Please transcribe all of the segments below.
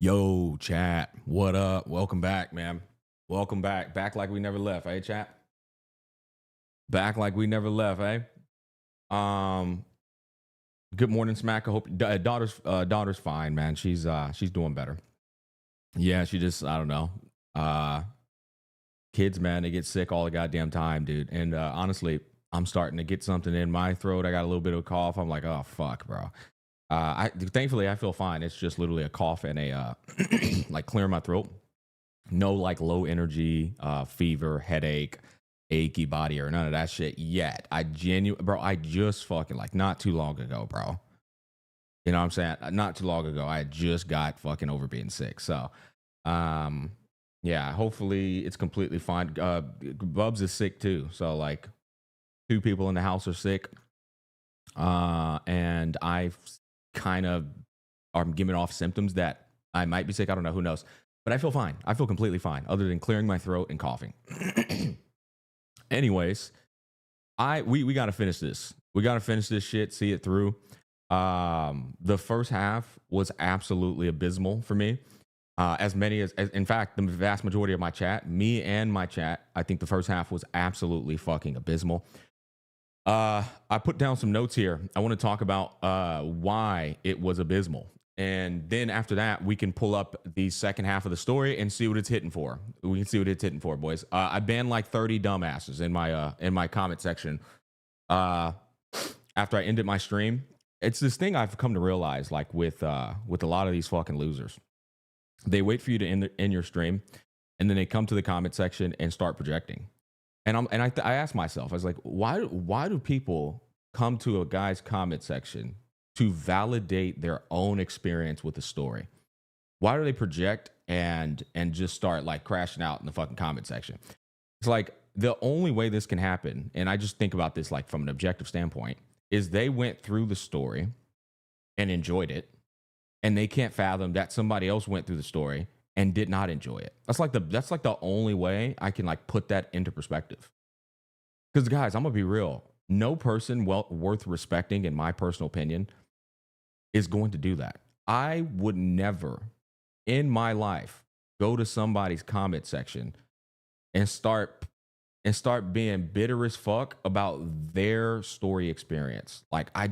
Yo, chat. What up? Welcome back, man. Welcome back. Back like we never left, eh, chat? Back like we never left, eh? Good morning, Smack. I hope daughter's fine, man. She's doing better. Yeah, she just I don't know. Kids, man, they get sick all the goddamn time, dude. And honestly, I'm starting to get something in my throat. I got a little bit of a cough. I'm like, oh fuck, bro. Thankfully I feel fine. It's just literally a cough and a like clearing my throat. No like low energy, fever, headache, achy body or none of that shit yet. I just fucking like not too long ago, bro. You know what I'm saying? Not too long ago, I just got fucking over being sick. So, yeah, hopefully it's completely fine. Bubs is sick too. So like 2 people in the house are sick. And I've kind of are giving off symptoms that I might be sick. I don't know. Who knows? But I feel fine. I feel completely fine, other than clearing my throat and coughing. Anyways, we got to finish this. We got to finish this shit. See it through. The first half was absolutely abysmal for me. As in fact, the vast majority of my chat, me and my chat, I think the first half was absolutely fucking abysmal. I put down some notes here. I want to talk about why it was abysmal. And then after that, we can pull up the second half of the story and see what it's hitting for. We can see what it's hitting for, boys. I banned like 30 dumbasses in my comment section after I ended my stream. It's this thing I've come to realize, like with a lot of these fucking losers. They wait for you to end your stream, and then they come to the comment section and start projecting. And I asked myself, I was like, why do people come to a guy's comment section to validate their own experience with the story? Why do they project and just start like crashing out in the fucking comment section? It's like the only way this can happen, and I just think about this like from an objective standpoint, is they went through the story and enjoyed it, and they can't fathom that somebody else went through the story and did not enjoy it. That's like the only way I can like put that into perspective. Because guys, I'm gonna be real. No person worth respecting, in my personal opinion, is going to do that. I would never in my life go to somebody's comment section and start being bitter as fuck about their story experience. Like I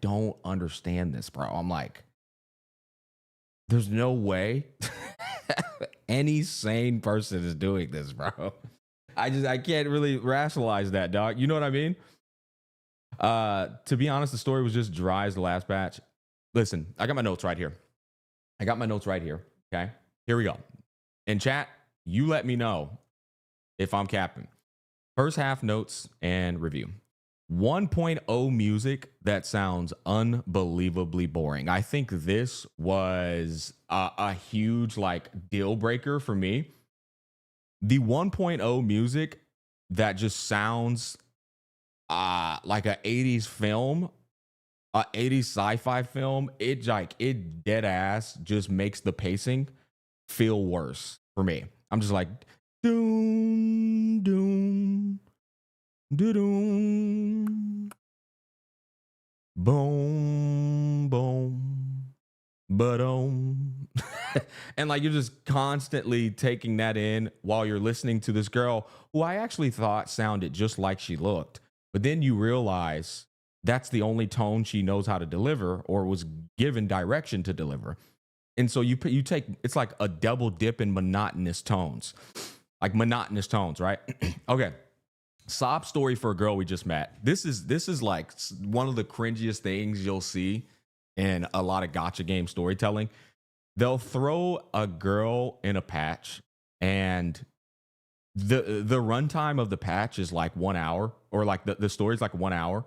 don't understand this, bro. I'm like, there's no way any sane person is doing this, bro. I can't really rationalize that, dog. You know what I mean? To be honest, the story was just dry as the last batch. Listen, I got my notes right here. Okay, here we go. In chat, you let me know if I'm capping. First half notes and review. 1.0 music that sounds unbelievably boring. I think this was a huge like deal breaker for me. The 1.0 music that just sounds like a 80s film, a 80s sci-fi film, it dead ass just makes the pacing feel worse for me. I'm just like doom doom doom boom boom but and like you're just constantly taking that in while you're listening to this girl who I actually thought sounded just like she looked, but then you realize that's the only tone she knows how to deliver or was given direction to deliver. And so you take, it's like a double dip in monotonous tones, right? Okay. Sob story for a girl we just met. This is like one of the cringiest things you'll see in a lot of gacha game storytelling. They'll throw a girl in a patch and the runtime of the patch is like 1 hour, or like the story's like 1 hour.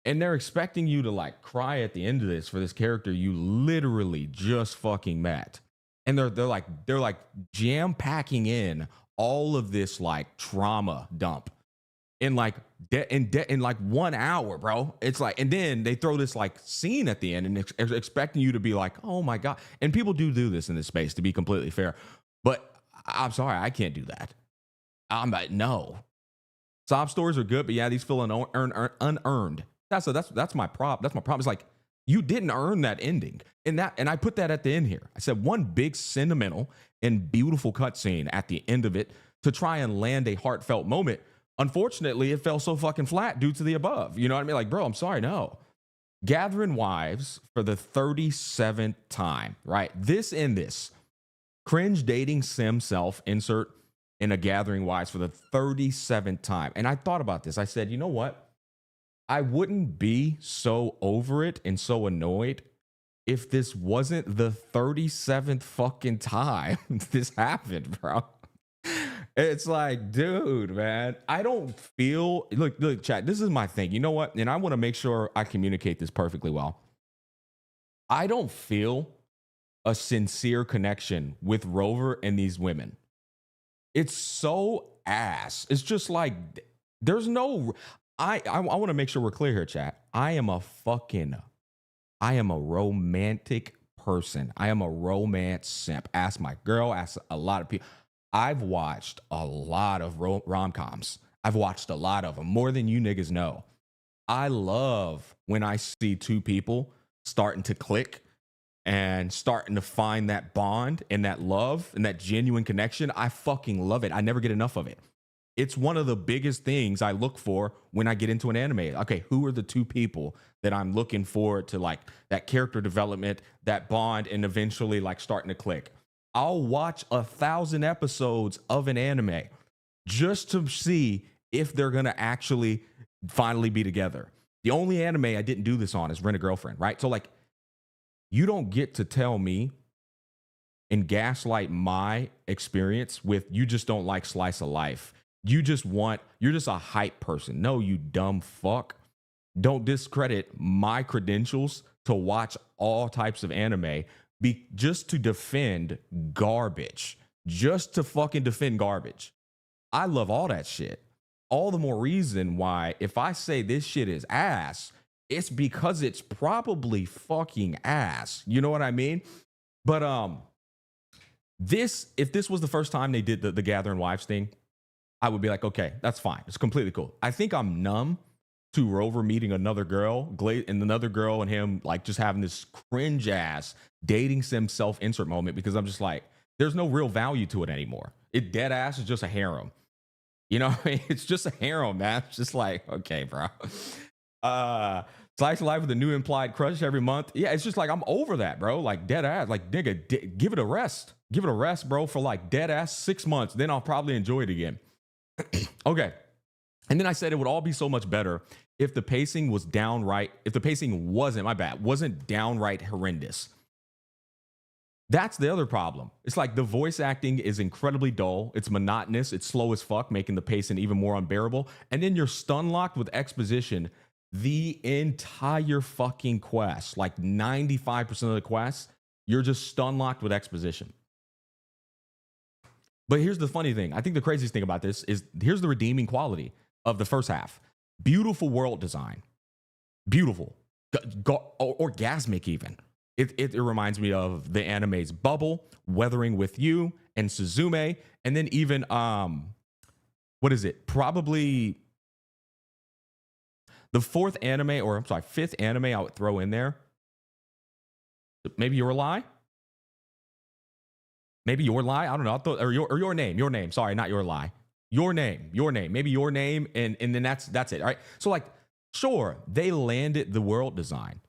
And they're expecting you to like cry at the end of this for this character you literally just fucking met. And they're like jam packing in all of this like trauma dump in like in like 1 hour, bro. It's like, and then they throw this like scene at the end and expecting you to be like, oh my god. And people do this in this space, to be completely fair. But I'm sorry, I can't do that. I'm like, no. Sob stories are good, but yeah, these feel unearned. That's my problem. That's my problem. It's like, you didn't earn that ending. And I put that at the end here. I said one big sentimental and beautiful cutscene at the end of it to try and land a heartfelt moment. Unfortunately, it fell so fucking flat due to the above. You know what I mean? Like, bro, I'm sorry, no. Gathering wives for the 37th time, right? This. Cringe dating sim self insert in a gathering wives for the 37th time. And I thought about this. I said, you know what? I wouldn't be so over it and so annoyed if this wasn't the 37th fucking time this happened, bro. It's like, dude, man, I don't feel, look, chat, this is my thing. You know what? And I want to make sure I communicate this perfectly well. I don't feel a sincere connection with Rover and these women. It's so ass. It's just like, there's no, I want to make sure we're clear here, chat. I am a romantic person. I am a romance simp. Ask my girl, ask a lot of people. I've watched a lot of rom-coms. I've watched a lot of them, more than you niggas know. I love when I see two people starting to click and starting to find that bond and that love and that genuine connection. I fucking love it. I never get enough of it. It's one of the biggest things I look for when I get into an anime. Okay, who are the two people that I'm looking forward to, like that character development, that bond, and eventually like starting to click? I'll watch 1,000 episodes of an anime just to see if they're gonna actually finally be together. The only anime I didn't do this on is Rent a Girlfriend, right? So like, you don't get to tell me and gaslight my experience with you just don't like slice of life. You're just a hype person. No, you dumb fuck. Don't discredit my credentials to watch all types of anime just to defend garbage. Just to fucking defend garbage. I love all that shit. All the more reason why if I say this shit is ass, it's because it's probably fucking ass. You know what I mean? But if this was the first time they did the Gathering Wives thing, I would be like, okay, that's fine. It's completely cool. I think I'm numb to Rover meeting another girl, and another girl and him like just having this cringe ass dating sim self insert moment, because I'm just like, there's no real value to it anymore. It dead ass is just a harem. You know what I mean? It's just a harem, man. It's just like, okay, bro. Slice of life with a new implied crush every month. Yeah, it's just like, I'm over that, bro. Like dead ass. Like, nigga, give it a rest. Give it a rest, bro, for like dead ass 6 months. Then I'll probably enjoy it again. Okay. And then I said it would all be so much better if the pacing was downright, if the pacing wasn't downright horrendous. That's the other problem. It's like the voice acting is incredibly dull. It's monotonous. It's slow as fuck, making the pacing even more unbearable. And then you're stun locked with exposition the entire fucking quest. Like 95% of the quest, you're just stun locked with exposition. But here's the funny thing. I think the craziest thing about this is, here's the redeeming quality of the first half. Beautiful world design. Beautiful. Orgasmic even. It reminds me of the animes Bubble, Wuthering with You, and Suzume. And then even, what is it? Probably the fifth anime I would throw in there. Maybe Your Lie? Maybe Your Lie? I don't know. Or your name. Sorry, not Your Lie. Your name. Maybe Your Name, and then that's it. All right. So like, sure, they landed the world design.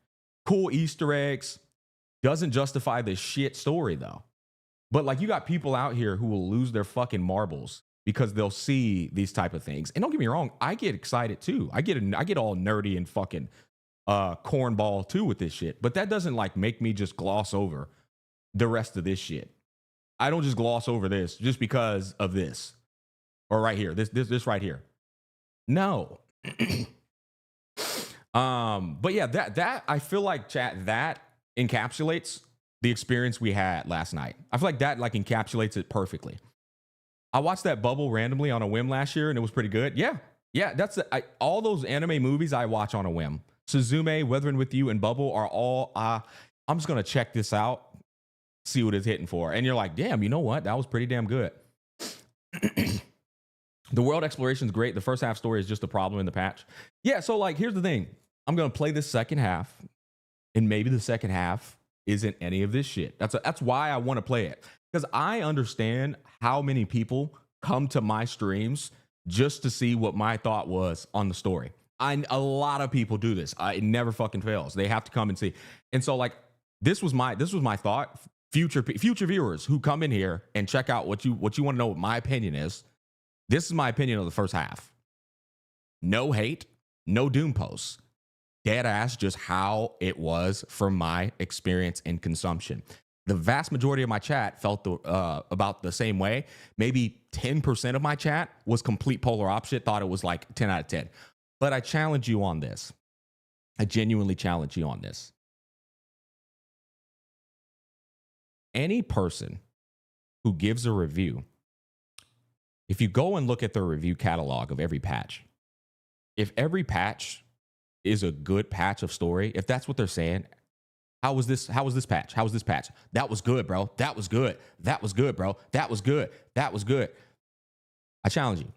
Cool Easter eggs. Doesn't justify the shit story though. But like, you got people out here who will lose their fucking marbles because they'll see these type of things. And don't get me wrong, I get excited too. I get all nerdy and fucking cornball too with this shit. But that doesn't like make me just gloss over the rest of this shit. I don't just gloss over this just because of this or right here. This right here. No. But yeah, that I feel like chat that encapsulates the experience we had last night. I feel like that like encapsulates it perfectly. I watched that Bubble randomly on a whim last year and it was pretty good. Yeah. That's all those anime movies I watch on a whim. Suzume, Wuthering with You, and Bubble are all I'm just gonna check this out, see what it's hitting for. And you're like, damn, you know what? That was pretty damn good. The world exploration is great. The first half story is just a problem in the patch. Yeah, so like here's the thing. I'm gonna play this second half, and maybe the second half isn't any of this shit. That's why I want to play it. Because I understand how many people come to my streams just to see what my thought was on the story. A lot of people do this. It never fucking fails. They have to come and see. And so like this was my thought. Future viewers who come in here and check out what you want to know what my opinion is. This is my opinion of the first half. No hate, no doom posts. Dead ass just how it was from my experience and consumption. The vast majority of my chat felt about the same way. Maybe 10% of my chat was complete polar opposite, thought it was like 10 out of 10. But I challenge you on this. I genuinely challenge you on this. Any person who gives a review, if you go and look at the review catalog of every patch, if every patch is a good patch of story, if that's what they're saying, how was this patch? How was this patch? That was good, bro. That was good. That was good, bro. That was good. That was good. I challenge you.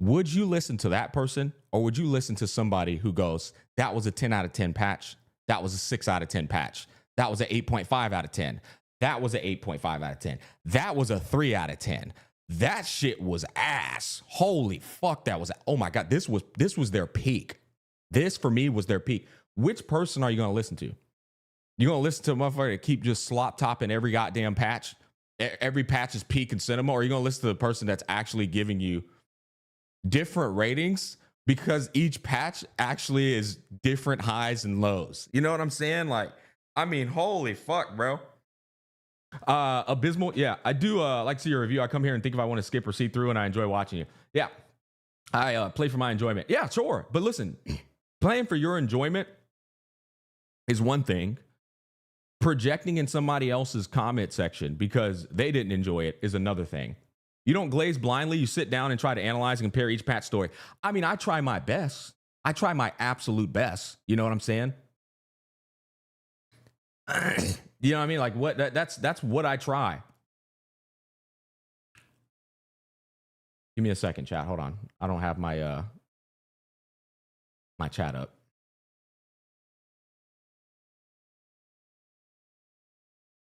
Would you listen to that person, or would you listen to somebody who goes, that was a 10 out of 10 patch. That was a 6 out of 10 patch. That was an 8.5 out of 10. That was an 8.5 out of 10. That was a 3 out of 10. That shit was ass. Holy fuck, that was, oh my God, this was their peak. This for me was their peak. Which person are you going to listen to? You going to listen to a motherfucker that keep just slop topping every goddamn patch? Every patch is peak in cinema? Or are you going to listen to the person that's actually giving you different ratings because each patch actually is different highs and lows? You know what I'm saying? Like, I mean, holy fuck, bro. Abysmal. Yeah, I do like to see your review. I come here and think if I want to skip or see through, and I enjoy watching you. Yeah, I play for my enjoyment. Yeah, sure. But listen, playing for your enjoyment is one thing. Projecting in somebody else's comment section because they didn't enjoy it is another thing. You don't glaze blindly. You sit down and try to analyze and compare each patch story. I mean, I try my best. I try my absolute best. You know what I'm saying? You know what I mean? Like what? That's what I try. Give me a second, chat. Hold on. I don't have my my chat up.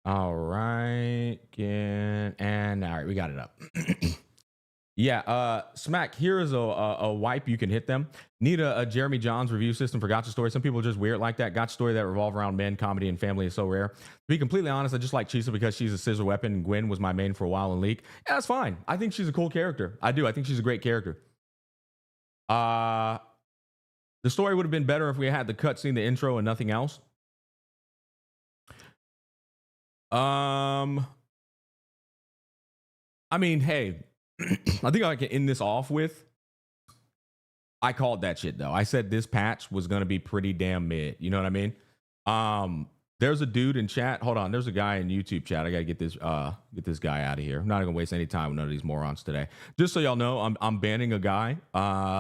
All right, and all right, we got it up. Yeah, Smack, here is a wipe you can hit them. Need a Jeremy Johns review system for Gacha stories. Some people are just weird like that. Gacha story that revolve around men, comedy, and family is so rare. To be completely honest, I just like Chisa because she's a scissor weapon, and Gwen was my main for a while in League. Yeah, that's fine. I think she's a cool character. I do. I think she's a great character. The story would have been better if we had the cutscene, the intro, and nothing else. I mean, hey, I think I can end this off with, I called that shit though. I said this patch was going to be pretty damn mid. You know what I mean? There's a dude in chat. Hold on. There's a guy in YouTube chat. I got to get this guy out of here. I'm not going to waste any time with none of these morons today. Just so y'all know, I'm banning a guy.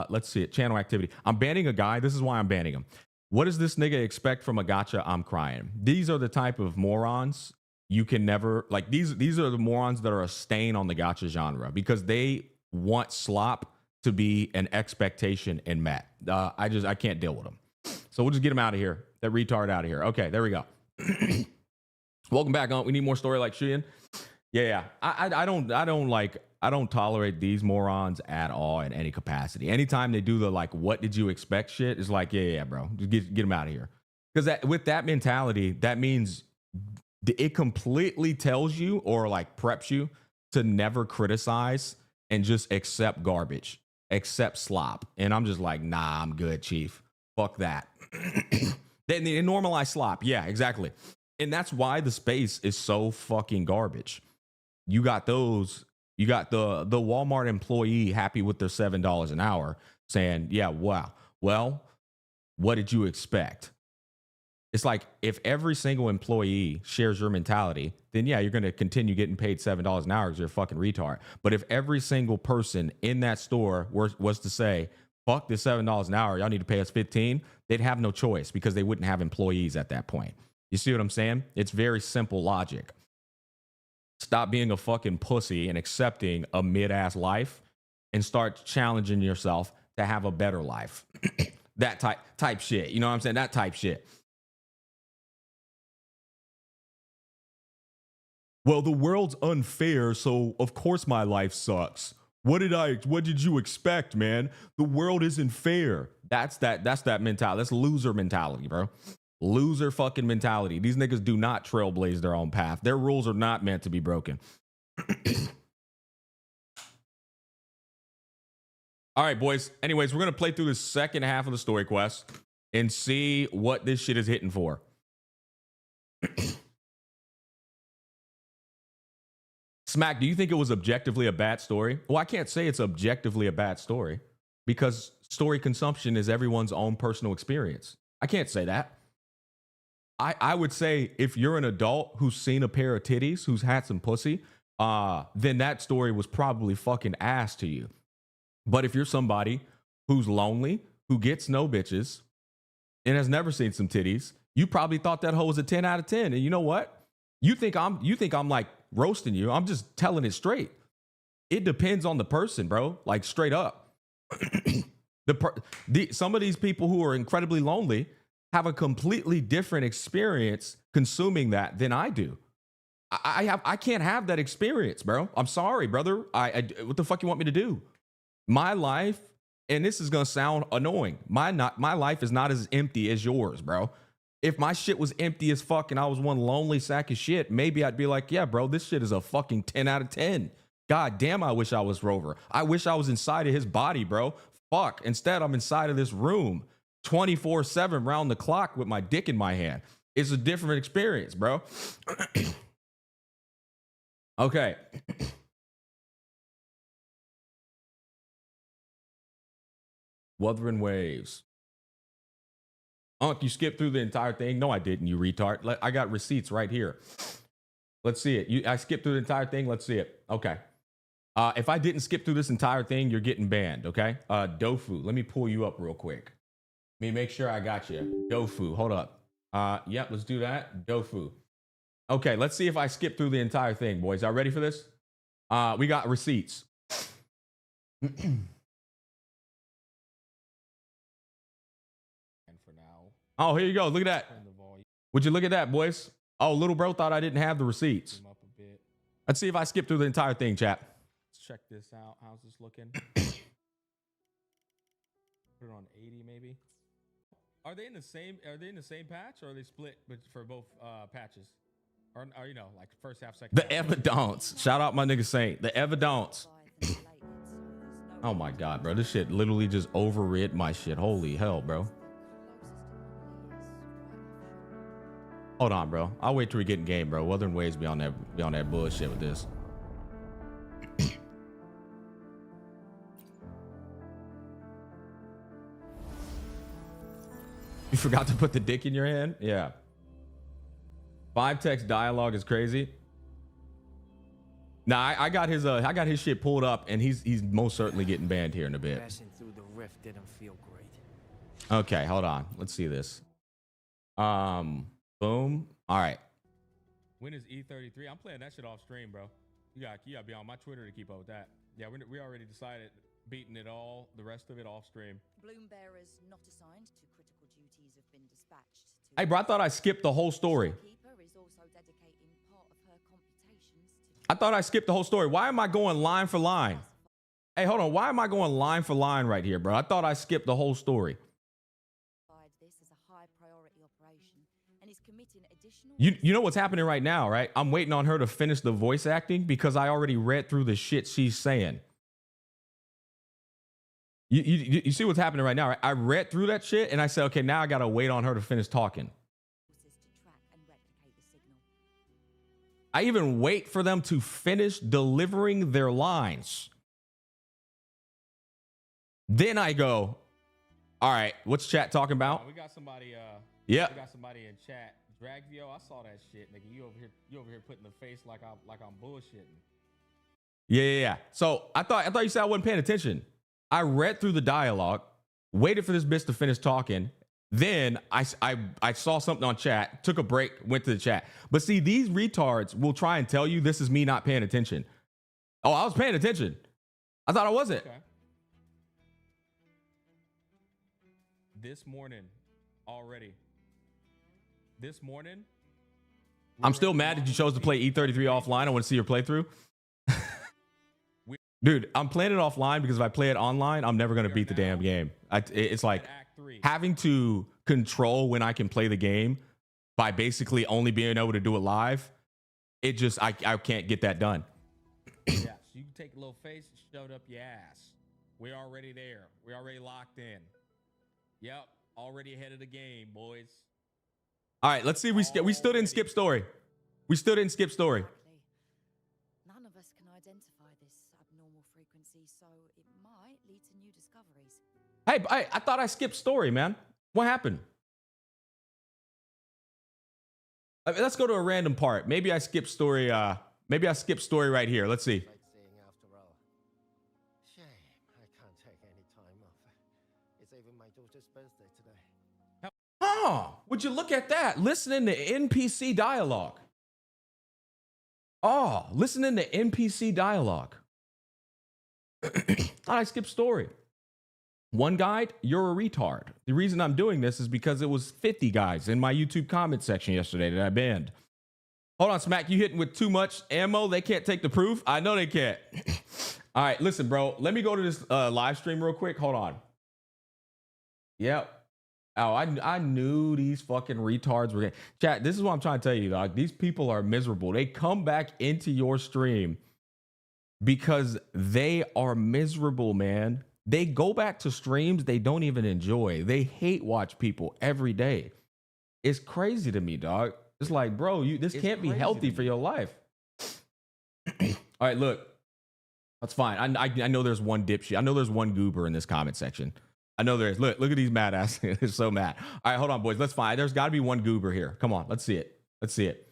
Let's see it. Channel activity. I'm banning a guy. This is why I'm banning him. What does this nigga expect from a gacha? I'm crying. These are the type of morons you can never, like, these are the morons that are a stain on the gacha genre because they want slop to be an expectation and met. I can't deal with them. So we'll just get him out of here. That retard out of here. Okay, there we go. Welcome back on. We need more story like Sheehan. Yeah. I don't tolerate these morons at all in any capacity. Anytime they do the like, what did you expect shit, is like, yeah, bro, just get them out of here. Because with that mentality, that means it completely tells you or like preps you to never criticize and just accept garbage, accept slop. And I'm just like, nah, I'm good, chief. Fuck that. They normalize slop. Yeah, exactly. And that's why the space is so fucking garbage. you got those. You got the Walmart employee happy with their $7 an hour, saying, "Yeah, wow. Well, what did you expect?" It's like if every single employee shares your mentality, then yeah, you're going to continue getting paid $7 an hour because you're a fucking retard. But if every single person in that store was to say, "Fuck this $7 an hour, y'all need to pay us 15," they'd have no choice because they wouldn't have employees at that point. You see what I'm saying? It's very simple logic. Stop being a fucking pussy and accepting a mid-ass life and start challenging yourself to have a better life. That type shit. You know what I'm saying? That type shit. Well, the world's unfair, so of course my life sucks. What did you expect, man? The world isn't fair. That's that mentality. That's loser mentality, bro. Loser fucking mentality. These niggas do not trailblaze their own path. Their rules are not meant to be broken. All right, boys. Anyways, we're going to play through the second half of the story quest and see what this shit is hitting for. Smack, do you think it was objectively a bad story? Well, I can't say it's objectively a bad story because story consumption is everyone's own personal experience. I can't say that. I would say if you're an adult who's seen a pair of titties, who's had some pussy, then that story was probably fucking ass to you. But if you're somebody who's lonely, who gets no bitches, and has never seen some titties, you probably thought that hoe was a 10 out of 10. And you know what? You think I'm like roasting you. I'm just telling it straight. It depends on the person, bro. Like straight up. Some of these people who are incredibly lonely have a completely different experience consuming that than I do. I can't have that experience, bro. I'm sorry, brother. What the fuck you want me to do? My life, and this is gonna sound annoying. My life is not as empty as yours, bro. If my shit was empty as fuck and I was one lonely sack of shit, maybe I'd be like, yeah, bro, this shit is a fucking 10 out of 10. God damn, I wish I was Rover. I wish I was inside of his body, bro. Fuck. Instead, I'm inside of this room 24/7 round the clock with my dick in my hand. It's a different experience, bro. Okay. Wuthering waves. Unc, you skipped through the entire thing? No, I didn't, you retard. I got receipts right here. Let's see it. I skipped through the entire thing. Let's see it. Okay. If I didn't skip through this entire thing, you're getting banned, okay? Dofu, let me pull you up real quick. Let me make sure I got you. Dofu, hold up. Yep, let's do that. Dofu. Okay, let's see if I skip through the entire thing, boys. Y'all ready for this? We got receipts. Oh, here you go. Look at that. Would you look at that, boys? Oh, little bro thought I didn't have the receipts. Let's see if I skip through the entire thing, chat. Let's check this out. How's this looking? Put it on 80, maybe. Are they in the same patch, or are they split for both patches? Or you know, like first half, second. The evidence. Shout out my nigga Saint. The evidence. Oh my god, bro. This shit literally just overrid my shit. Holy hell, bro. Hold on, bro. I'll wait till we get in game, bro. Wuthering Waves be on that bullshit with this. You forgot to put the dick in your hand? Yeah. 5 text dialogue is crazy. Nah, I got his shit pulled up, and he's most certainly getting banned here in a bit. Through the rift didn't feel great. Okay, hold on. Let's see this. Boom. All right. When is E33? I'm playing that shit off stream, bro. You gotta be on my Twitter to keep up with that. Yeah, we already decided beating it all, the rest of it off stream. Bloom bearers not assigned to critical duties have been dispatched. Hey, bro, I thought I skipped the whole story. I thought I skipped the whole story. Why am I going line for line? Hey, hold on. Why am I going line for line right here, bro? I thought I skipped the whole story. You know what's happening right now, right? I'm waiting on her to finish the voice acting because I already read through the shit she's saying. You see what's happening right now, right? I read through that shit and I said, okay, now I gotta wait on her to finish talking. I even wait for them to finish delivering their lines. Then I go, all right, what's chat talking about? We got somebody. Yeah. We got somebody in chat. Dragvio, I saw that shit, nigga. You over here putting the face like I'm bullshitting. Yeah. So I thought you said I wasn't paying attention. I read through the dialogue, waited for this bitch to finish talking. Then I saw something on chat, took a break, went to the chat. But see, these retards will try and tell you this is me not paying attention. Oh, I was paying attention. I thought I wasn't. Okay. This morning, already. This morning. I'm still mad that you chose to play E33 offline. I want to see your playthrough. Dude, I'm playing it offline because if I play it online, I'm never going to beat the damn game. It's like having to control when I can play the game by basically only being able to do it live. It just, I can't get that done. Yeah, so you can take a little face and shove it up your ass. We're already there. We're already locked in. Yep, already ahead of the game, boys. All right, let's see. We still didn't skip story. We still didn't skip story. None of us can identify this abnormal frequency, so it might lead to new discoveries. Hey, I thought I skipped story, man. What happened? I mean, let's go to a random part. Maybe I skipped story. Maybe I skipped story right here. Let's see. Sightseeing after all. Shame I can't take any time off. It's even my daughter's birthday today. Oh, would you look at that? Listening to NPC dialogue. Oh, listening to NPC dialogue. Thought I skipped story. One guide, you're a retard. The reason I'm doing this is because it was 50 guys in my YouTube comment section yesterday that I banned. Hold on, Smack, you hitting with too much ammo? They can't take the proof? I know they can't. All right, listen, bro. Let me go to this live stream real quick. Hold on. Yep. Oh, I knew these fucking retards were getting... Chat, this is what I'm trying to tell you, dog. These people are miserable. They come back into your stream because they are miserable, man. They go back to streams they don't even enjoy. They hate watch people every day. It's crazy to me, dog. It's like, bro, this can't be healthy for your life. All right, look. That's fine. I know there's one dipshit. I know there's one goober in this comment section. I know there is. Look at these mad ass. They're so mad. All right, hold on, boys. Let's find. There's got to be one goober here. Come on, let's see it. Let's see it.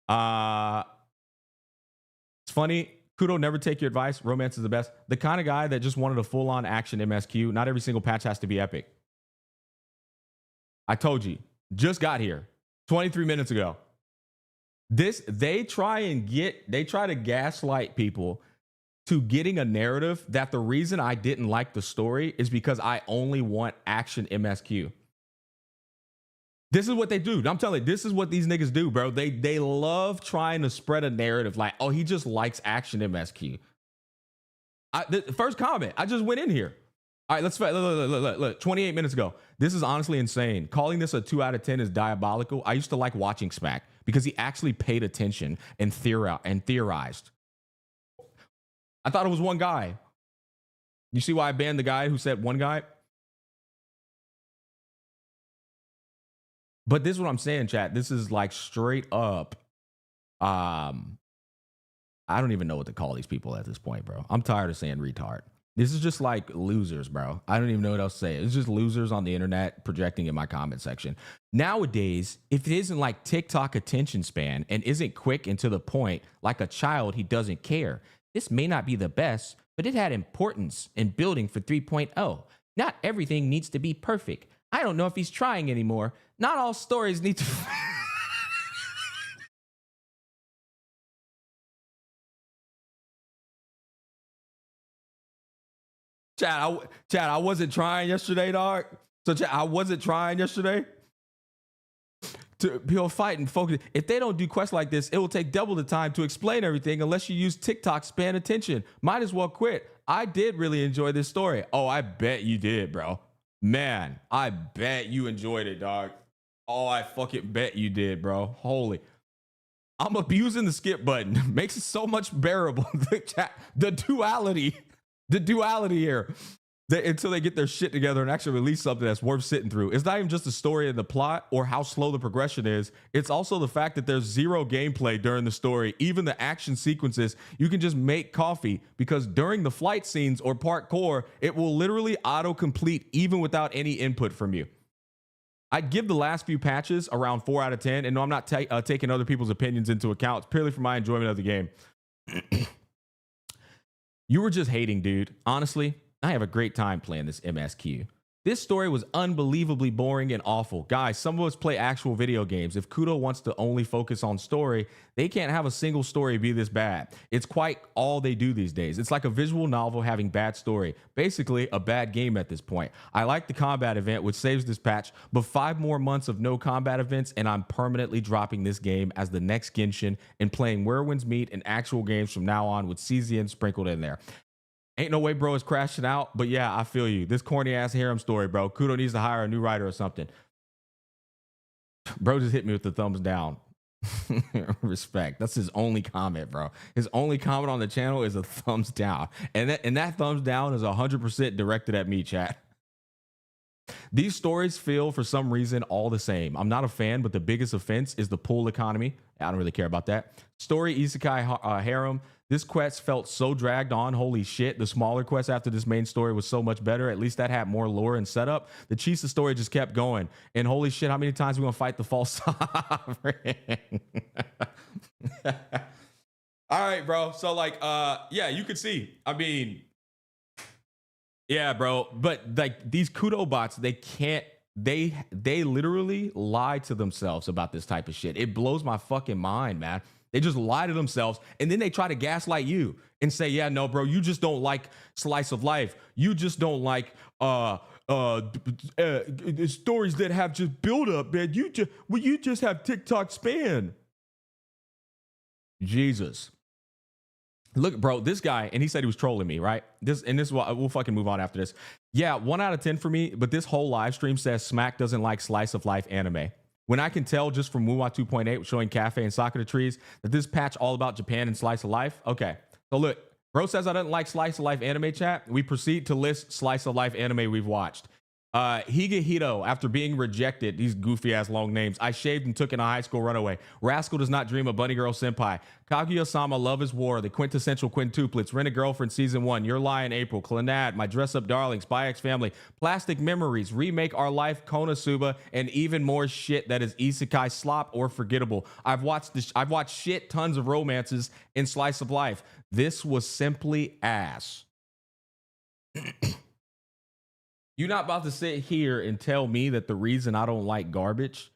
It's funny. Kudo, never take your advice. Romance is the best. The kind of guy that just wanted a full-on action MSQ. Not every single patch has to be epic. I told you. Just got here 23 minutes ago. They try to gaslight people to getting a narrative that the reason I didn't like the story is because I only want action MSQ. This is what they do. I'm telling you, this is what these niggas do, bro. They love trying to spread a narrative like, oh, he just likes action MSQ. The first comment, I just went in here. All right, let's look, 28 minutes ago. This is honestly insane. Calling this a 2 out of 10 is diabolical. I used to like watching Smack because he actually paid attention and theorized. I thought it was one guy. You see why I banned the guy who said one guy? But this is what I'm saying, chat. This is like straight up. I don't even know what to call these people at this point, bro. I'm tired of saying retard. This is just like losers, bro. I don't even know what else to say. It's just losers on the internet projecting in my comment section. Nowadays, if it isn't like TikTok attention span and isn't quick and to the point, like a child, he doesn't care. This may not be the best, but it had importance in building for 3.0. Not everything needs to be perfect. I don't know if he's trying anymore. Not all stories need to... Chad, I wasn't trying yesterday, dog. So, Chad, I wasn't trying yesterday. To people fight and focus. If they don't do quests like this, it will take double the time to explain everything unless you use TikTok span attention. Might as well quit. I did really enjoy this story. Oh, I bet you did, bro. Man, I bet you enjoyed it, dog. Oh, I fucking bet you did, bro. Holy. I'm abusing the skip button. Makes it so much bearable. The duality here. until they get their shit together and actually release something that's worth sitting through. It's not even just the story and the plot or how slow the progression is. It's also the fact that there's zero gameplay during the story. Even the action sequences, you can just make coffee because during the flight scenes or parkour, it will literally auto-complete even without any input from you. I'd give the last few patches around 4 out of 10. And no, I'm not taking other people's opinions into account. It's purely for my enjoyment of the game. You were just hating, dude. Honestly, I have a great time playing this MSQ. This story was unbelievably boring and awful. Guys, some of us play actual video games. If Kudo wants to only focus on story, they can't have a single story be this bad. It's quite all they do these days. It's like a visual novel having bad story. Basically, a bad game at this point. I like the combat event, which saves this patch, but 5 more months of no combat events, and I'm permanently dropping this game as the next Genshin and playing Where Winds Meet and actual games from now on with CZN sprinkled in there. Ain't no way bro is crashing out, but yeah, I feel you. This corny ass harem story, bro. Kudo needs to hire a new writer or something. Bro just hit me with the thumbs down. Respect. That's his only comment, bro. His only comment on the channel is a thumbs down. And that thumbs down is 100% directed at me, chat. These stories feel, for some reason, all the same. I'm not a fan, but the biggest offense is the pool economy. I don't really care about that. Story, isekai, harem. This quest felt so dragged on. Holy shit. The smaller quest after this main story was so much better. At least that had more lore and setup. The Chisa story just kept going. And holy shit, how many times are we going to fight the false sovereign? All right, bro. So, like, yeah, you could see. I mean, yeah, bro. But, like, these Kudo bots, they can't. They literally lie to themselves about this type of shit. It blows my fucking mind, man. They just lie to themselves, and then they try to gaslight you and say, yeah, no, bro, you just don't like slice of life. You just don't like stories that have just build up, man. You just have TikTok span. Jesus. Look, bro, this guy, and he said he was trolling me, right? This is what we'll fucking move on after this. Yeah, 1 out of 10 for me, but this whole live stream says Smack doesn't like slice of life anime. When I can tell just from Wuwa 2.8 showing Cafe and Sakura Trees that this patch all about Japan and slice of life. Okay, so look, bro says I didn't like slice of life anime, chat. We proceed to list slice of life anime we've watched. Higehito, after being rejected, these goofy ass long names, I shaved and took in a high school runaway. Rascal does not dream of Bunny Girl Senpai. Kaguya-sama, Love is War, the quintessential quintuplets, Rent a Girlfriend Season 1, Your Lie in April, Clannad, My Dress Up Darling, Spy X Family, Plastic Memories, Remake Our Life, Konosuba, and even more shit that is isekai slop or forgettable. I've watched shit tons of romances in slice of life. This was simply ass. You're not about to sit here and tell me that the reason I don't like garbage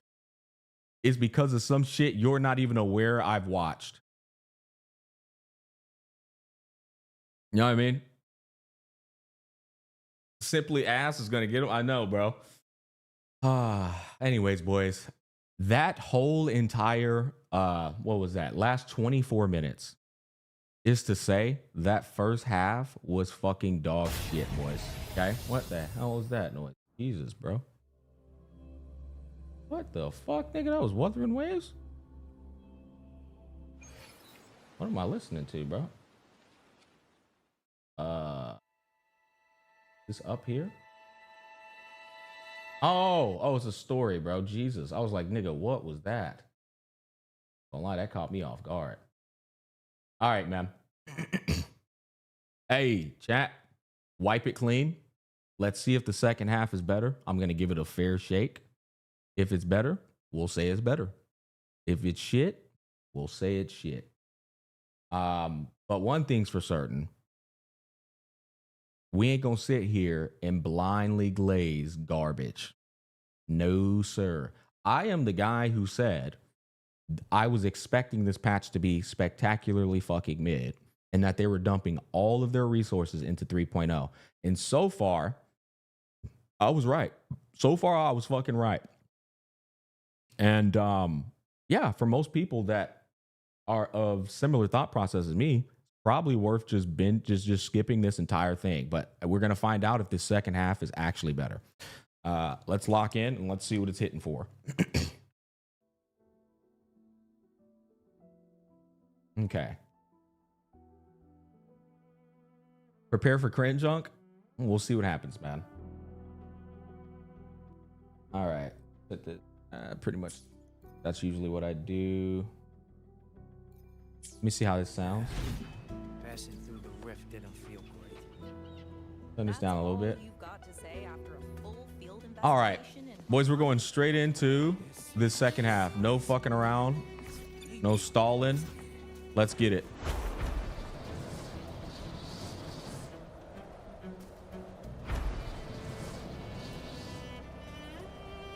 is because of some shit you're not even aware I've watched. You know what I mean? Simply ass is going to get him. I know, bro. Anyways, boys, that whole entire, what was that? Last 24 minutes is to say that first half was fucking dog shit, boys. Okay? What the hell was that noise? Jesus, bro. What the fuck, nigga? That was Wuthering Waves? What am I listening to, bro? This up here? Oh, it's a story, bro. Jesus. I was like, nigga, what was that? Don't lie, that caught me off guard. All right, man. Hey, chat. Wipe it clean. Let's see if the second half is better. I'm going to give it a fair shake. If it's better, we'll say it's better. If it's shit, we'll say it's shit. But one thing's for certain. We ain't going to sit here and blindly glaze garbage. No, sir. I am the guy who said I was expecting this patch to be spectacularly fucking mid and that they were dumping all of their resources into 3.0. And so far, I was right. So far, I was fucking right. And yeah, for most people that are of similar thought process as me, probably worth just skipping this entire thing. But we're going to find out if the second half is actually better. Let's lock in and let's see what it's hitting for. Okay. Prepare for cringe junk. We'll see what happens, man. All right. Pretty much that's usually what I do. Let me see how this sounds. Passing through the rift didn't feel great. Turn this down a little bit. You've got to say after a full field All right, investigation and- boys, we're going straight into this second half. No fucking around, no stalling. Let's get it.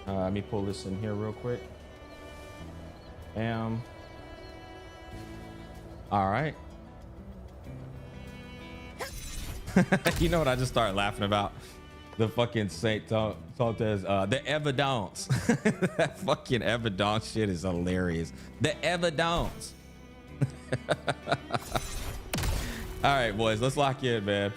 Let me pull this in here real quick. Bam. All right. You know what I just started laughing about? The fucking Saint Toltez, the evidence. That fucking evidence shit is hilarious. The evidence. All right, boys, let's lock in, man.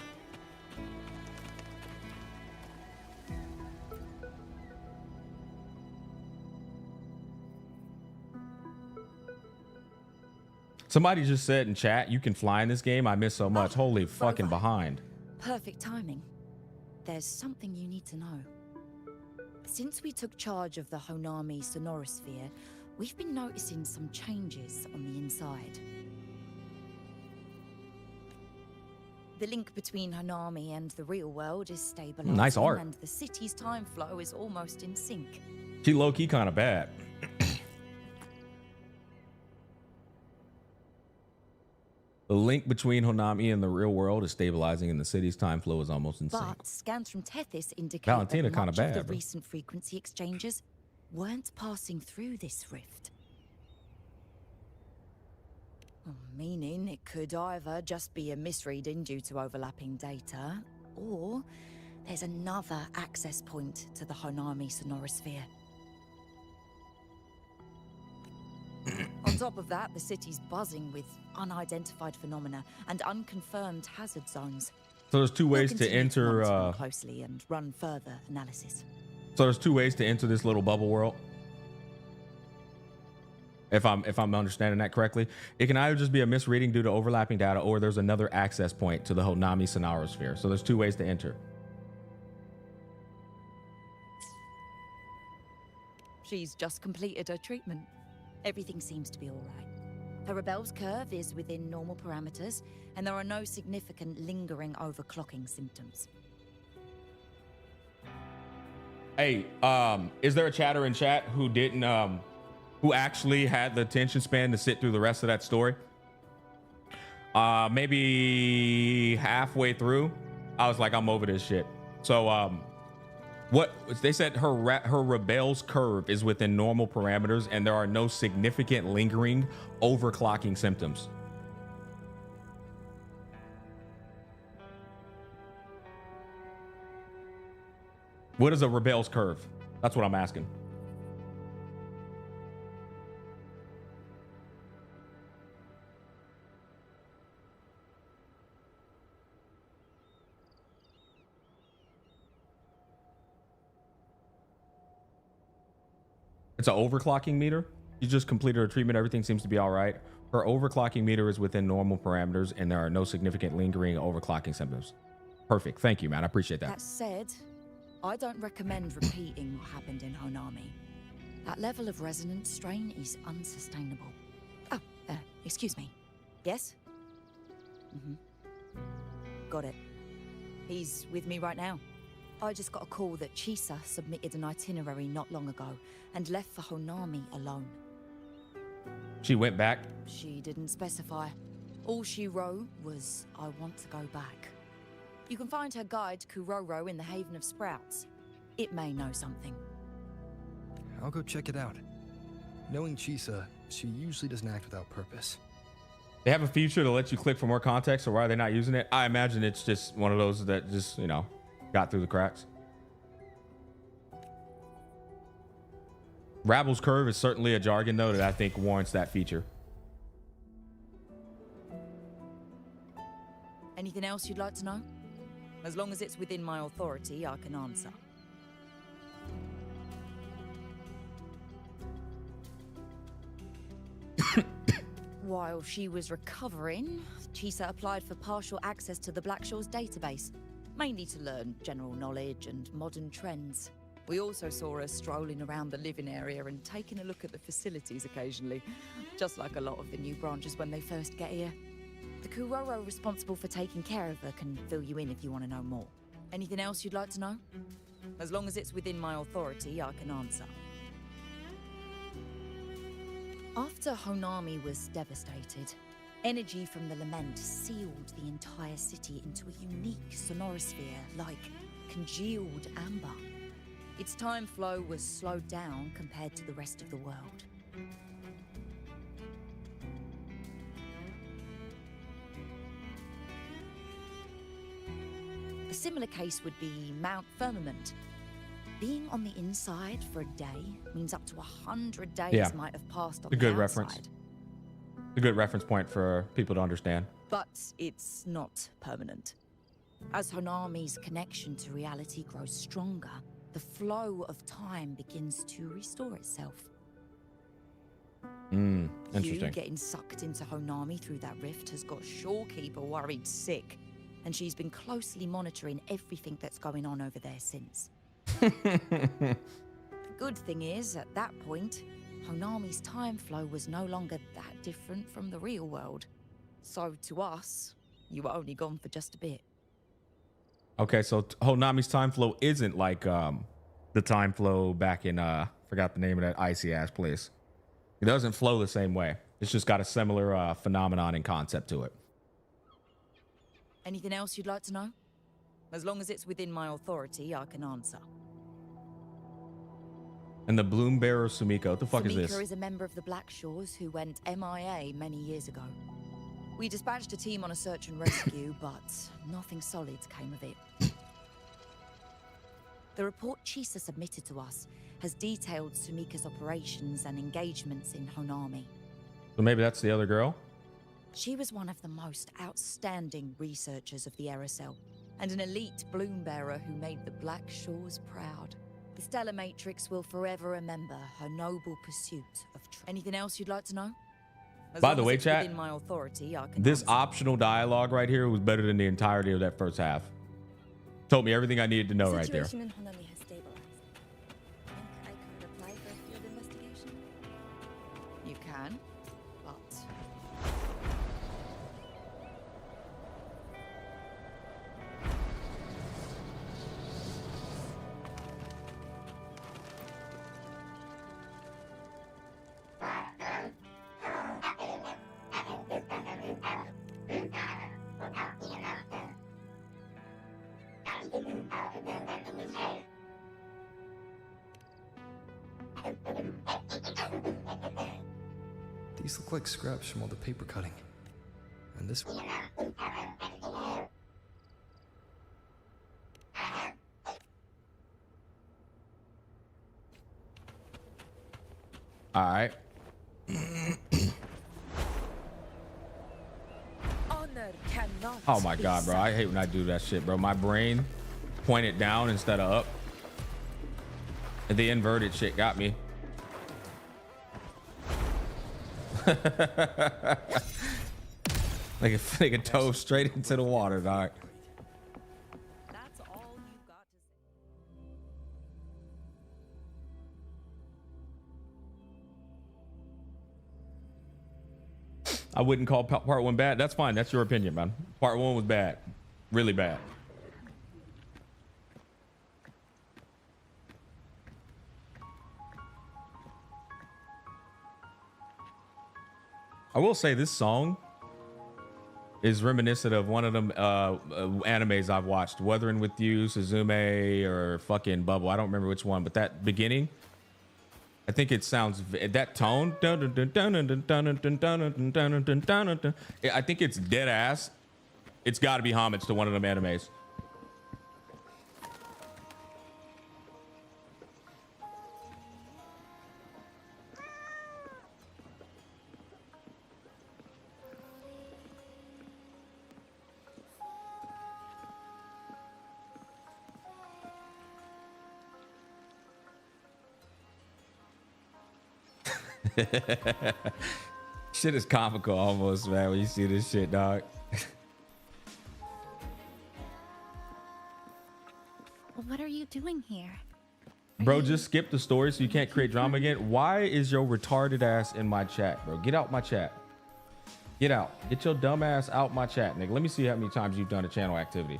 Somebody just said in chat, you can fly in this game. I miss so much. Holy fucking Rover. behind. Perfect timing. There's something you need to know. Since we took charge of the Honami Sonorosphere, we've been noticing some changes on the inside. The link between Honami and the real world is stabilizing, Nice art. and the city's time flow is almost in sync. She low-key kind of bad. The link between Honami and the real world is stabilizing, and the city's time flow is almost insane. But scans from Tethys indicate Valentina that kinda much bad, of the bro. recent frequency exchanges weren't passing through this rift. Meaning it could either just be a misreading due to overlapping data, or there's another access point to the Honami Sonorosphere. On top of that, the city's buzzing with unidentified phenomena and unconfirmed hazard zones. So there's two We'll ways to continue enter. monitor them closely and run further analysis. So there's two ways to enter this little bubble world. If I'm understanding that correctly, it can either just be a misreading due to overlapping data, or there's another access point to the Honami Sonorosphere. So there's two ways to enter. She's just completed her treatment. Everything seems to be all right. Her rebel's curve is within normal parameters, and there are no significant lingering overclocking symptoms. Hey, is there a chatter in chat who didn't, who actually had the attention span to sit through the rest of that story? Maybe halfway through, I was like, I'm over this shit. So, what they said, her rebel's curve is within normal parameters, and there are no significant lingering overclocking symptoms. What is a rebel's curve? That's what I'm asking. It's an overclocking meter. You just completed her treatment. Everything seems to be all right. Her overclocking meter is within normal parameters, and there are no significant lingering overclocking symptoms. Perfect. Thank you, man. I appreciate that. That said, I don't recommend repeating what happened in Honami. That level of resonance strain is unsustainable. Oh, excuse me. Yes? Got it. He's with me right now. I just got a call that Chisa submitted an itinerary not long ago and left for Honami alone. She went back. She didn't specify. All she wrote was, I want to go back. You can find her guide, Kuroro, in the Haven of Sprouts. It may know something. I'll go check it out. Knowing Chisa, she usually doesn't act without purpose. They have a feature to let you click for more context, so why are they not using it? I imagine it's just one of those that just, you know, got through the cracks. Rabble's curve is certainly a jargon, though, that I think warrants that feature. Anything else you'd like to know? As long as it's within my authority, I can answer. While she was recovering, Chisa applied for partial access to the Black Shores database. mainly to learn general knowledge and modern trends. We also saw her strolling around the living area and taking a look at the facilities occasionally, just like a lot of the new branches when they first get here. The Kuroro responsible for taking care of her can fill you in if you want to know more. Anything else you'd like to know? As long as it's within my authority, I can answer. After Honami was devastated, energy from the lament sealed the entire city into a unique sonorosphere like congealed amber. Its time flow was slowed down compared to the rest of the world. A similar case would be Mount Firmament. Being on the inside for a day means up to 100 days might have passed on the outside. Reference. A good reference point for people to understand. But it's not permanent. As Honami's connection to reality grows stronger, the flow of time begins to restore itself. Interesting. You getting sucked into Honami through that rift has got Shorekeeper worried sick, and she's been closely monitoring everything that's going on over there since. The good thing is, at that point, Honami's time flow was no longer that different from the real world. So to us, you were only gone for just a bit. Okay, so Honami's time flow isn't like the time flow back in forgot the name of that icy ass place. It doesn't flow the same way. It's just got a similar phenomenon and concept to it. Anything else you'd like to know? As long as it's within my authority, I can answer. And the Bloom Bearer Sumika, what the fuck is this? Sumika is a member of the Black Shores who went MIA many years ago. We dispatched a team on a search and rescue, but nothing solid came of it. The report Chisa submitted to us has detailed Sumika's operations and engagements in Honami. So maybe that's the other girl? She was one of the most outstanding researchers of the Aerosel, and an elite bloom bearer who made the Black Shores proud. The Stellar Matrix will forever remember her noble pursuit of anything else you'd like to know? By the way, chat, within my authority, I can this answer. optional dialogue right here was better than the entirety of that first half. Told me everything I needed to know right there. Situation in Honami has stabilized. Think I could apply for a field investigation? You can, but These look like scraps from all the paper cutting. And this one. All right. honor cannot. Oh my be God, bro. I hate when I do that shit, bro. My brain pointed down instead of up. And the inverted shit got me. like a toe straight into the water, dog. That's all you got to say. I wouldn't call part one bad. That's fine. That's your opinion, man. Part one was bad. Really bad. I will say this song is reminiscent of one of them animes I've watched, Wuthering with You, Suzume, or fucking Bubble. I don't remember which one, but that beginning, I think it sounds that tone. I think it's dead ass. It's got to be homage to one of them animes. Shit is comical almost, man, when you see this shit, dog. What are you doing here? Bro, just skip the story so you can't create drama again. Why is your retarded ass in my chat, bro? Get out my chat. Get out. Get your dumb ass out my chat, nigga. Let me see how many times you've done a channel activity.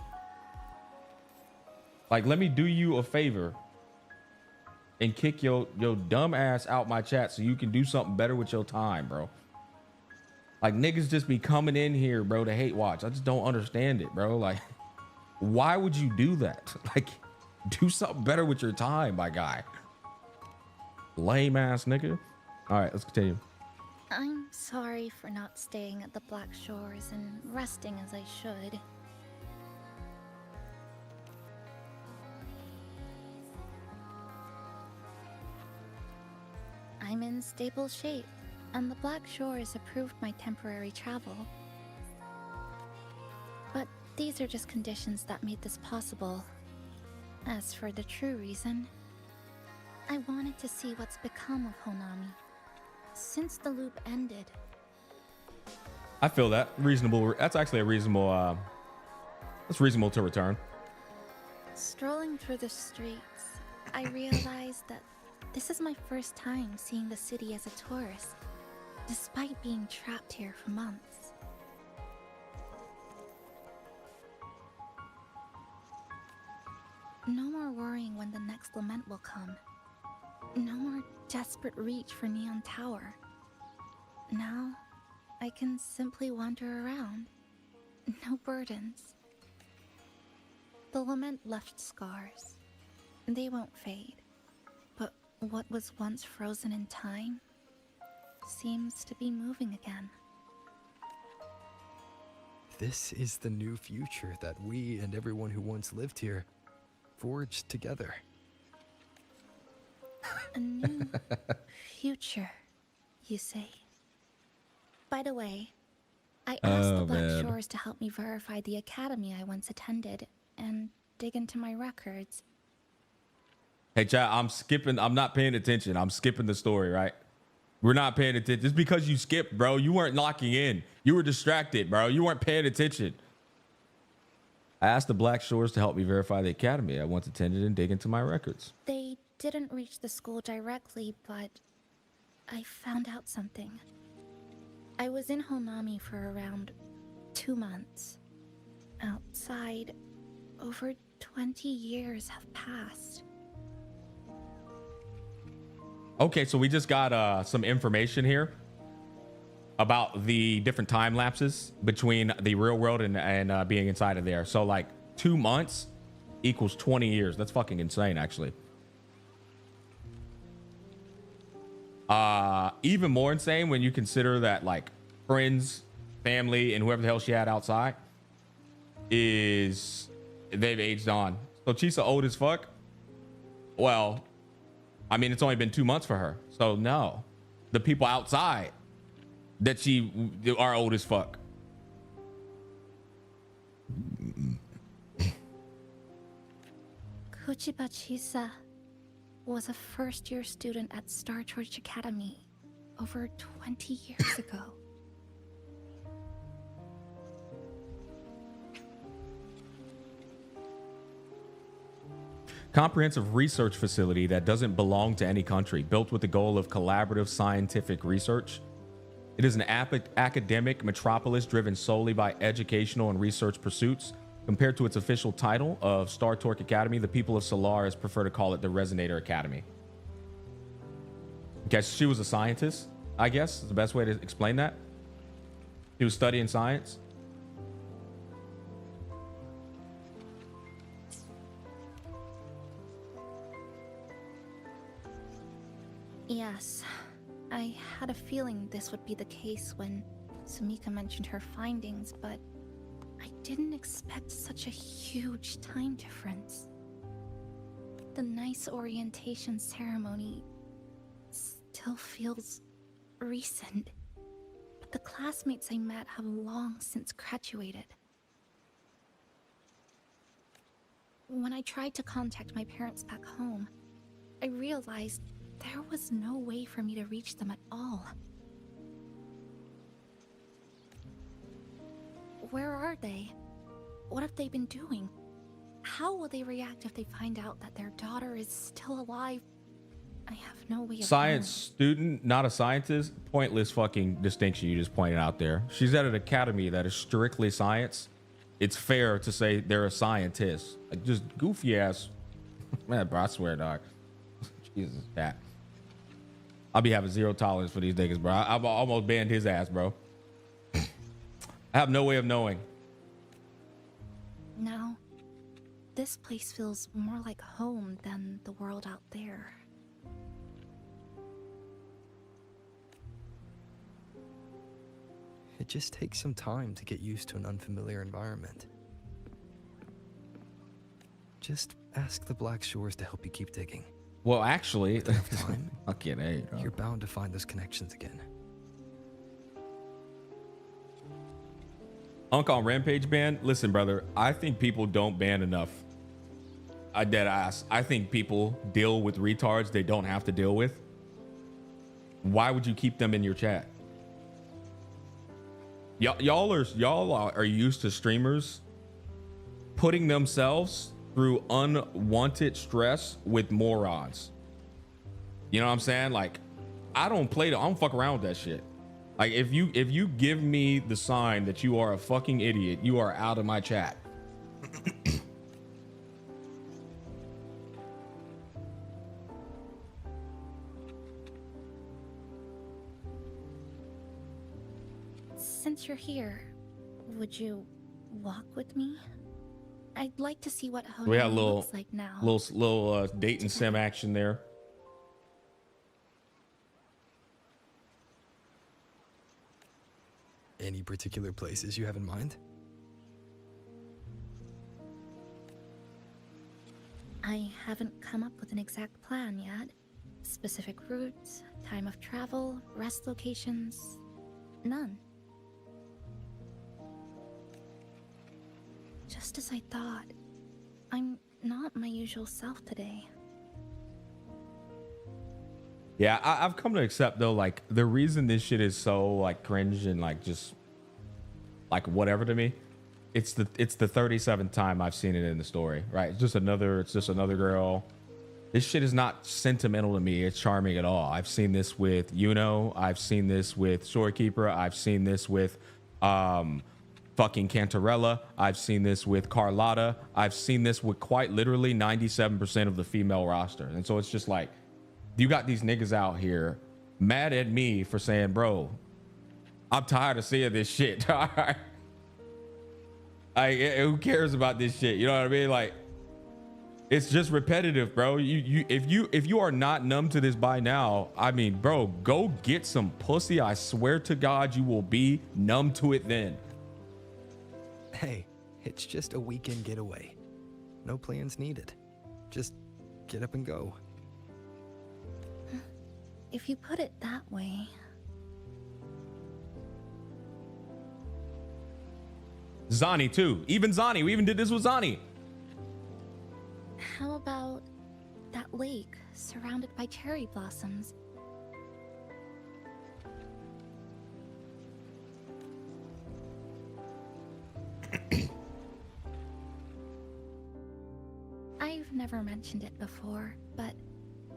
Like, let me do you a favor and kick your dumb ass out my chat so you can do something better with your time, bro. Like, niggas just be coming in here, bro, to hate watch. I just don't understand it, bro. Like, why would you do that? Like, do something better with your time, my guy. Lame ass nigga. All right, let's continue. I'm sorry for not staying at the Black Shores and resting as I should. I'm in stable shape, and the Black Shores approved my temporary travel. But these are just conditions that made this possible. As for the true reason, I wanted to see what's become of Honami. Since the loop ended. I feel that. Reasonable. That's actually a reasonable, that's reasonable to return. Strolling through the streets, I realized that this is my first time seeing the city as a tourist, despite being trapped here for months. No more worrying when the next lament will come. No more desperate reach for Neon Tower. Now, I can simply wander around. No burdens. The lament left scars. They won't fade. But what was once frozen in time seems to be moving again. This is the new future that we and everyone who once lived here forged together. A new future, you say? By the way, I asked the Black Shores to help me verify the academy I once attended and dig into my records. Hey, chat, I'm not paying attention. I'm skipping the story, right? We're not paying attention. Just because you skipped, bro, you weren't locking in. You were distracted, bro. You weren't paying attention. I asked the Black Shores to help me verify the academy I once attended and dig into my records. They didn't reach the school directly, but I found out something. I was in Honami for around 2 months. Outside, over 20 years have passed. Okay, so we just got some information here about the different time lapses between the real world and being inside of there. So like 2 months equals 20 years. That's fucking insane, actually. Even more insane when you consider that like friends, family, and whoever the hell she had outside they've aged on. So Chisa old as fuck. Well, I mean, it's only been 2 months for her. So no, the people outside that she are old as fuck. Kuchiba Chisa was a first-year student at Star Torch Academy over 20 years ago. Comprehensive research facility that doesn't belong to any country, built with the goal of collaborative scientific research. It is an academic metropolis driven solely by educational and research pursuits. Compared to its official title of Star Torch Academy, the people of Solaris prefer to call it the Resonator Academy. Okay, so she was a scientist, I guess is the best way to explain that. She was studying science. Yes, I had a feeling this would be the case when Sumika mentioned her findings, but I didn't expect such a huge time difference. The nice orientation ceremony still feels recent, but the classmates I met have long since graduated. When I tried to contact my parents back home, I realized there was no way for me to reach them at all. Where are they? What have they been doing? How will they react if they find out that their daughter is still alive? I have no way of Science knowing. student, not a scientist. Pointless fucking distinction you just pointed out there. She's at an academy that is strictly science. It's fair to say they're a scientist. Like, just goofy ass. Man, bro, I swear, dog. Jesus, that. I'll be having zero tolerance for these niggas, bro. I've almost banned his ass, bro. I have no way of knowing. Now, this place feels more like home than the world out there. It just takes some time to get used to an unfamiliar environment. Just ask the Black Shores to help you keep digging. Well, actually, Enough time, fucking A, dog. you're bound to find those connections again. Unk on Rampage ban. Listen, brother, I think people don't ban enough. I dead ass. I think people deal with retards they don't have to deal with. Why would you keep them in your chat? Y'all are used to streamers putting themselves through unwanted stress with morons. You know what I'm saying? Like, I don't fuck around with that shit. Like, if you give me the sign that you are a fucking idiot, you are out of my chat. Since you're here, would you walk with me? I'd like to see what We had a Honami little looks like now. little date and sim action there. Any particular places you have in mind? I haven't come up with an exact plan yet. Specific routes, time of travel, rest locations, none. Just as I thought, I'm not my usual self today. Yeah, I've come to accept though, like, the reason this shit is so like cringe and like just like whatever to me, it's the 37th time I've seen it in the story, right? It's just another girl. This shit is not sentimental to me. It's charming at all. I've seen this with Yuno. I've seen this with Shorekeeper. I've seen this with fucking Cantarella. I've seen this with Carlotta. I've seen this with quite literally 97% of the female roster. And so it's just like, you got these niggas out here mad at me for saying, bro, I'm tired of seeing this shit. All right. Like, who cares about this shit? You know what I mean? Like, it's just repetitive, bro. If you are not numb to this by now, I mean, bro, go get some pussy. I swear to God, you will be numb to it then. Hey, it's just a weekend getaway. No plans needed. Just get up and go. If you put it that way. Zani too. Even Zani. We even did this with Zani. How about that lake surrounded by cherry blossoms? I've never mentioned it before, but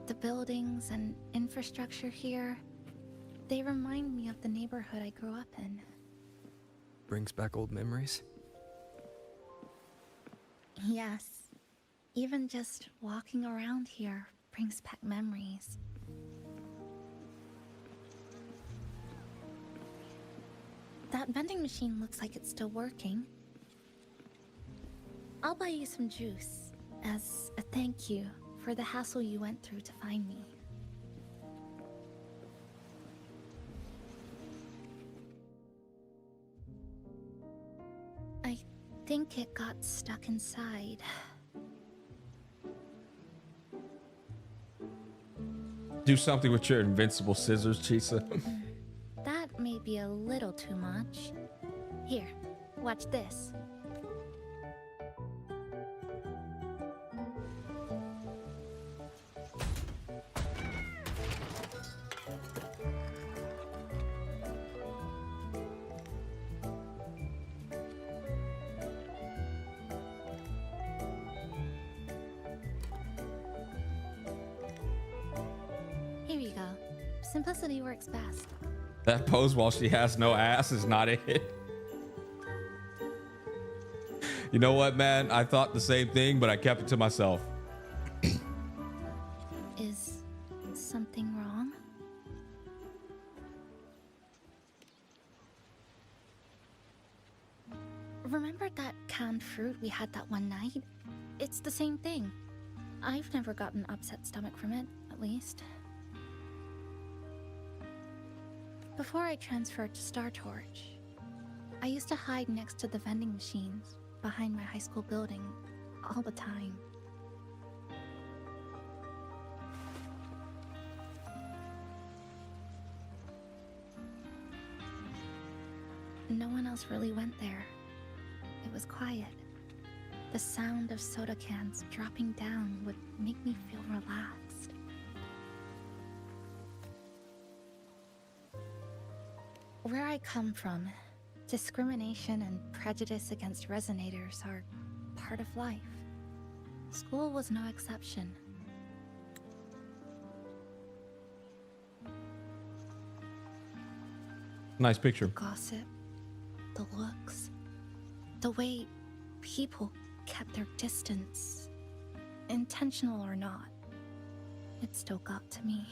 the buildings and infrastructure here, they remind me of the neighborhood I grew up in. Brings back old memories? Yes. Even just walking around here brings back memories. That vending machine looks like it's still working. I'll buy you some juice as a thank you for the hassle you went through to find me. I think it got stuck inside. Do something with your invincible scissors, Chisa. That may be a little too much. Here, watch this. Simplicity works best. That pose while she has no ass is not it. You know what, man? I thought the same thing, but I kept it to myself. Is something wrong? Remember that canned fruit we had that one night? It's the same thing. I've never gotten upset stomach from it, at least. Before I transferred to Star Torch, I used to hide next to the vending machines behind my high school building all the time. No one else really went there. It was quiet. The sound of soda cans dropping down would make me feel relaxed. Where I come from, discrimination and prejudice against resonators are part of life. School was no exception. Nice picture. Gossip, the looks, the way people kept their distance, intentional or not, it still got to me.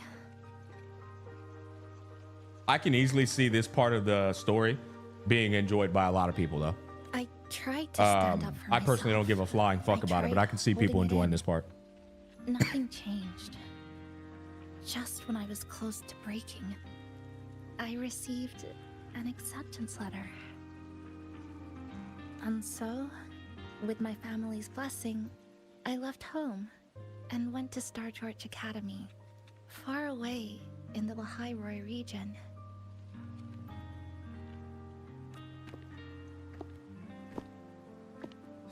I can easily see this part of the story being enjoyed by a lot of people, though. I tried to stand up for I personally don't myself. give a flying fuck about it, but I can see people holding it enjoying in. this part. Nothing changed. Just when I was close to breaking, I received an acceptance letter. And so, with my family's blessing, I left home and went to Star Torch Academy, far away in the Lahairoi region.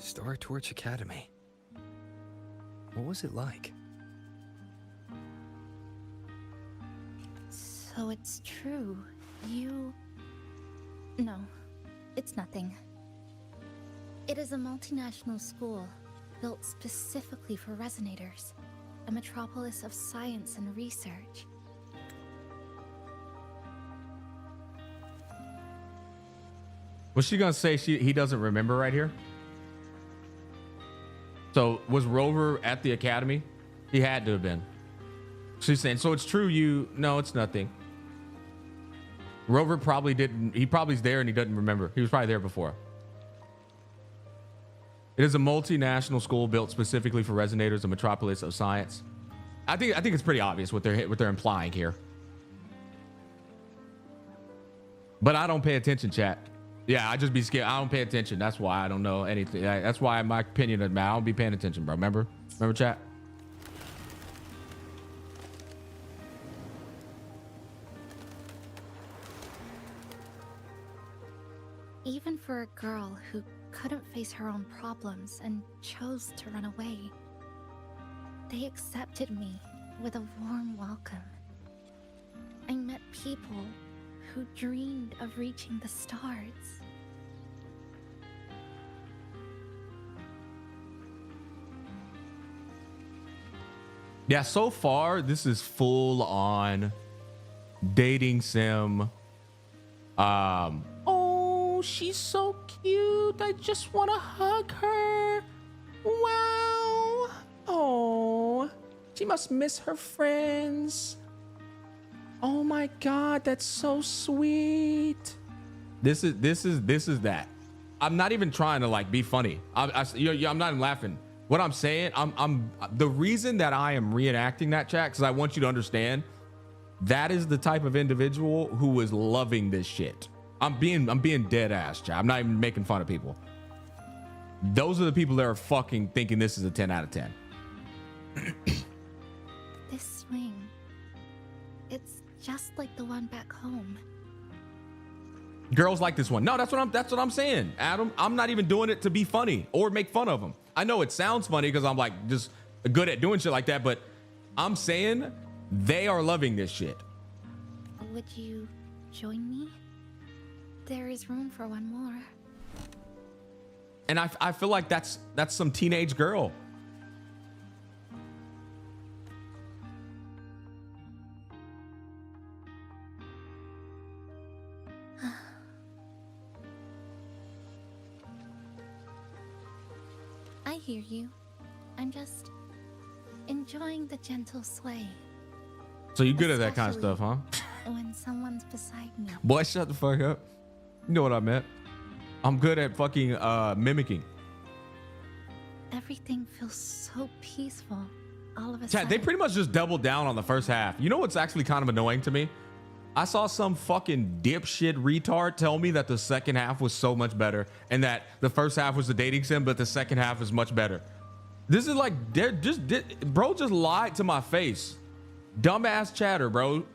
Star Torch Academy. What was it like? So it's true. You... No, it's nothing. It is a multinational school built specifically for resonators, a metropolis of science and research. Was she gonna say he doesn't remember right here? So was Rover at the academy? He had to have been. She's saying, so it's true no, it's nothing. Rover probably didn't, he probably's there and he doesn't remember. He was probably there before. It is a multinational school built specifically for resonators, a metropolis of science. I think it's pretty obvious what they're implying here. But I don't pay attention, chat. Yeah, I just be scared. I don't pay attention. That's why I don't know anything. That's why my opinion is, I don't be paying attention, bro. Remember, chat? Even for a girl who couldn't face her own problems and chose to run away, they accepted me with a warm welcome. I met people who dreamed of reaching the stars. Yeah, so far this is full on dating sim. Oh, she's so cute. I just want to hug her. Wow. Oh, she must miss her friends. Oh my God, that's so sweet. This is that. I'm not even trying to like be funny. I'm not even laughing. What I'm saying, I'm the reason that I am reenacting that, chat, because I want you to understand that is the type of individual who is loving this shit. I'm being dead ass, chat. I'm not even making fun of people. Those are the people that are fucking thinking this is a 10 out of 10. This swing, it's just like the one back home. Girls like this one. No, that's what I'm saying, Adam. I'm not even doing it to be funny or make fun of them. I know it sounds funny because I'm like just good at doing shit like that, but I'm saying they are loving this shit. Would you join me? There is room for one more. And I feel like that's some teenage girl. I hear you. I'm just enjoying the gentle sway. So you good at that kind of stuff, huh? When someone's beside me. Boy, shut the fuck up. You know what I meant. I'm good at fucking mimicking. Everything feels so peaceful all of a Chat, sudden. they pretty much just doubled down on the first half. You know what's actually kind of annoying to me? I saw some fucking dipshit retard tell me that the second half was so much better and that the first half was the dating sim, but the second half is much better. This is like, bro just lied to my face. Dumbass chatter, bro.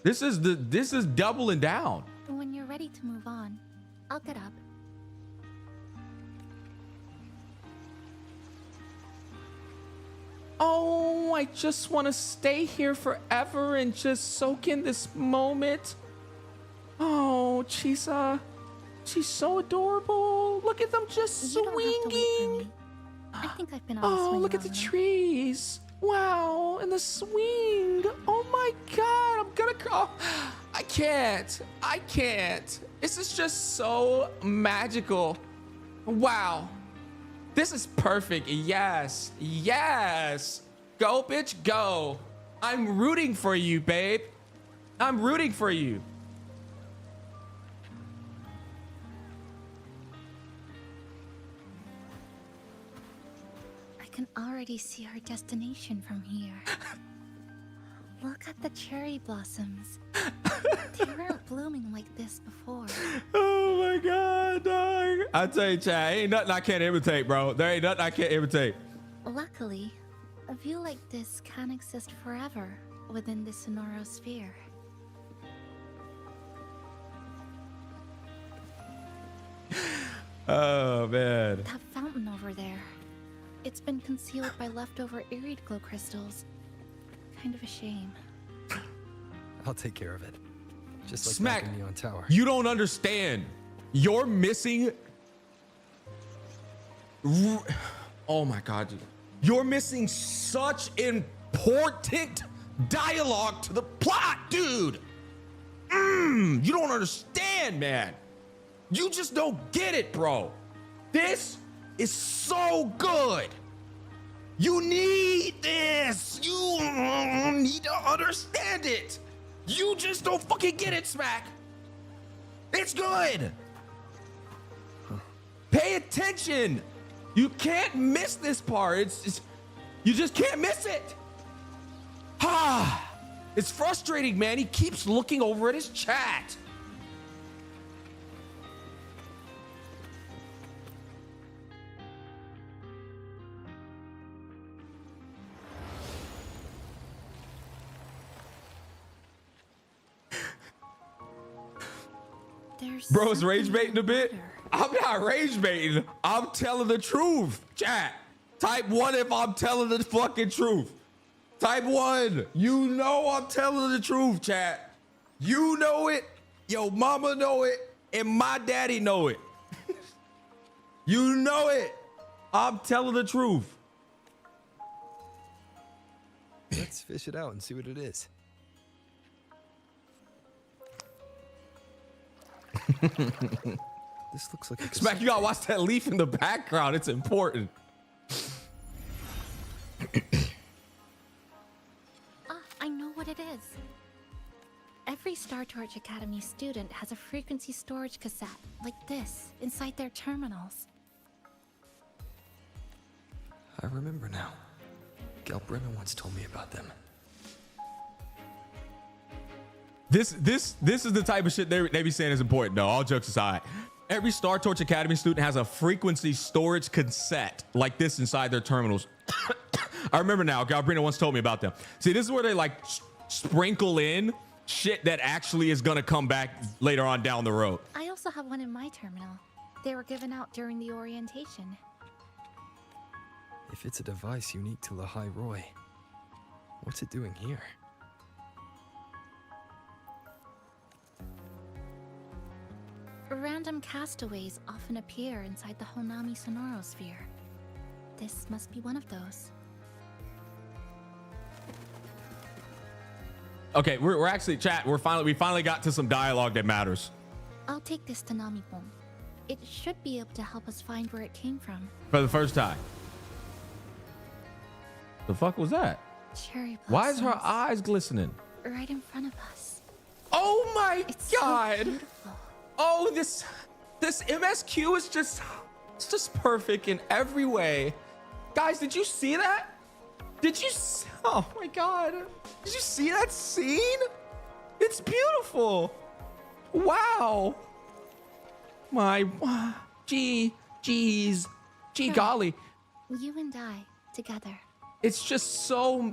This is doubling down. When you're ready to move on, I'll get up. Oh, I just want to stay here forever and just soak in this moment. Oh, Chisa. She's so adorable. Look at them just You don't have to wait for swinging. me. I think I've been on the Oh, swing look at long the enough. trees. Wow, and the swing. Oh my God, I'm gonna cry. I can't. This is just so magical. Wow. This is perfect. Yes. Go, bitch, go. I'm rooting for you, babe. I'm rooting for you. I can already see our destination from here. Look at the cherry blossoms. They weren't blooming like this before. Oh my God, dog. I tell you, Chad, ain't nothing I can't imitate, bro. There ain't nothing I can't imitate. Luckily, a view like this can exist forever within the Sonoro sphere. Oh, man. That fountain over there. It's been concealed by leftover irid glow crystals. Kind of a shame. I'll take care of it. Just like Smack. back in Neon Tower. You don't understand. You're missing. Oh my God, dude. You're missing such important dialogue to the plot, dude. You don't understand, man. You just don't get it, bro. This is so good. You need this. You need to understand it. You just don't fucking get it, Smack. It's good. Pay attention. You can't miss this part. You just can't miss it. It's frustrating, man. He keeps looking over at his chat. There's Bro's rage something baiting a bit. water. I'm not rage baiting. I'm telling the truth. Chat. Type 1 if I'm telling the fucking truth. Type 1. You know I'm telling the truth, chat. You know it. Your mama know it. And my daddy know it. You know it. I'm telling the truth. Let's fish it out and see what it is. This looks like a Smack, you gotta watch that leaf in the background. It's important. I know what it is. Every Star Torch Academy student has a frequency storage cassette like this inside their terminals. I remember now. Galbrina once told me about them. This is the type of shit they be saying is important, though. All jokes aside, every Star Torch Academy student has a frequency storage cassette like this inside their terminals. I remember now. Galbrina once told me about them. See, this is where they like sprinkle in shit that actually is gonna come back later on down the road. I also have one in my terminal. They were given out during the orientation. If it's a device unique to Lahai Roy, what's it doing here? Random castaways often appear inside the Honami Sonoro sphere. This must be one of those. Okay, we're actually chat. We finally got to some dialogue that matters. I'll take this to Namipon. It should be able to help us find where it came from. For the first time. The fuck was that? Cherry blossoms. Why is her eyes glistening? Right in front of us. Oh my It's god. so beautiful. Oh, this MSQ is just, it's just perfect in every way. Guys, did you see that? Oh my god. Did you see that scene? It's beautiful. Wow. Gee golly. You and I together. It's just so,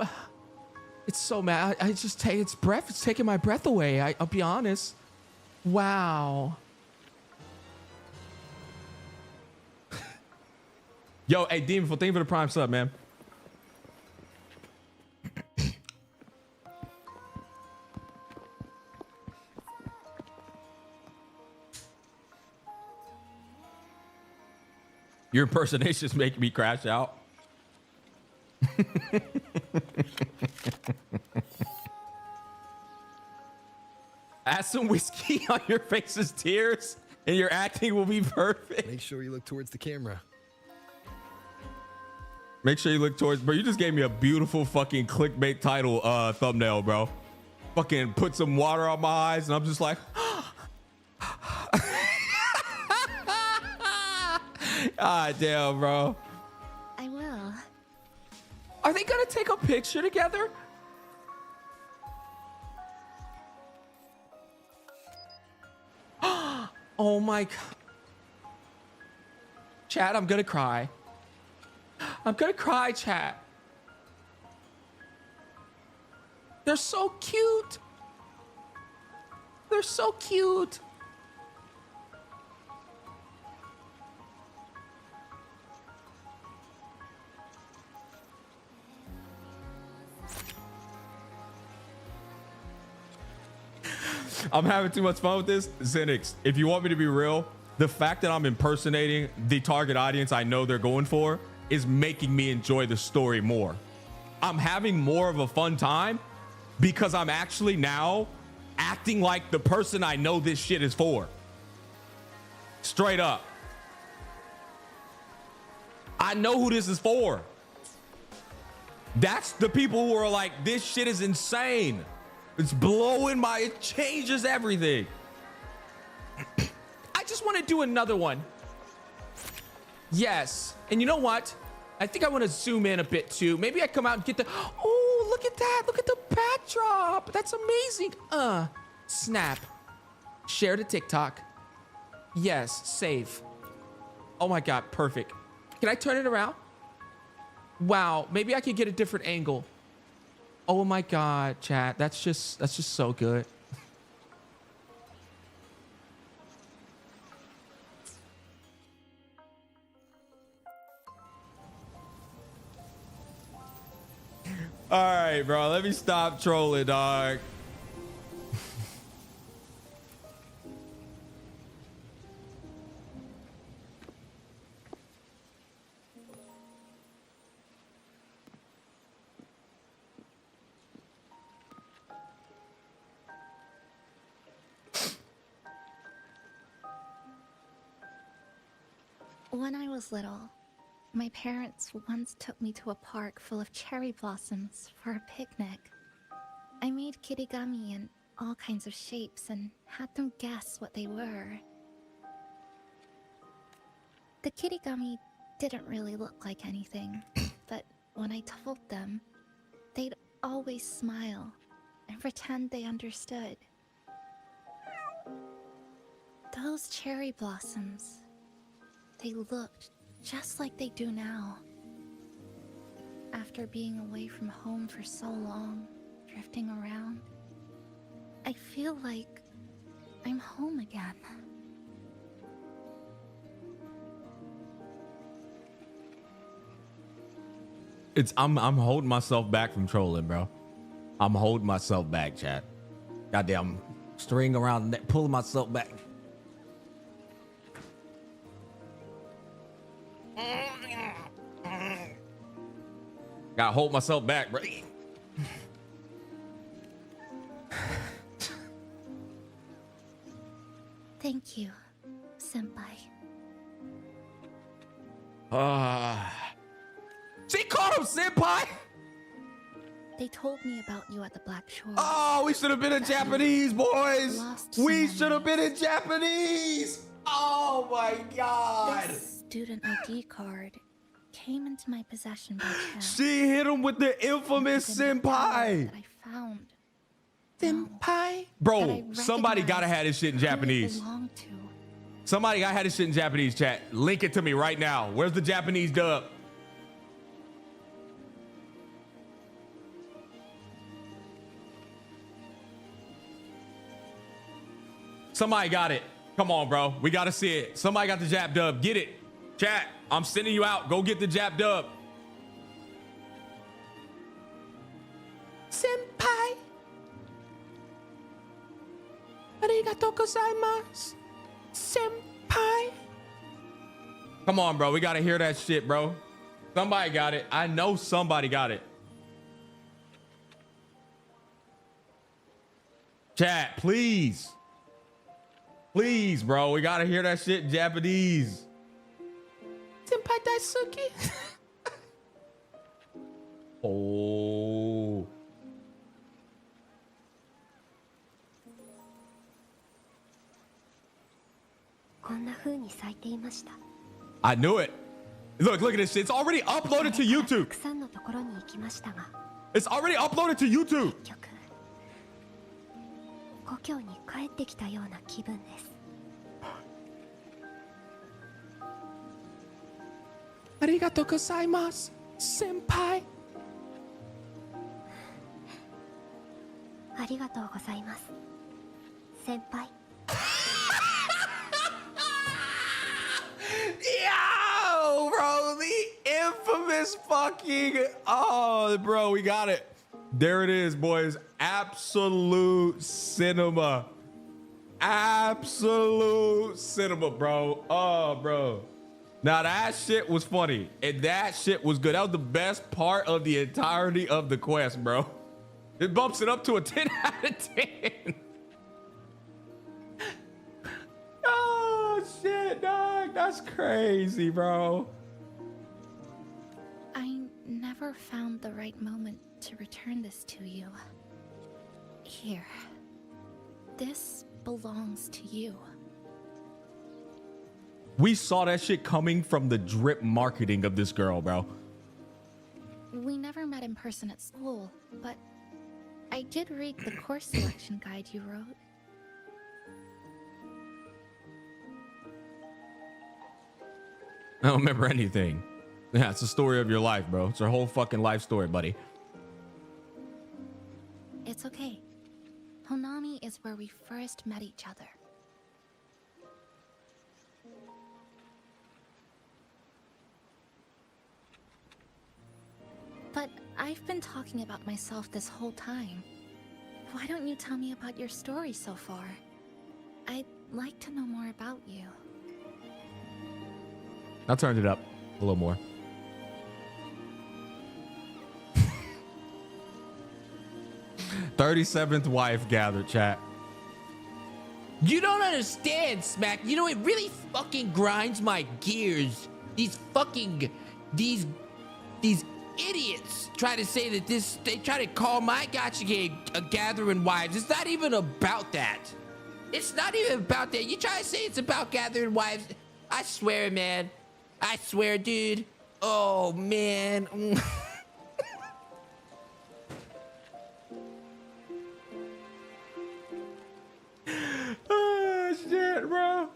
it's so mad. I just take it's taking my breath away. I'll be honest. Wow. Yo, hey, Demon, thank you for the prime sub, man. Your impersonations make me crash out. Add some whiskey on your face's tears and your acting will be perfect. Make sure you look towards the camera. Make sure you look towards, bro. You just gave me a beautiful fucking clickbait title thumbnail, bro. Fucking put some water on my eyes and I'm just like, God damn, bro. I will. Are they gonna take a picture together? Oh my god. Chat, I'm gonna cry. I'm gonna cry, chat. They're so cute. They're so cute. I'm having too much fun with this. Xenix, if you want me to be real, the fact that I'm impersonating the target audience I know they're going for is making me enjoy the story more. I'm having more of a fun time because I'm actually now acting like the person I know this shit is for. Straight up. I know who this is for. That's the people who are like, this shit is insane. It's blowing my, it changes everything. I just want to do another one. Yes. And you know what? I think I want to zoom in a bit too. Maybe I come out and get the, oh, look at that. Look at the backdrop. That's amazing. Snap. Share to TikTok. Yes. Save. Oh my God. Perfect. Can I turn it around? Wow. Maybe I could get a different angle. Oh my God, chat. That's just so good. All right, bro. Let me stop trolling, dog. When I was little, my parents once took me to a park full of cherry blossoms for a picnic. I made kirigami in all kinds of shapes and had them guess what they were. The kirigami didn't really look like anything, but when I told them, they'd always smile and pretend they understood. Those cherry blossoms, they looked just like they do now. After being away from home for so long, drifting around, I feel like I'm home again. I'm holding myself back from trolling, bro. I'm holding myself back, chat. Goddamn string around the neck, pulling myself back. Gotta hold myself back, bro. Thank you, Senpai. She called him senpai. They told me about you at the Black Shore. Oh, we should have been in Japanese, boys. Lost We some should have been in Japanese. Oh my God. This student ID card came into my possession by chance. She hit him with the infamous senpai. That I found. Senpai? That Bro, I somebody gotta have this shit in who it Japanese. belonged to. Somebody gotta have this shit in Japanese, chat. Link it to me right now. Where's the Japanese dub? Somebody got it. Come on, bro. We gotta see it. Somebody got the Jap dub. Get it. Chat, I'm sending you out. Go get the Jap dub. Senpai. Arigatou gozaimasu. Senpai. Come on, bro. We gotta hear that shit, bro. Somebody got it. I know somebody got it. Chat, please. Please, bro. We gotta hear that shit in Japanese. Senpai Daisuke. Oh. I knew it. Look at this shit. It's already uploaded to YouTube. It's already uploaded to YouTube. 故郷に帰ってきたような気分です。ありがとうございます、先輩。ありがとうございます、先輩。Yo, bro, the infamous fucking, oh, bro, we got it. There it is, boys. Absolute cinema. Absolute cinema, bro. Oh, bro. Now that shit was funny. And that shit was good. That was the best part of the entirety of the quest, bro. It bumps it up to a 10 out of 10. Oh, shit, dog. That's crazy, bro. I never found the right moment to return this to you. Here. This belongs to you. We saw that shit coming from the drip marketing of this girl, bro. We never met in person at school, but I did read the course selection guide you wrote. I don't remember anything. Yeah, it's the story of your life, bro. It's her whole fucking life story, buddy. It's okay. Honami is where we first met each other. But I've been talking about myself this whole time. Why don't you tell me about your story so far? I'd like to know more about you. I turned it up a little more. "37th wife gathered," chat. You don't understand, Smack. You know, it really fucking grinds my gears. These idiots try to say that they try to call my Gacha game a gathering wives. It's not even about that. It's not even about that. You try to say it's about gathering wives. I swear, man. I swear, dude. Oh, man. Oh, shit, bro.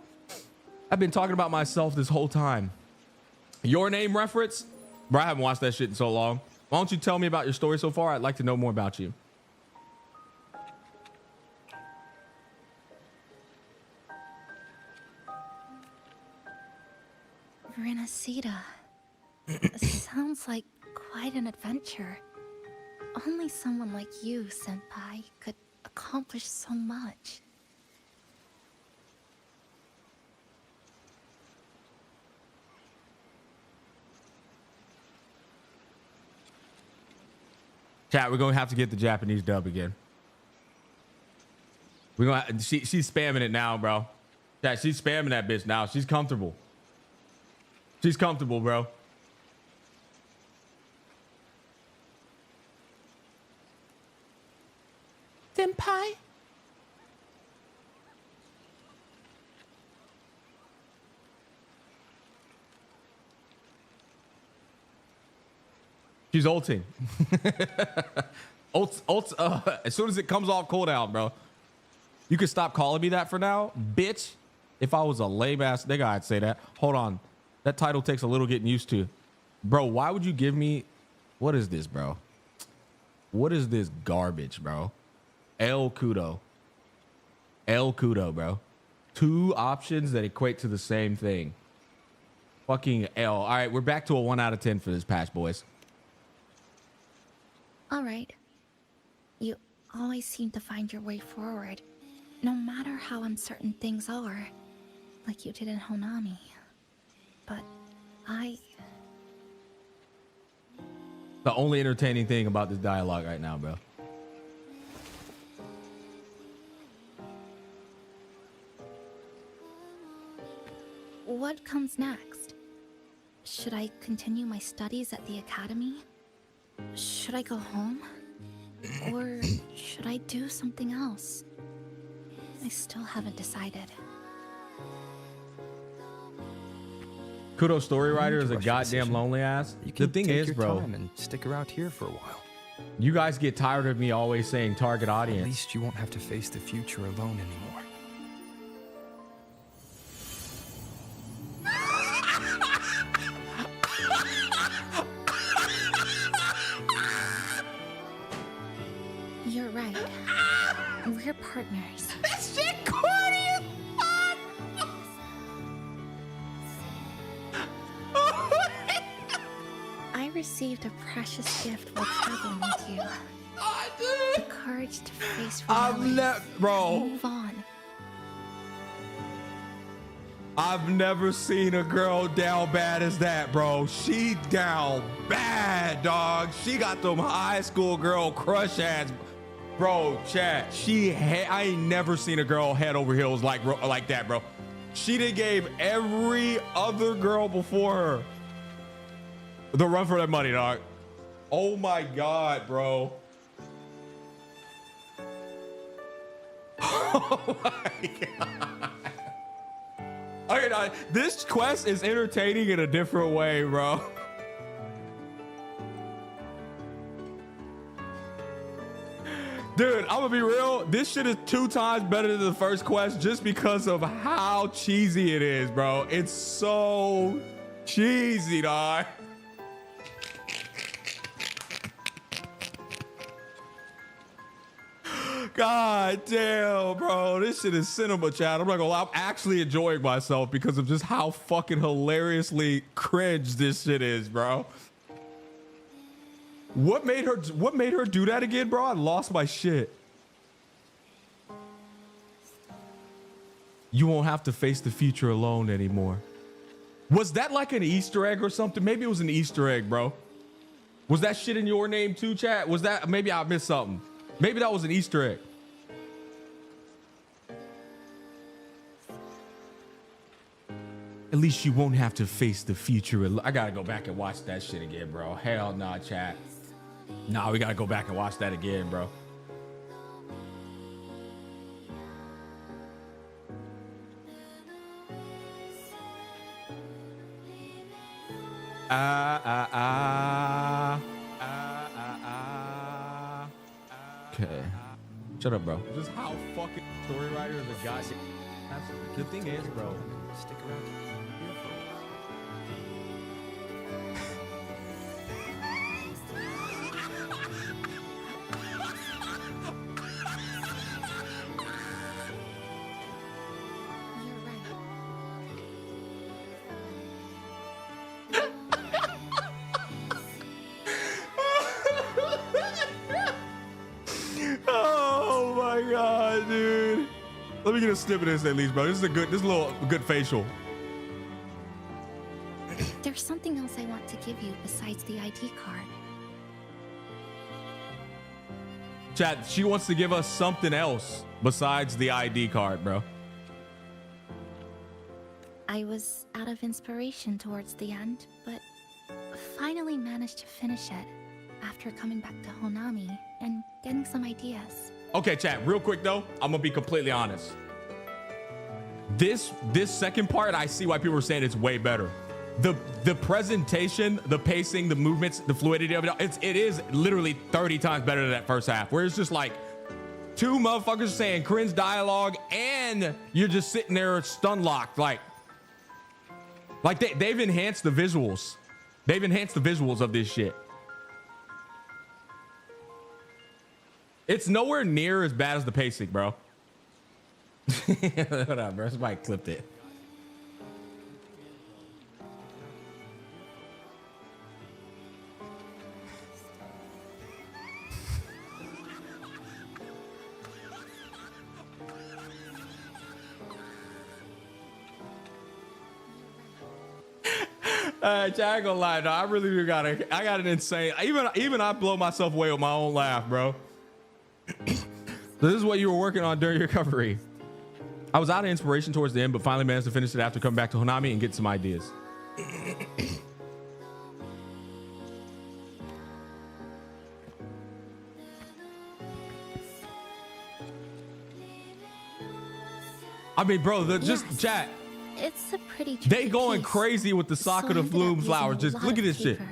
I've been talking about myself this whole time. Your name reference? Bro, I haven't watched that shit in so long. Why don't you tell me about your story so far? I'd like to know more about you. Renacida. Sounds like quite an adventure. Only someone like you, Senpai, could accomplish so much. Chat, we're gonna have to get the Japanese dub again. We're gonna. She's spamming it now, bro. Chat, she's spamming that bitch now. She's comfortable. She's comfortable, bro. Senpai? She's ulting. As soon as it comes off cooldown, bro. You can stop calling me that for now, bitch. If I was a lame ass nigga, I'd say that. Hold on. That title takes a little getting used to. Bro, why would you give me... What is this, bro? What is this garbage, bro? El Kudo. El Kudo, bro. Two options that equate to the same thing. Fucking L. All right, we're back to a 1 out of 10 for this patch, boys. All right. You always seem to find your way forward, no matter how uncertain things are, like you did in Honami. But The only entertaining thing about this dialogue right now, bro. What comes next? Should I continue my studies at the academy? Should I go home? Or should I do something else? I still haven't decided. Kudo story writer is a rush a goddamn decision. lonely ass. You The can thing take is, your bro, time and stick around here for a while. you guys get tired of me always saying target At audience. least you won't have to face the future alone anymore. You're right. We're partners. That shit corny as fuck. I received a precious gift while traveling with you. Oh, The dude. courage to face I've reality. never, bro. Move on. I've never seen a girl down bad as that, bro. She down bad, dog. She got them high school girl crush ass, bro. Chat. I ain't never seen a girl head over heels like that, bro. She done gave every other girl before her the run for that money, dog. Oh my god, bro. Oh my god. Okay, now, this quest is entertaining in a different way, bro. Dude, I'm gonna be real. This shit is 2 times better than the first quest just because of how cheesy it is, bro. It's so cheesy, dog. God damn, bro. This shit is cinema, chat. I'm not gonna lie. I'm actually enjoying myself because of just how fucking hilariously cringe this shit is, bro. What made her do that again, bro? I lost my shit. You won't have to face the future alone anymore. Was that like an Easter egg or something? Maybe it was an Easter egg, bro. Was that shit in your name too, chat? Was that, maybe I missed something. Maybe that was an Easter egg. At least you won't have to face the future. I gotta go back and watch that shit again, bro. Hell nah, chat. Nah, we gotta go back and watch that again, bro. Okay. Shut up, bro. Just how fucking story writer is a goddamn. The thing is, bro. Stick around here for a while. You're right. Oh my god, dude. Let me get a snippet of this at least, bro. This is a little good facial. There's something else I want to give you besides the ID card. Chat, she wants to give us something else besides the ID card, bro. I was out of inspiration towards the end, but finally managed to finish it after coming back to Honami and getting some ideas. Okay, chat, real quick though, I'm gonna be completely honest. This second part, I see why people are saying it's way better. The presentation, the pacing, the movements, the fluidity of it, it is literally 30 times better than that first half, where it's just like two motherfuckers saying cringe dialogue and you're just sitting there stun locked. Like they've enhanced the visuals. They've enhanced the visuals of this shit. It's nowhere near as bad as the pacing, bro. Hold on, bro. Somebody clipped it. I ain't gonna lie, no, I really do I got an insane, even I blow myself away with my own laugh, bro. So this is what you were working on during your recovery. I was out of inspiration towards the end, but finally managed to finish it after coming back to Honami and get some ideas. I mean, bro, just chat. It's a pretty They going piece, crazy with the so I Sakura ended up Bloom using flowers. a Just lot look at of this shit. paper.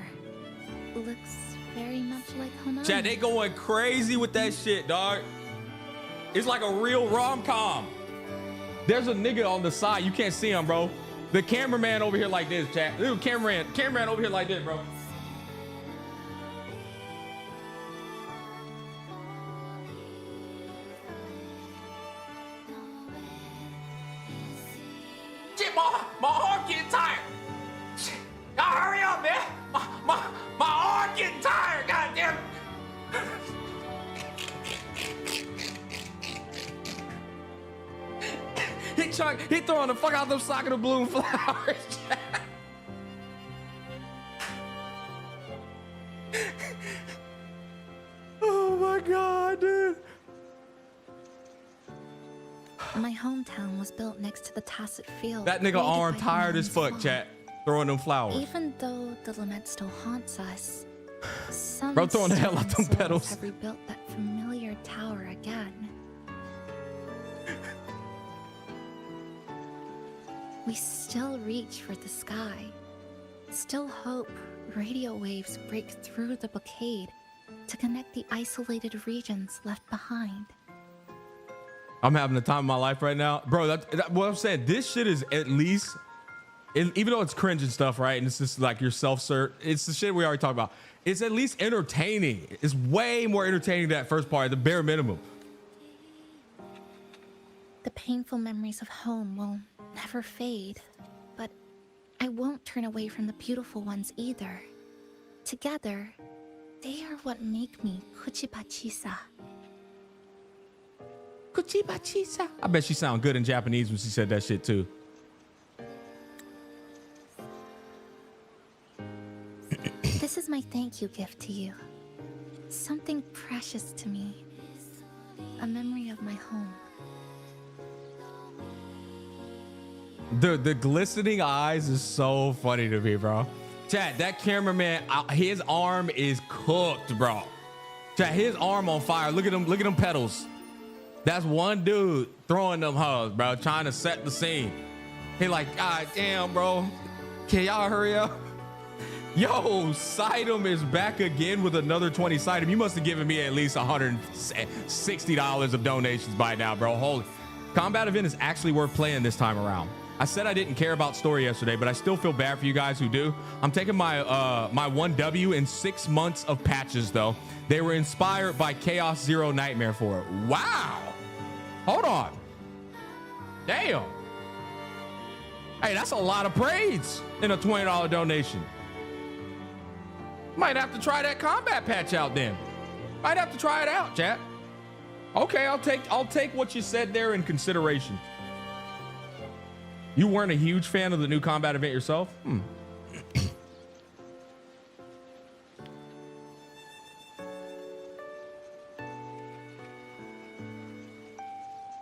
Looks very much like Honami. Chat, they going crazy with that shit, dog. It's like a real rom-com. There's a nigga on the side. You can't see him, bro. The cameraman over here like this, chat. Little cameraman over here like this, bro. Shit, my arm getting tired. Y'all hurry up, man. My arm getting tired, goddamn. He throwing the fuck out them Sakura Bloom flowers. Oh my god, dude. My hometown was built next to the Tacit Field. That nigga created arm by tired as Honami's fuck, law. chat. Throwing them flowers. Even though the lament still haunts us, some Bro, throwing the hell out them stubborn souls petals. have rebuilt that familiar tower again. We still reach for the sky, still hope radio waves break through the blockade to connect the isolated regions left behind. I'm having the time of my life right now, bro. What I'm saying, this shit is at least, even though it's cringe and stuff, right? And it's just like your self-cert. It's the shit we already talked about. It's at least entertaining. It's way more entertaining than that first part, the bare minimum. The painful memories of home will never fade, but I won't turn away from the beautiful ones either. Together, they are what make me Kuchibachisa. Kuchibachisa. I bet she sounded good in Japanese when she said that shit too. This is my thank you gift to you. Something precious to me. A memory of my home. The glistening eyes is so funny to me, bro. Chat, that cameraman, his arm is cooked, bro. Chat, his arm on fire. Look at them pedals. That's one dude throwing them hugs, bro, trying to set the scene. He like, God damn, bro. Can y'all hurry up? Yo, Sidem is back again with another 20 Sidem. You must have given me at least $160 of donations by now, bro. Holy. Combat event is actually worth playing this time around. I said I didn't care about story yesterday, but I still feel bad for you guys who do. I'm taking my my 1W in 6 months of patches, though. They were inspired by Chaos Zero Nightmare for it. Wow. Hold on. Damn. Hey, that's a lot of praise in a $20 donation. Might have to try that combat patch out then. Might have to try it out, chat. Okay, I'll take what you said there in consideration. You weren't a huge fan of the new combat event yourself?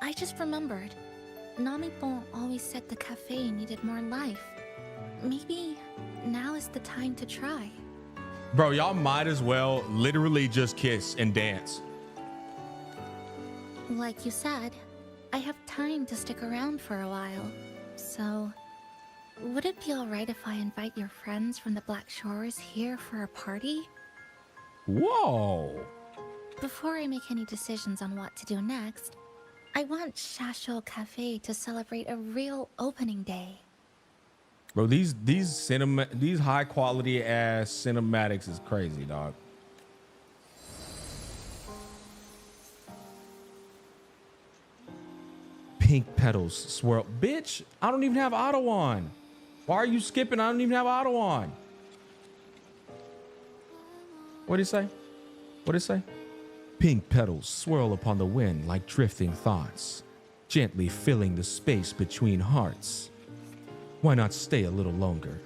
I just remembered. Nami people always said the cafe needed more life. Maybe now is the time to try. Bro, y'all might as well literally just kiss and dance. Like you said, I have time to stick around for a while. So, would it be alright if I invite your friends from the Black Shores here for a party? Whoa. Before I make any decisions on what to do next, I want Shasho Cafe to celebrate a real opening day. Bro, these high quality ass cinematics is crazy, dog. Pink petals swirl. Bitch, I don't even have auto on. Why are you skipping? I don't even have auto on. What did it say? What did it say? Pink petals swirl upon the wind like drifting thoughts, gently filling the space between hearts. Why not stay a little longer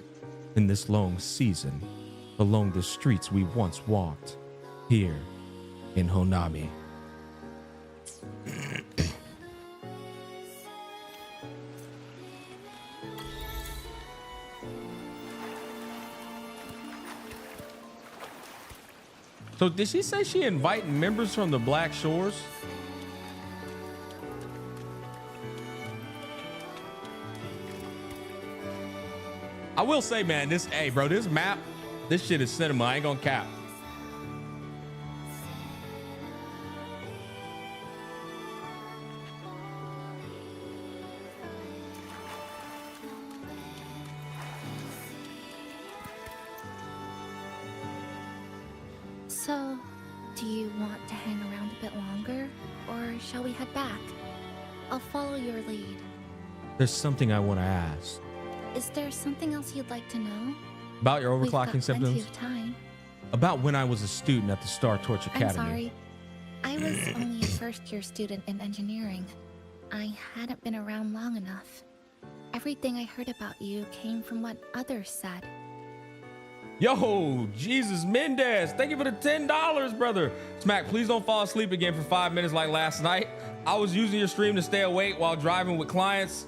in this long season along the streets we once walked here in Honami? So did she say she inviting members from the Black Shores? I will say, man, this map, this shit is cinema. I ain't gonna cap. So, do you want to hang around a bit longer, or shall we head back? I'll follow your lead. There's something I want to ask. Is there something else you'd like to know? About your We've got overclocking plenty symptoms? of time. About when I was a student at the Star Torch Academy. I'm sorry. I was only a first-year student in engineering. I hadn't been around long enough. Everything I heard about you came from what others said. Yo, Jesus Mendez, thank you for the $10, brother. Smack, please don't fall asleep again for 5 minutes like last night. I was using your stream to stay awake while driving with clients.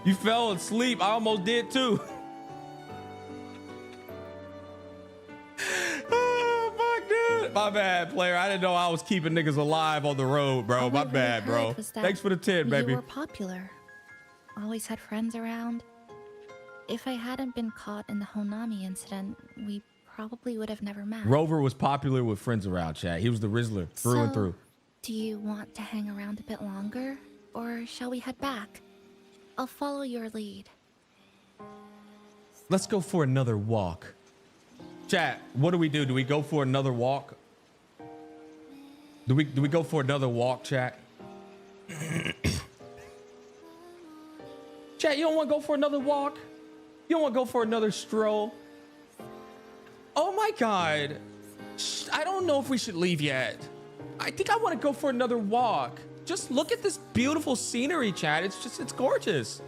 You fell asleep. I almost did too. Oh, fuck, dude. My bad, player. I didn't know I was keeping niggas alive on the road, bro. All My I really bad, bro. heard was that Thanks for the 10, baby. You were popular. Always had friends around. If I hadn't been caught in the Honami incident, we probably would have never met. Rover was popular with friends around, chat. He was the Rizzler through and through. Do you want to hang around a bit longer, or shall we head back? I'll follow your lead. Let's go for another walk. Chat, what do we do? Do we go for another walk? Do we go for another walk, chat? Chat, you don't want to go for another walk? You don't want to go for another stroll? Oh my God. I don't know if we should leave yet. I think I want to go for another walk. Just look at this beautiful scenery, chat. It's gorgeous.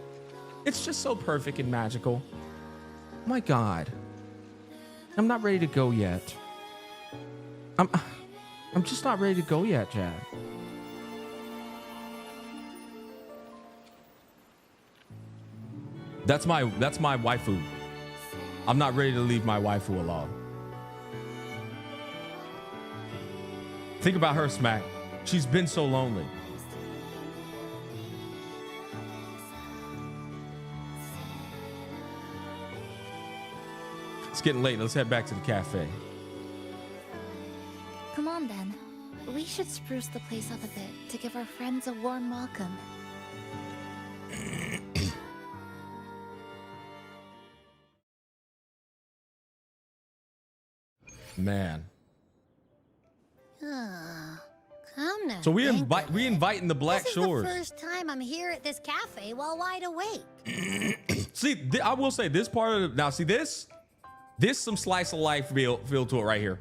It's just so perfect and magical. My God. I'm not ready to go yet. I'm just not ready to go yet, chat. That's my waifu. I'm not ready to leave my waifu alone. Think about her, Smack. She's been so lonely. It's getting late. Let's head back to the cafe. Come on then. We should spruce the place up a bit to give our friends a warm welcome. Man. Come now. So we inviting the Black Shores. This is the first time I'm here at this cafe while wide awake. See, I will say this part of now. See this some slice of life feel to it right here.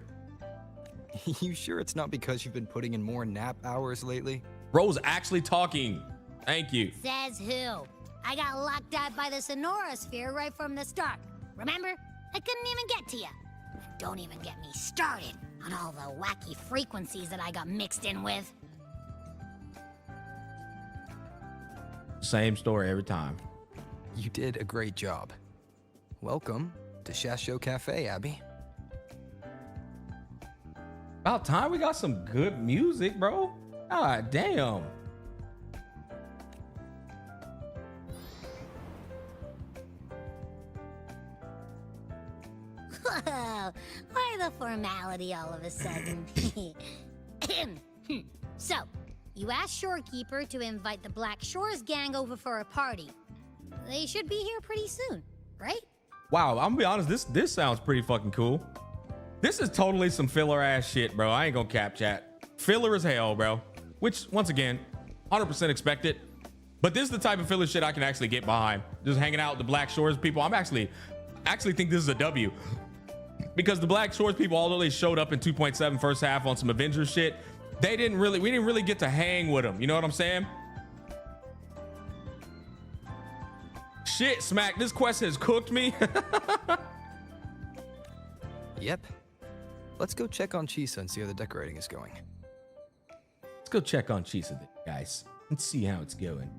You sure it's not because you've been putting in more nap hours lately? Bro's actually talking. Thank you. Says who? I got locked out by the Sonora Sphere right from the start. Remember? I couldn't even get to you. Don't even get me started on all the wacky frequencies that I got mixed in with. Same story every time. You did a great job. Welcome to Shasho Cafe, Abby. About time we got some good music, bro. God damn. Whoa, why the formality all of a sudden? So, you asked Shorekeeper to invite the Black Shores gang over for a party. They should be here pretty soon, right? Wow, I'm gonna be honest, this sounds pretty fucking cool. This is totally some filler ass shit, bro. I ain't gonna cap chat. Filler as hell, bro. Which, once again, 100% expected. But this is the type of filler shit I can actually get behind. Just hanging out with the Black Shores people. I'm actually think this is a W. Because the Black Shores people, although they showed up in 2.7 first half on some Avengers shit, we didn't really get to hang with them. You know what I'm saying? Shit, Smack, this quest has cooked me. Yep. Let's go check on Chisa and see how the decorating is going. Let's go check on Chisa, guys. Let's see how it's going.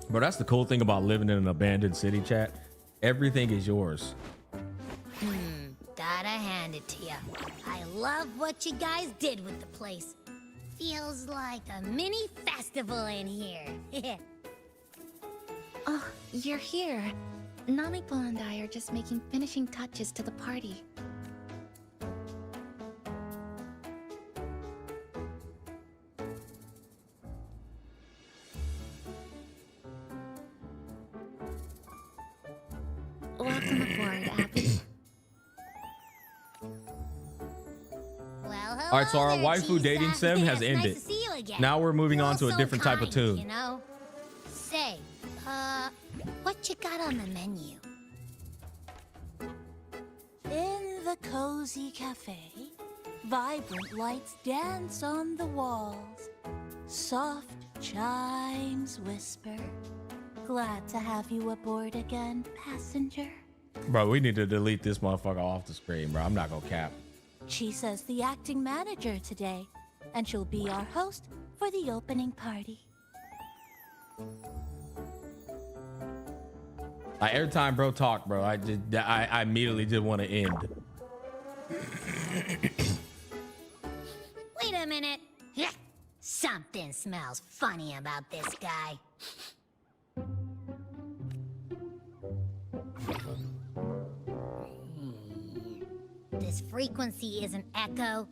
Bro, that's the cool thing about living in an abandoned city, chat. Everything is yours. Gotta hand it to ya. I love what you guys did with the place. Feels like a mini festival in here. Oh, you're here. Namiko and I are just making finishing touches to the party. Welcome aboard, Abby. Well, All right, so our hello there, waifu dating Chisa. sim has It's ended. Nice to see you again. Now we're moving on to You're a different so type of kind, tune. You know? Say, what you got on the menu? In the cozy cafe, vibrant lights dance on the walls. Soft chimes whisper. Glad to have you aboard again, passenger. Bro, we need to delete this motherfucker off the screen, bro. I'm not gonna cap. Chisa's the acting manager today, and she'll be our host for the opening party. Like every time bro talk, bro, I immediately did want to end. Wait a minute. Something smells funny about this guy. This frequency isn't echo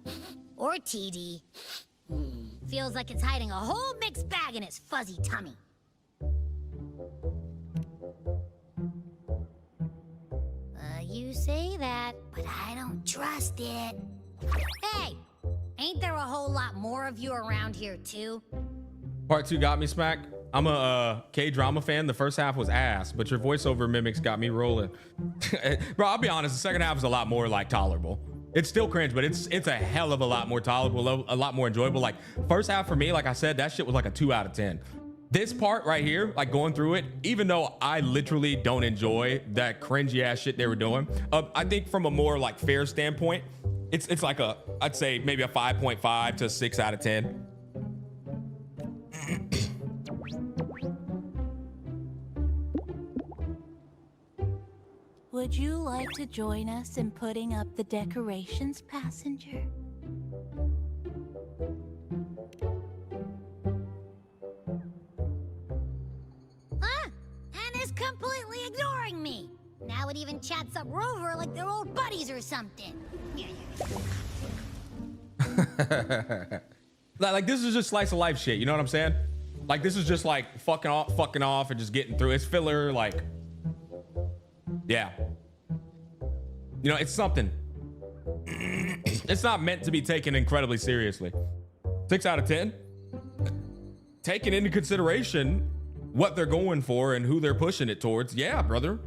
or TD. Feels like it's hiding a whole mixed bag in its fuzzy tummy. You say that, but I don't trust it. Hey, ain't there a whole lot more of you around here too? Part 2 got me, Smack. I'm a K-drama fan. The first half was ass, but your voiceover mimics got me rolling. Bro, I'll be honest, the second half is a lot more like tolerable. It's still cringe, but it's a hell of a lot more tolerable, a lot more enjoyable. Like first half for me, like I said, that shit was like a 2 out of 10. This part right here, like going through it, even though I literally don't enjoy that cringy ass shit they were doing, I think from a more like fair standpoint, it's like I'd say maybe a 5.5 to 6 out of 10. Would you like to join us in putting up the decorations, passenger? And is completely ignoring me. Now it even chats up Rover like they're old buddies or something. Like this is just slice of life shit, you know what I'm saying? Like this is just like fucking off and just getting through. It's filler, like, yeah. You know, it's something. It's not meant to be taken incredibly seriously. 6 out of 10. Taking into consideration what they're going for and who they're pushing it towards. Yeah, brother.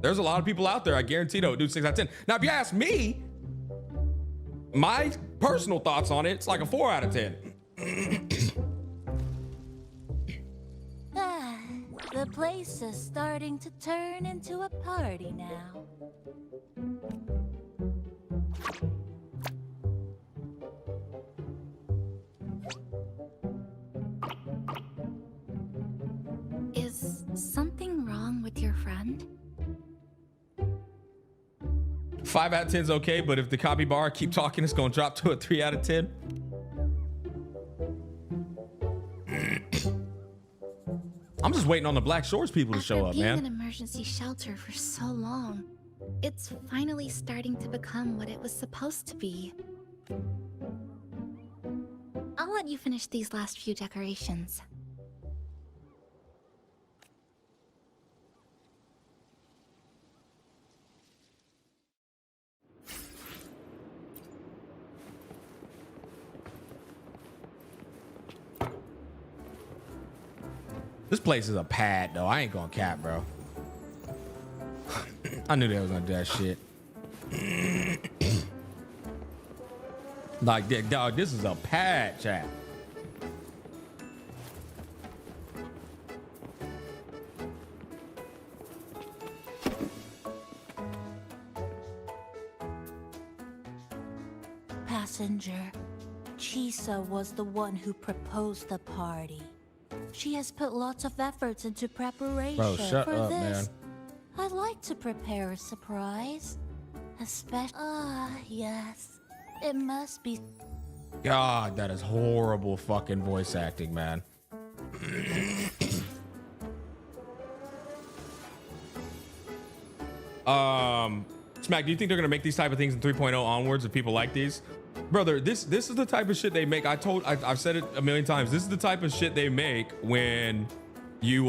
There's a lot of people out there, I guarantee, that would do 6 out of 10. Now, if you ask me, my personal thoughts on it, it's like a 4 out of 10. Ah, the place is starting to turn into a party now. Is something wrong with your friend? 5 out of 10 is okay, but if the capybara keep talking, it's gonna drop to a 3 out of 10. I'm just waiting on the Black Shores people to show up, After being man. an emergency shelter for so long, it's finally starting to become what it was supposed to be. I'll let you finish these last few decorations. This place is a pad, though. I ain't gonna cap, bro. I knew they was gonna do that shit. Like, dog, this is a pad, chat. Passenger, Chisa was the one who proposed the party. She has put lots of efforts into preparation Bro, shut for up, this. man. I'd like to prepare a surprise. Especially, yes. It must be. God, that is horrible fucking voice acting, man. Smack, do you think they're gonna make these type of things in 3.0 onwards if people like these? Brother, this is the type of shit they make. I've said it a million times. This is the type of shit they make when you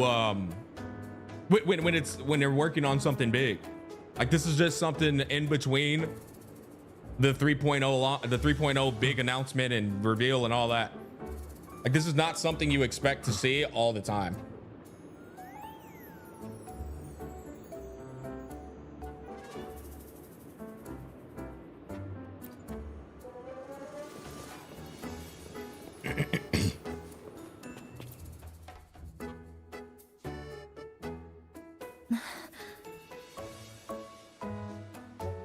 when they're working on something big. Like, this is just something in between the 3.0 big announcement and reveal and all that. Like, this is not something you expect to see all the time.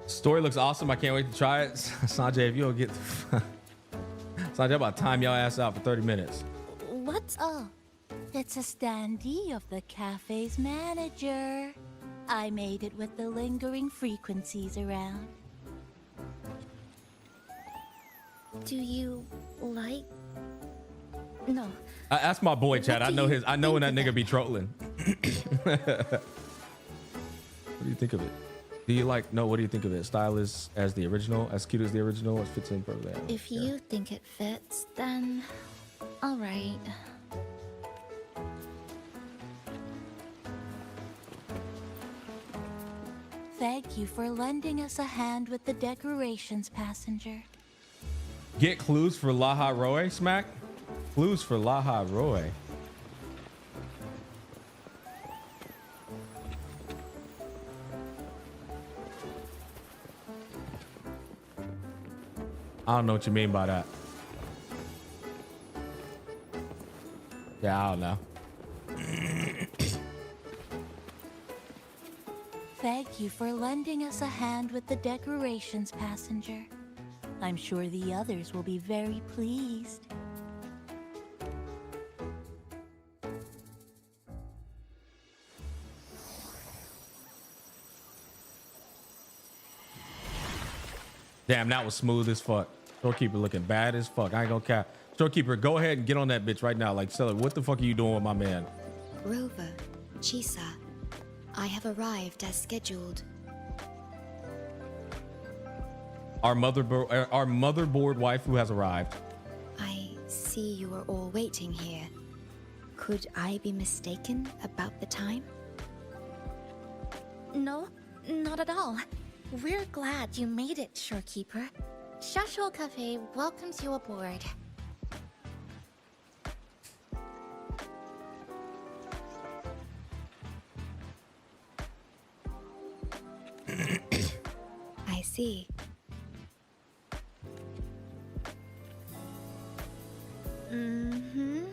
Story looks awesome. I can't wait to try it. Sanjay, if you don't get Sanjay, I'm about to time your ass out for 30 minutes. What's up? It's a standee of the cafe's manager. I made it with the lingering frequencies around. Do you like... No. That's my boy, Chad. I know when that nigga be trolling. What do you think of it? Do you like, no, what do you think of it? Style is as the original, as cute as the original, it fits in perfectly. If you think it fits, then all right. Thank you for lending us a hand with the decorations, passenger. Get clues for Laha Roy, Smack? Clues for Laha Roy. I don't know what you mean by that. Yeah, I don't know. Thank you for lending us a hand with the decorations, passenger. I'm sure the others will be very pleased. Damn, that was smooth as fuck. Storekeeper looking bad as fuck. I ain't gonna cap. Storekeeper, go ahead and get on that bitch right now. Like, Seller, what the fuck are you doing with my man? Rover, Chisa, I have arrived as scheduled. Our motherboard wife who has arrived. I see you are all waiting here. Could I be mistaken about the time? No, not at all. We're glad you made it, Shorekeeper. Shashol Cafe welcomes you aboard. I see. Mm-hmm.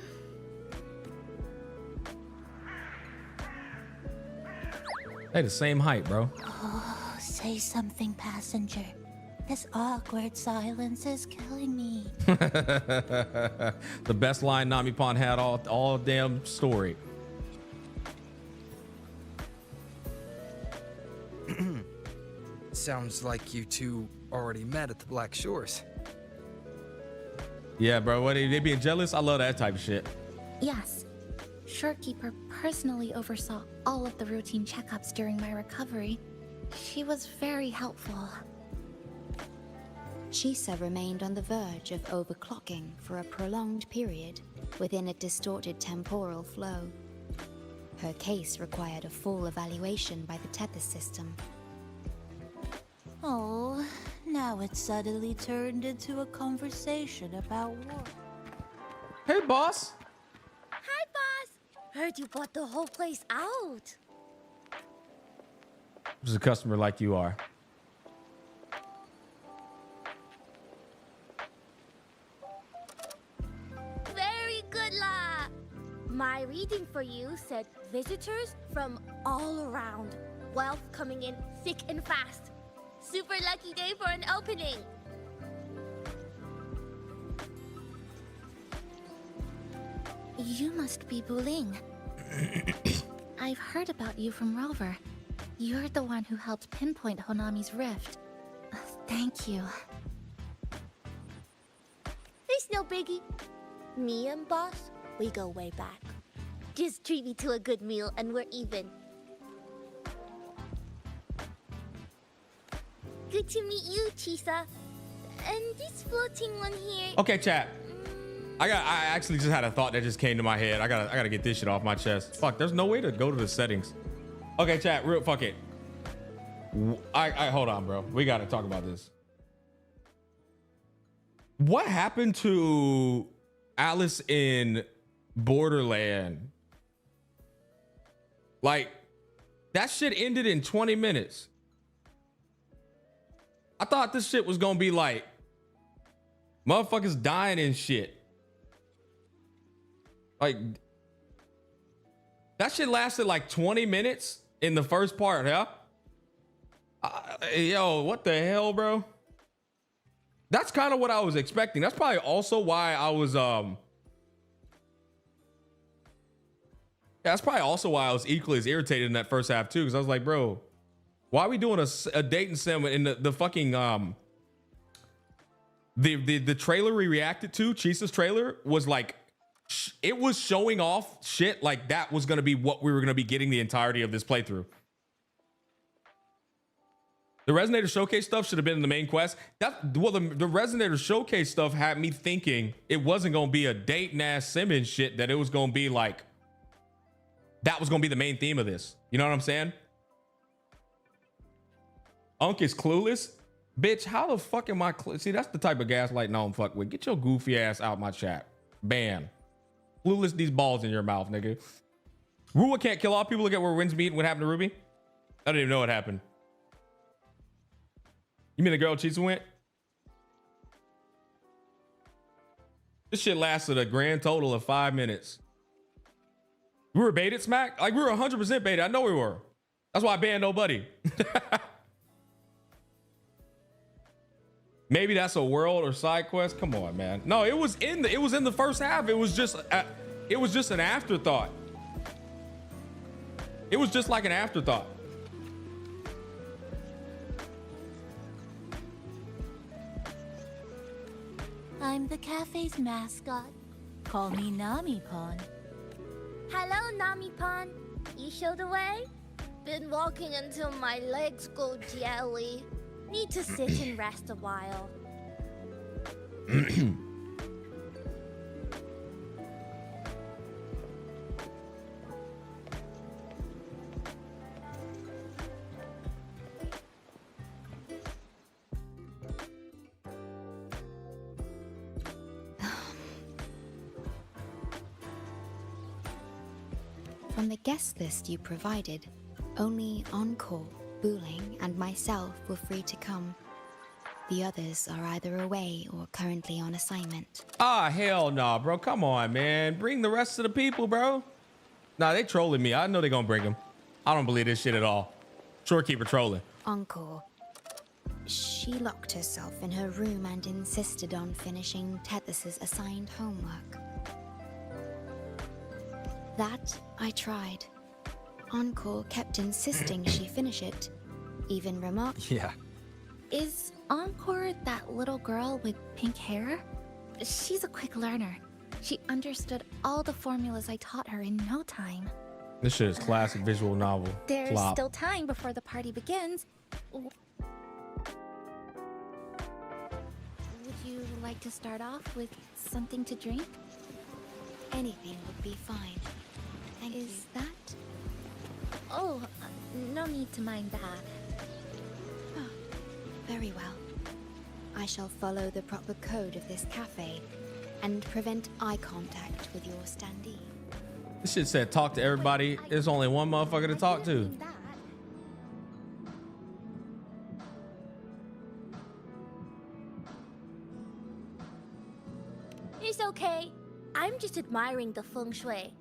They the same height, bro. Oh, say something, passenger. This awkward silence is killing me. The best line Nami-Pon had all damn story. Sounds like you two already met at the Black Shores. Yeah, bro. What they being jealous? I love that type of shit. Yes. Shorekeeper personally oversaw all of the routine checkups during my recovery. She was very helpful. Chisa remained on the verge of overclocking for a prolonged period within a distorted temporal flow. Her case required a full evaluation by the Tethys system. Oh, now it's suddenly turned into a conversation about work. Hey, boss. Hi, boss. Heard you bought the whole place out. Just a customer like you are. Very good, La. My reading for you said visitors from all around. Wealth coming in thick and fast. Super lucky day for an opening. You must be Buling. I've heard about you from Rover. You're the one who helped pinpoint Honami's rift. Thank you. It's no biggie. Me and boss, we go way back. Just treat me to a good meal and we're even. Good to meet you, Chisa. And this floating one here. Okay, chat. I actually just had a thought that just came to my head. I gotta get this shit off my chest. Fuck, there's no way to go to the settings. Okay, chat, fuck it. I hold on, bro. We gotta talk about this. What happened to Alice in Borderland? Like, that shit ended in 20 minutes. I thought this shit was gonna be like motherfuckers dying and shit. Like, that shit lasted like 20 minutes in the first part, yeah? Yo, what the hell, bro? That's kind of what I was expecting. That's probably also why I was that's probably also why I was equally as irritated in that first half too, because I was like, bro, why are we doing a dating sim in the fucking the trailer we reacted to, Chisa's trailer, was like, it was showing off shit like that was gonna be what we were gonna be getting the entirety of this playthrough. The Resonator Showcase stuff should have been in the main quest. The Resonator Showcase stuff had me thinking it wasn't gonna be a dating ass sim and shit, that it was gonna be like, that was gonna be the main theme of this. You know what I'm saying? Unk is clueless. Bitch, how the fuck am I see, that's the type of gaslighting I don't fuck with. Get your goofy ass out my chat. Bam. Clueless these balls in your mouth, nigga. Rua can't kill all people. Look at where Winds meet and what happened to Ruby. I don't even know what happened. You mean the girl Chisa went? This shit lasted a grand total of 5 minutes. We were baited, Smack? Like, we were 100% baited. I know we were. That's why I banned nobody. Maybe that's a world or side quest. Come on, man. No, it was in the first half. It was just an afterthought. It was just like an afterthought. I'm the cafe's mascot. Call me Nami-Pon. Hello, Nami-Pon. You show the way? Been walking until my legs go jelly. Need to sit and rest a while. From the guest list you provided, only Encore, Buling, and myself were free to come. The others are either away or currently on assignment. Ah, hell no, bro. Come on, man. Bring the rest of the people, bro. Nah, they trolling me. I know they gonna bring them. I don't believe this shit at all. Shorekeeper trolling. Encore. She locked herself in her room and insisted on finishing Tethys's assigned homework. That I tried. Encore kept insisting she finish it. Even remarked, Yeah. Is Encore that little girl with pink hair? She's a quick learner. She understood all the formulas I taught her in no time. This shit is classic visual novel. There's Plop. still time before the party begins. Would you like to start off with something to drink? anything would be fine. Thank you. Is that? Oh, no need to mind that. Oh, very well. I shall follow the proper code of this cafe and prevent eye contact with your standee. This shit said talk to everybody. There's only one motherfucker to talk to. It's okay. I'm just admiring the feng shui.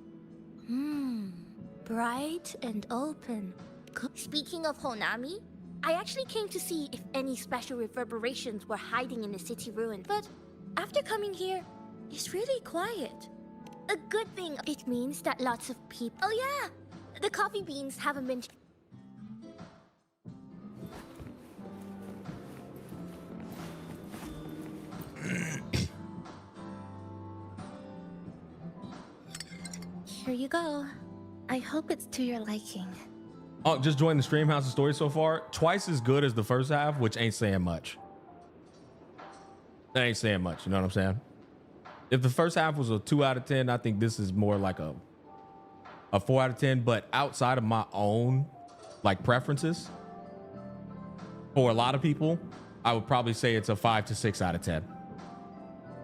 Bright and open. Speaking of Honami, I actually came to see if any special reverberations were hiding in the city ruin. But after coming here, it's really quiet. A good thing. It means that lots of people. Oh yeah, the coffee beans haven't been. Here you go. I hope it's to your liking. Oh, just joined the stream house of story so far. Twice as good as the first half, which ain't saying much. That ain't saying much. You know what I'm saying? If the first half was a 2 out of 10, I think this is more like a 4 out of 10. But outside of my own like preferences, for a lot of people, I would probably say it's a 5 to 6 out of 10.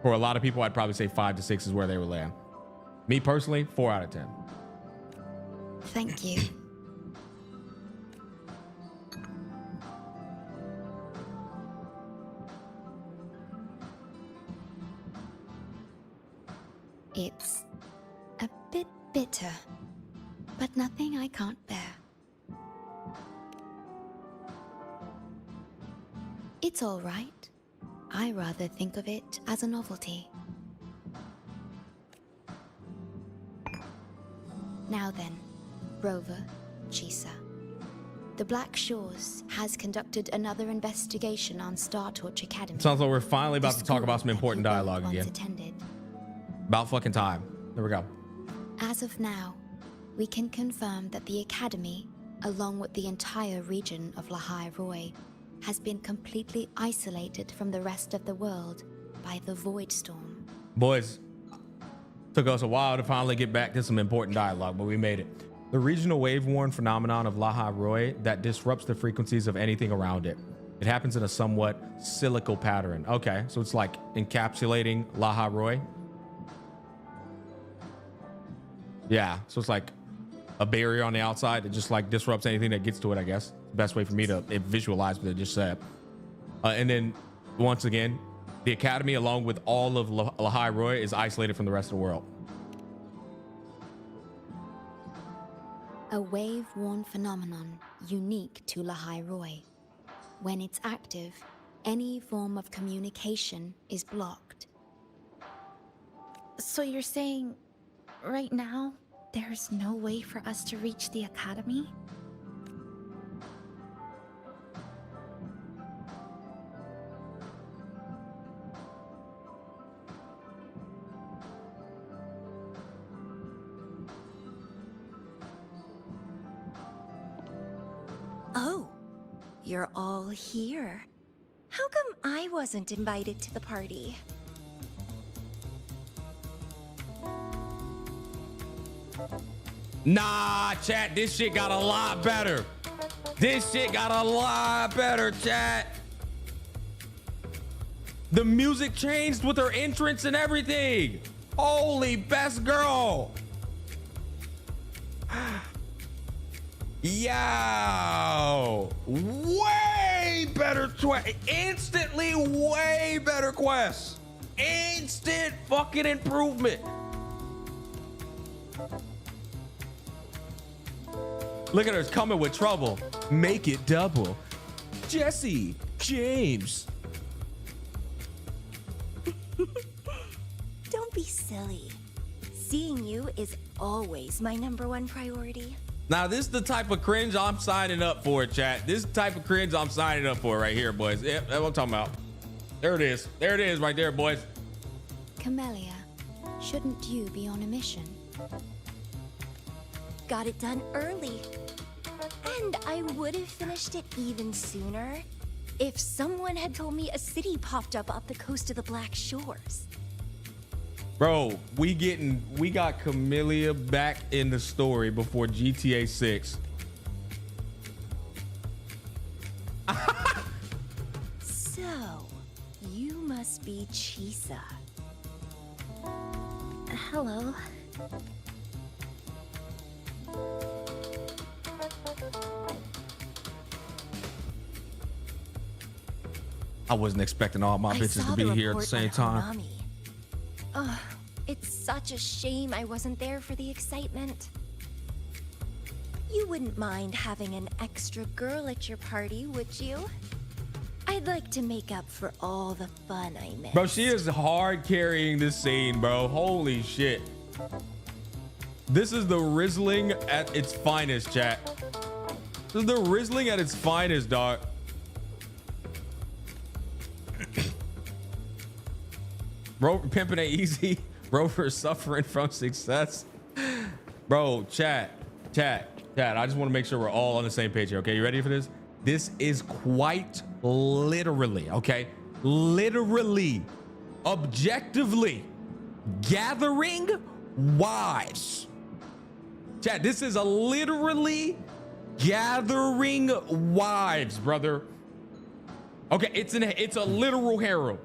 For a lot of people, I'd probably say 5 to 6 is where they would land. Me personally, 4 out of 10. Thank you. It's a bit bitter, but nothing I can't bear. It's all right. I rather think of it as a novelty. Now then, Rover, Chisa. The Black Shores has conducted another investigation on Star Torch Academy. Sounds like we're finally about to talk The about some school important that you dialogue once again. attended. About fucking time. There we go. As of now, we can confirm that the Academy, along with the entire region of Lahai Roy, has been completely isolated from the rest of the world by the Void Storm. Boys, took us a while to finally get back to some important dialogue, but we made it. The regional wave-worn phenomenon of Lahai Roy that disrupts the frequencies of anything around it. It happens in a somewhat cyclical pattern. Okay, so it's like encapsulating Lahai Roy. Yeah, so it's like a barrier on the outside that just like disrupts anything that gets to it, I guess. Best way for me to visualize what I just said. And then once again, the Academy, along with all of Lahai Roy, is isolated from the rest of the world. A wave-worn phenomenon unique to Lahai Roy. When it's active, any form of communication is blocked. So you're saying, right now, there's no way for us to reach the Academy? Oh, you're all here. How come I wasn't invited to the party? Nah, chat, this shit got a lot better. This shit got a lot better, chat. The music changed with her entrance and everything. Holy best girl. Yo, way better, instantly way better quests. Instant fucking improvement. Look at her, it's coming with trouble. Make it double. Jesse, James. Don't be silly. Seeing you is always my #1 priority. Now, this is the type of cringe I'm signing up for, chat. This is the type of cringe I'm signing up for right here, boys. Yep, that's what I'm talking about. There it is. There it is right there, boys. Camellia, shouldn't you be on a mission? Got it done early. And I would have finished it even sooner if someone had told me a city popped up the coast of the Black Shores. Bro, we got Camellia back in the story before GTA 6. So, you must be Chisa. Hello. I wasn't expecting all my bitches to be here at the same time. Ugh, it's such a shame I wasn't there for the excitement. You wouldn't mind having an extra girl at your party, would you? I'd like to make up for all the fun I missed. Bro, she is hard carrying this scene, bro. Holy shit. This is the Rizzling at its finest, chat. This is the Rizzling at its finest, dog. Pimping ain't easy. Rover suffering from success. Bro, chat. I just want to make sure we're all on the same page here. Okay, you ready for this? This is quite literally, okay? Literally, objectively, gathering wives. Chat, this is a literally gathering wives, brother. Okay, it's a literal harem.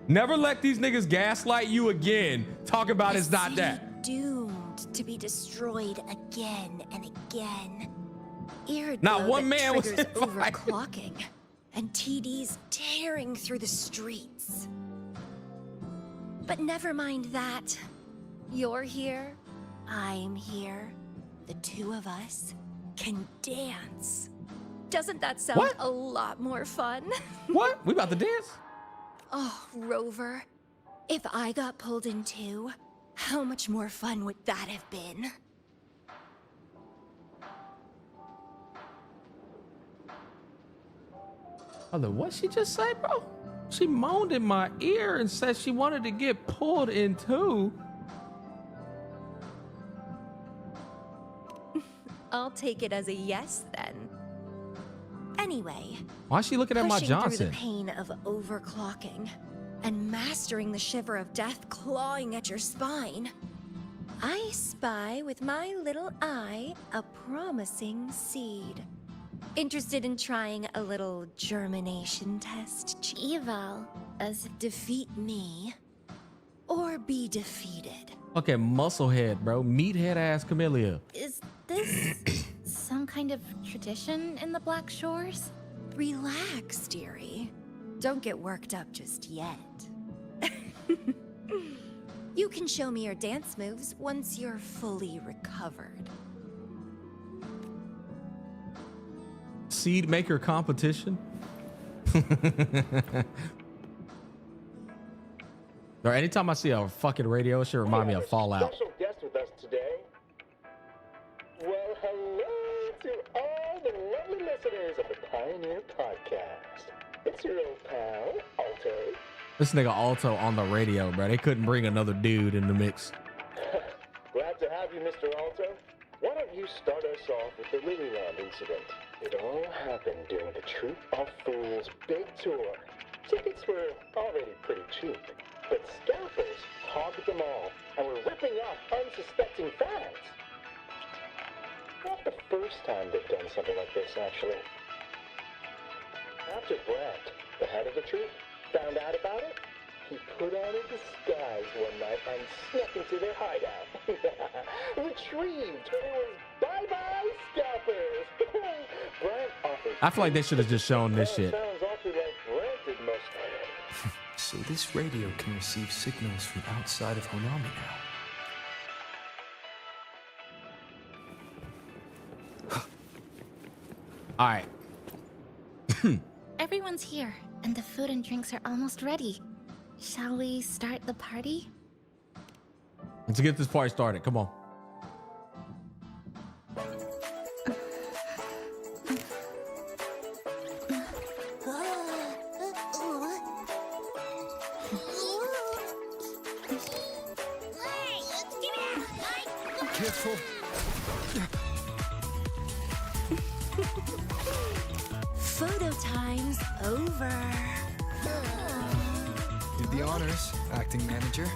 Never let these niggas gaslight you again. Talk about it's not that. Doomed to be destroyed again and again. Not one man was overclocking, and TDs tearing through the streets. But never mind that. You're here. I'm here. The two of us can dance. Doesn't that sound a lot more fun? What? We about to dance? Oh, Rover, if I got pulled in too, how much more fun would that have been? Mother, what she just say, bro? She moaned in my ear and said she wanted to get pulled in too. I'll take it as a yes then. Anyway, why is she looking at my Johnson? Through the pain of overclocking and mastering the shiver of death clawing at your spine, I spy with my little eye a promising seed. Interested in trying a little germination test? Eval, as defeat me or be defeated. Okay, musclehead, bro. Meathead ass Camellia. Is this some kind of tradition in the Black Shores? Relax, dearie. Don't get worked up just yet. You can show me your dance moves once you're fully recovered. Seed maker competition? Or anytime I see a fucking radio, it should remind me of Fallout. Special guest with us today. Well, hello to all the lovely listeners of the Pioneer Podcast. It's your old pal, Alto. This nigga Alto on the radio, bro. They couldn't bring another dude in the mix. Glad to have you, Mr. Alto. Why don't you start us off with the Lilyland incident? It all happened during the Troop of Fools big tour. Tickets were already pretty cheap, but scalpers hogged them all and were ripping off unsuspecting fans. Not the first time they've done something like this, actually. After Brett, the head of the troop, found out about it, he put on a disguise one night and snuck into their hideout. Retrieved. It was bye-bye scalpers. I feel like they should have just shown this shit. Sounds awfully like rented Mustang. So this radio can receive signals from outside of Honami now. All right. Everyone's here, and the food and drinks are almost ready. Shall we start the party? Let's get this party started. Come on. Careful. Photo time's over. Did the honors, acting manager.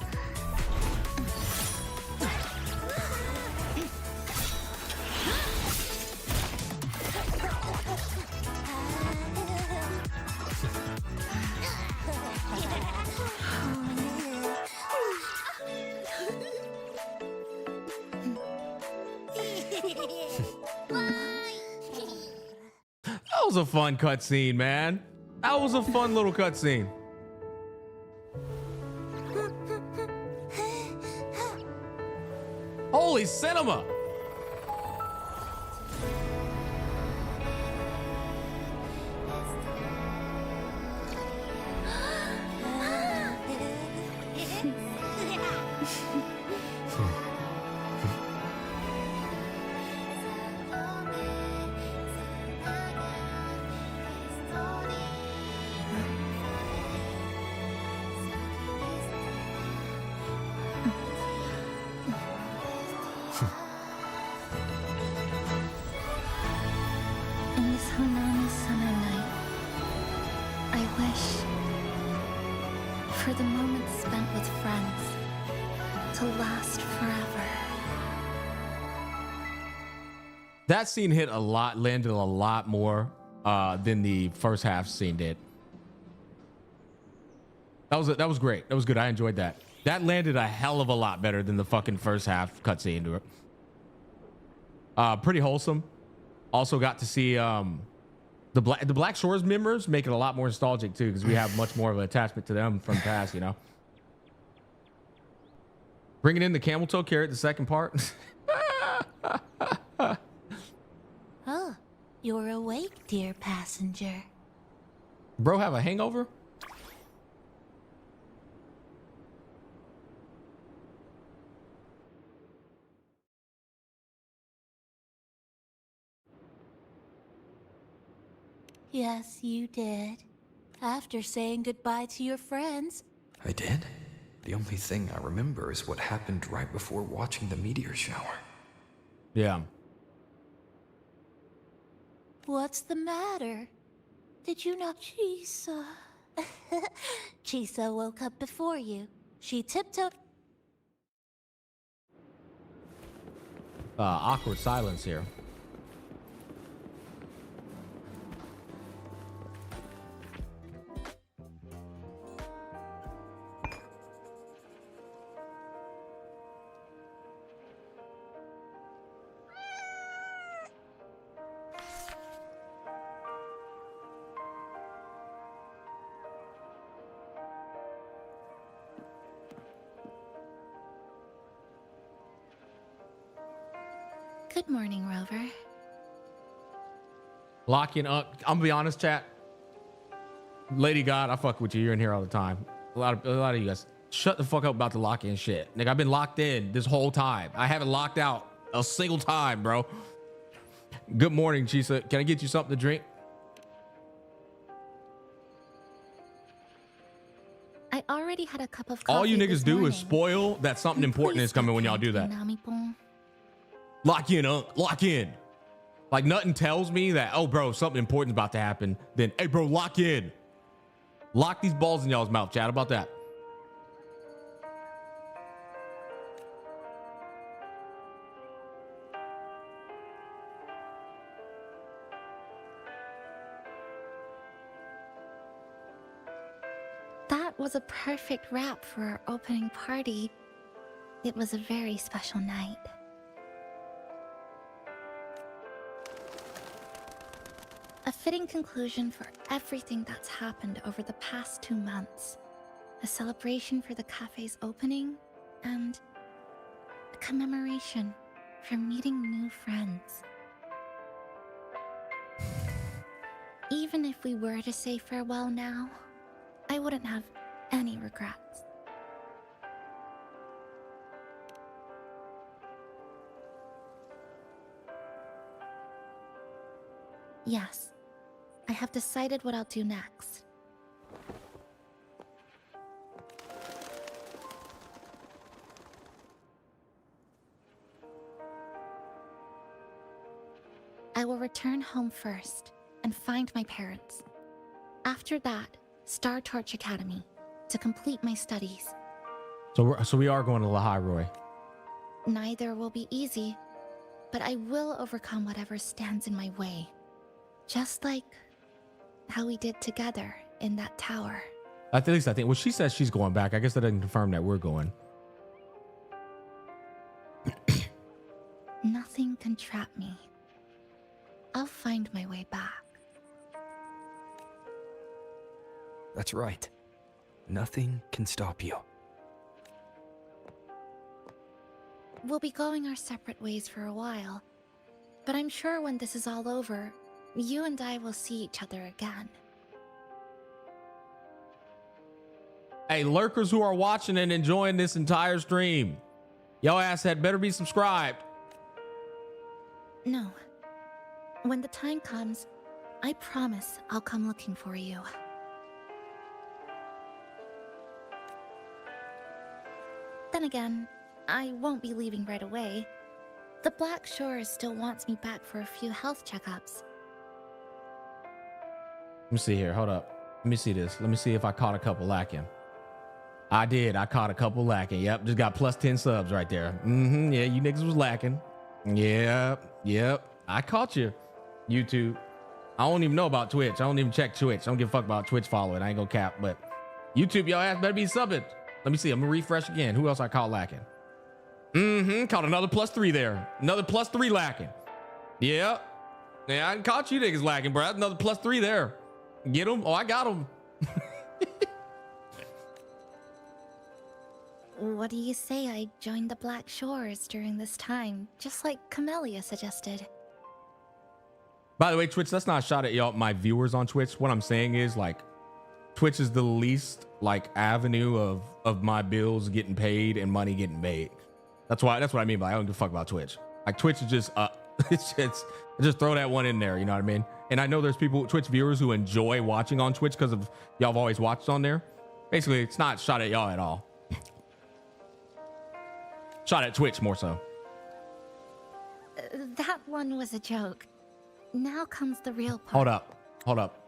That was a fun cutscene, man. That was a fun little cutscene. Holy cinema! In this Honami summer night, I wish for the moments spent with friends to last forever. That scene hit a lot, landed a lot more than the first half scene did. That was great. That was good. I enjoyed that. That landed a hell of a lot better than the fucking first half cutscene to it. Pretty wholesome. Also got to see the Black Shores members make it a lot more nostalgic too, because we have much more of an attachment to them from the past, you know. Bringing in the camel toe carrot, the second part. Oh, you're awake, dear passenger. Bro, have a hangover? Yes, you did. After saying goodbye to your friends. I did? The only thing I remember is what happened right before watching the meteor shower. Yeah. What's the matter? Did you not Chisa? Chisa woke up before you. She tiptoed. Awkward silence here. Good morning, Rover. Locking up. I'm gonna be honest, chat. Lady God, I fuck with you. You're in here all the time. A lot of you guys, shut the fuck up about the lock-in shit. Nigga, I've been locked in this whole time. I haven't locked out a single time, bro. Good morning, Chisa. Can I get you something to drink? I already had a cup of coffee. All you niggas this do morning. is spoil that something important is coming when y'all do that. Honami-pon. Lock in, lock in. Like nothing tells me that, oh, bro, something important's about to happen. Then, hey, bro, lock in. Lock these balls in y'all's mouth, chat. How about that? That was a perfect wrap for our opening party. It was a very special night. A fitting conclusion for everything that's happened over the past 2 months. A celebration for the cafe's opening, and a commemoration for meeting new friends. Even if we were to say farewell now, I wouldn't have any regrets. Yes, I have decided what I'll do next. I will return home first and find my parents. After that, Star Torch Academy to complete my studies. So we are going to Lahai Roy. Neither will be easy, but I will overcome whatever stands in my way. Just like how we did together in that tower. At least I think. Well, she says she's going back. I guess that doesn't confirm that we're going. Nothing can trap me. I'll find my way back. That's right. Nothing can stop you. We'll be going our separate ways for a while, but I'm sure when this is all over, you and I will see each other again. Hey, lurkers who are watching and enjoying this entire stream, yo ass had better be subscribed. No. When the time comes, I promise I'll come looking for you. Then again, I won't be leaving right away. The Black Shore still wants me back for a few health checkups. Let me see here. Hold up. Let me see this. Let me see if I caught a couple lacking. I did. I caught a couple lacking. Yep. Just got plus 10 subs right there. Yeah, you niggas was lacking. Yep. I caught you. YouTube. I don't even know about Twitch. I don't even check Twitch. I don't give a fuck about Twitch following. I ain't gonna cap, but YouTube, y'all ass better be subbing. Let me see. I'm gonna refresh again. Who else I caught lacking? Caught another plus 3 there. Another plus 3 lacking. Yeah, I caught you niggas lacking, bro. That's another plus 3 there. Get him. Oh, I got him. What do you say I joined the Black Shores during this time, just like Camellia suggested? By the way, Twitch, that's not a shot at y'all, my viewers on Twitch. What I'm saying is, like, Twitch is the least, like, avenue of my bills getting paid and money getting made. That's what I mean by I don't give a fuck about Twitch. Like, Twitch is just, it's just throw that one in there, you know what I mean? And I know there's people, Twitch viewers, who enjoy watching on Twitch because of y'all have always watched on there. Basically, it's not shot at y'all at all. Shot at Twitch more so. That one was a joke. Now comes the real part. Hold up.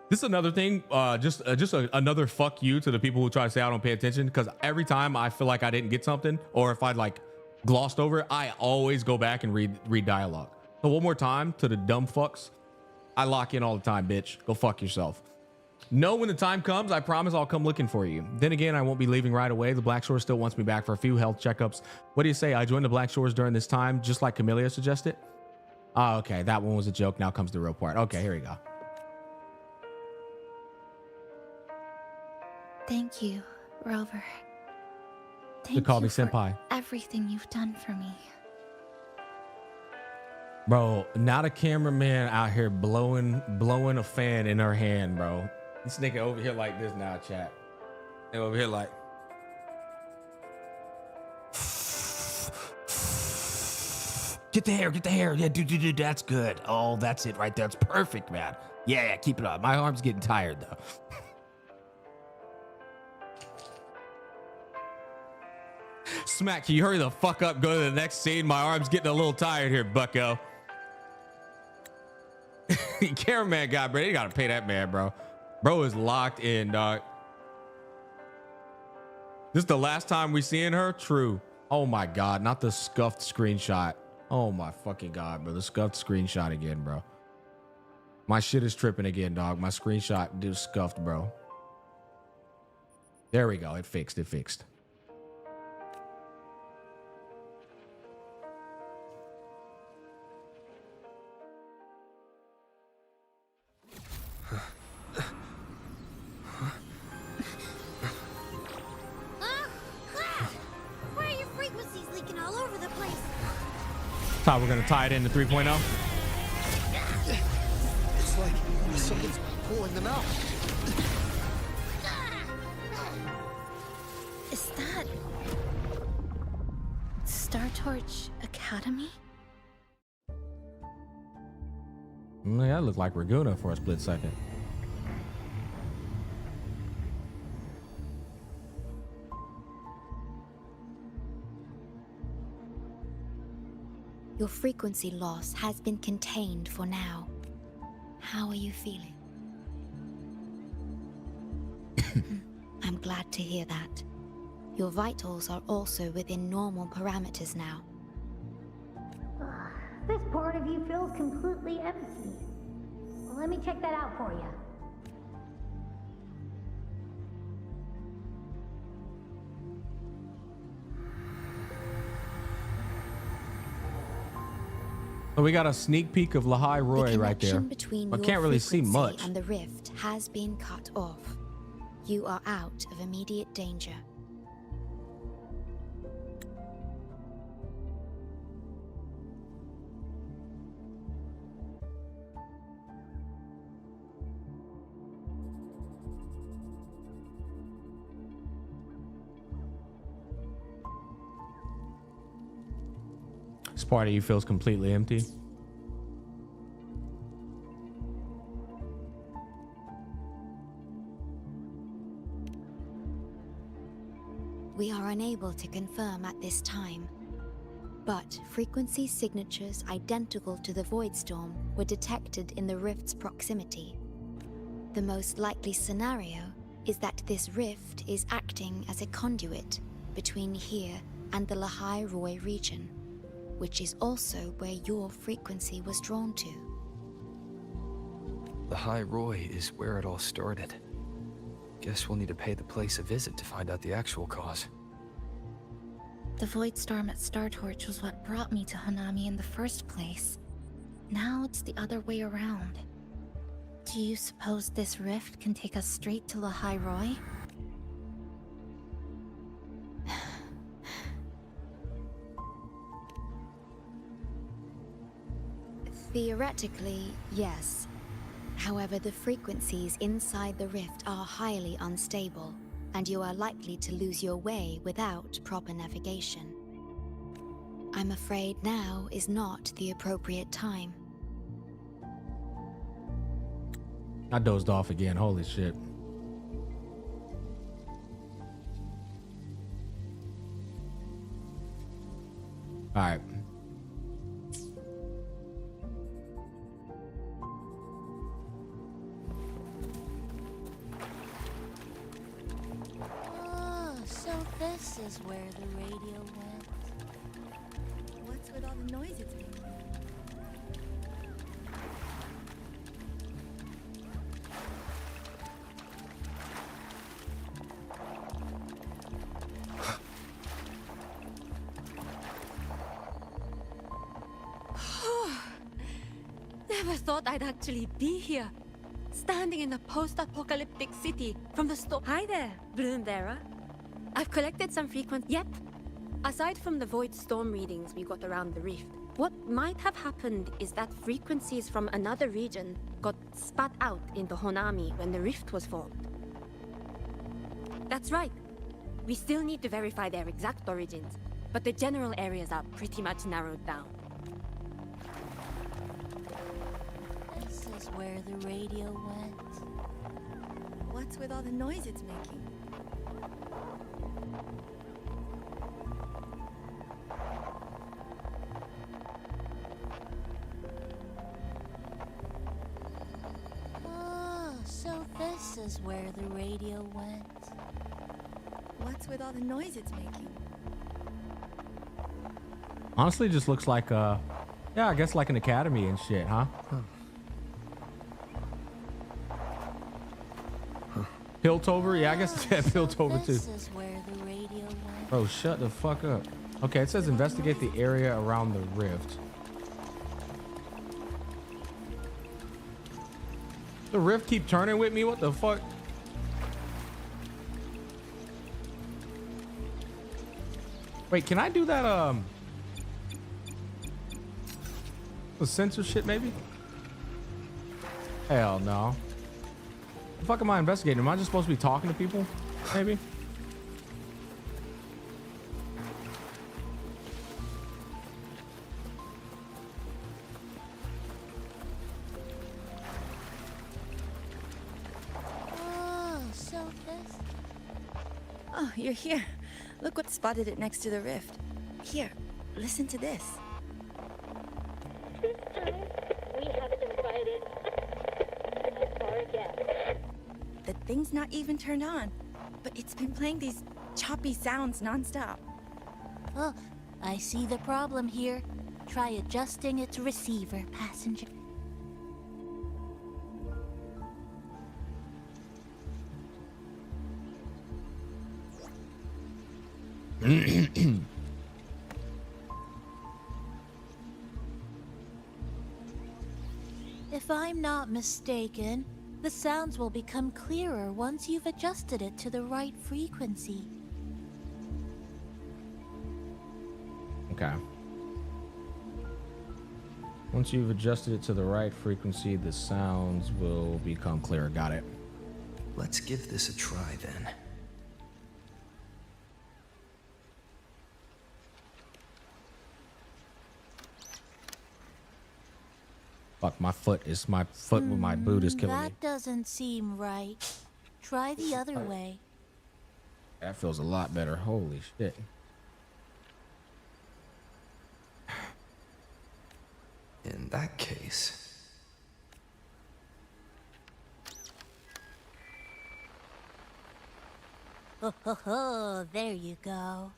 This is another thing. Another fuck you to the people who try to say I don't pay attention. Because every time I feel like I didn't get something, or if I like glossed over it, I always go back and read dialogue. So one more time to the dumb fucks. I lock in all the time, bitch. Go fuck yourself. Know when the time comes, I promise I'll come looking for you. Then again, I won't be leaving right away. The Black Shore still wants me back for a few health checkups. What do you say? I joined the Black Shores during this time, just like Camellia suggested. Oh, okay. That one was a joke. Now comes the real part. Okay, here we go. Thank you, Rover. You call me senpai. Everything you've done for me. Bro, not a cameraman out here blowing a fan in her hand, bro. This nigga over here like this now, chat. And over here like. Get the hair. Yeah, dude, that's good. Oh, that's it right there. It's perfect, man. Yeah, keep it up. My arm's getting tired, though. Smack, can you hurry the fuck up? Go to the next scene. My arm's getting a little tired here, bucko. Cameraman guy, bro. You gotta pay that man, bro. Bro is locked in, dog. This is the last time we seeing her? True. Oh my God, not the scuffed screenshot. Oh my fucking God, bro. The scuffed screenshot again, bro. My shit is tripping again, dog. My screenshot is scuffed, bro. There we go. It fixed. how we're gonna tie it into 3.0. It's like someone's pulling them out. Is that Star Torch Academy? That looked like Raguna for a split second. Your frequency loss has been contained for now. How are you feeling? I'm glad to hear that. Your vitals are also within normal parameters now. This part of you feels completely empty. Well, let me check that out for you. So we got a sneak peek of Lahai Roy right there. Between I your can't really see frequency much. and the rift has been cut off. You are out of immediate danger. This part of you feels completely empty. We are unable to confirm at this time, but frequency signatures identical to the Void Storm were detected in the rift's proximity. The most likely scenario is that this rift is acting as a conduit between here and the Lahai Roy region, which is also where your frequency was drawn to. The High Roy is where it all started. Guess we'll need to pay the place a visit to find out the actual cause. The Void Storm at Star Torch was what brought me to Hanami in the first place. Now it's the other way around. Do you suppose this rift can take us straight to Lahai Roy? Theoretically, yes. However, the frequencies inside the rift are highly unstable, and you are likely to lose your way without proper navigation. I'm afraid now is not the appropriate time. I dozed off again. Holy shit. All right. Oh, so this is where the radio went. What's with all the noise it's making? Never thought I'd actually be here. Standing in a post-apocalyptic city from the storm. Hi there, Bloombearer. I've collected some Yep. Aside from the Void Storm readings we got around the rift, what might have happened is that frequencies from another region got spat out into Honami when the rift was formed. That's right. We still need to verify their exact origins, but the general areas are pretty much narrowed down. This is where the radio went. What's with all the noise it's making? Oh, so this is where the radio went. What's with all the noise it's making? Honestly, just looks like yeah, I guess like an academy and shit, huh? Piltover? Yeah, I guess it's Piltover too. This is where the radio went. Bro, shut the fuck up. Okay, it says investigate the area around the rift. The rift keep turning with me? What the fuck? Wait, can I do that? The censorship, maybe? Hell no. The fuck am I investigating? Am I just supposed to be talking to people? Maybe? Oh, so this. Oh, you're here. Look what spotted it next to the rift. Here, listen to this. This time, we haven't invited as far again. The thing's not even turned on, but it's been playing these choppy sounds nonstop. Oh, I see the problem here. Try adjusting its receiver, passenger. If I'm not mistaken, the sounds will become clearer once you've adjusted it to the right frequency. Okay. Once you've adjusted it to the right frequency, the sounds will become clearer. Got it. Let's give this a try then. Fuck, my foot with my boot is killing me. That doesn't seem right. Try the other way. That feels a lot better. Holy shit. In that case... Ho ho ho, there you go.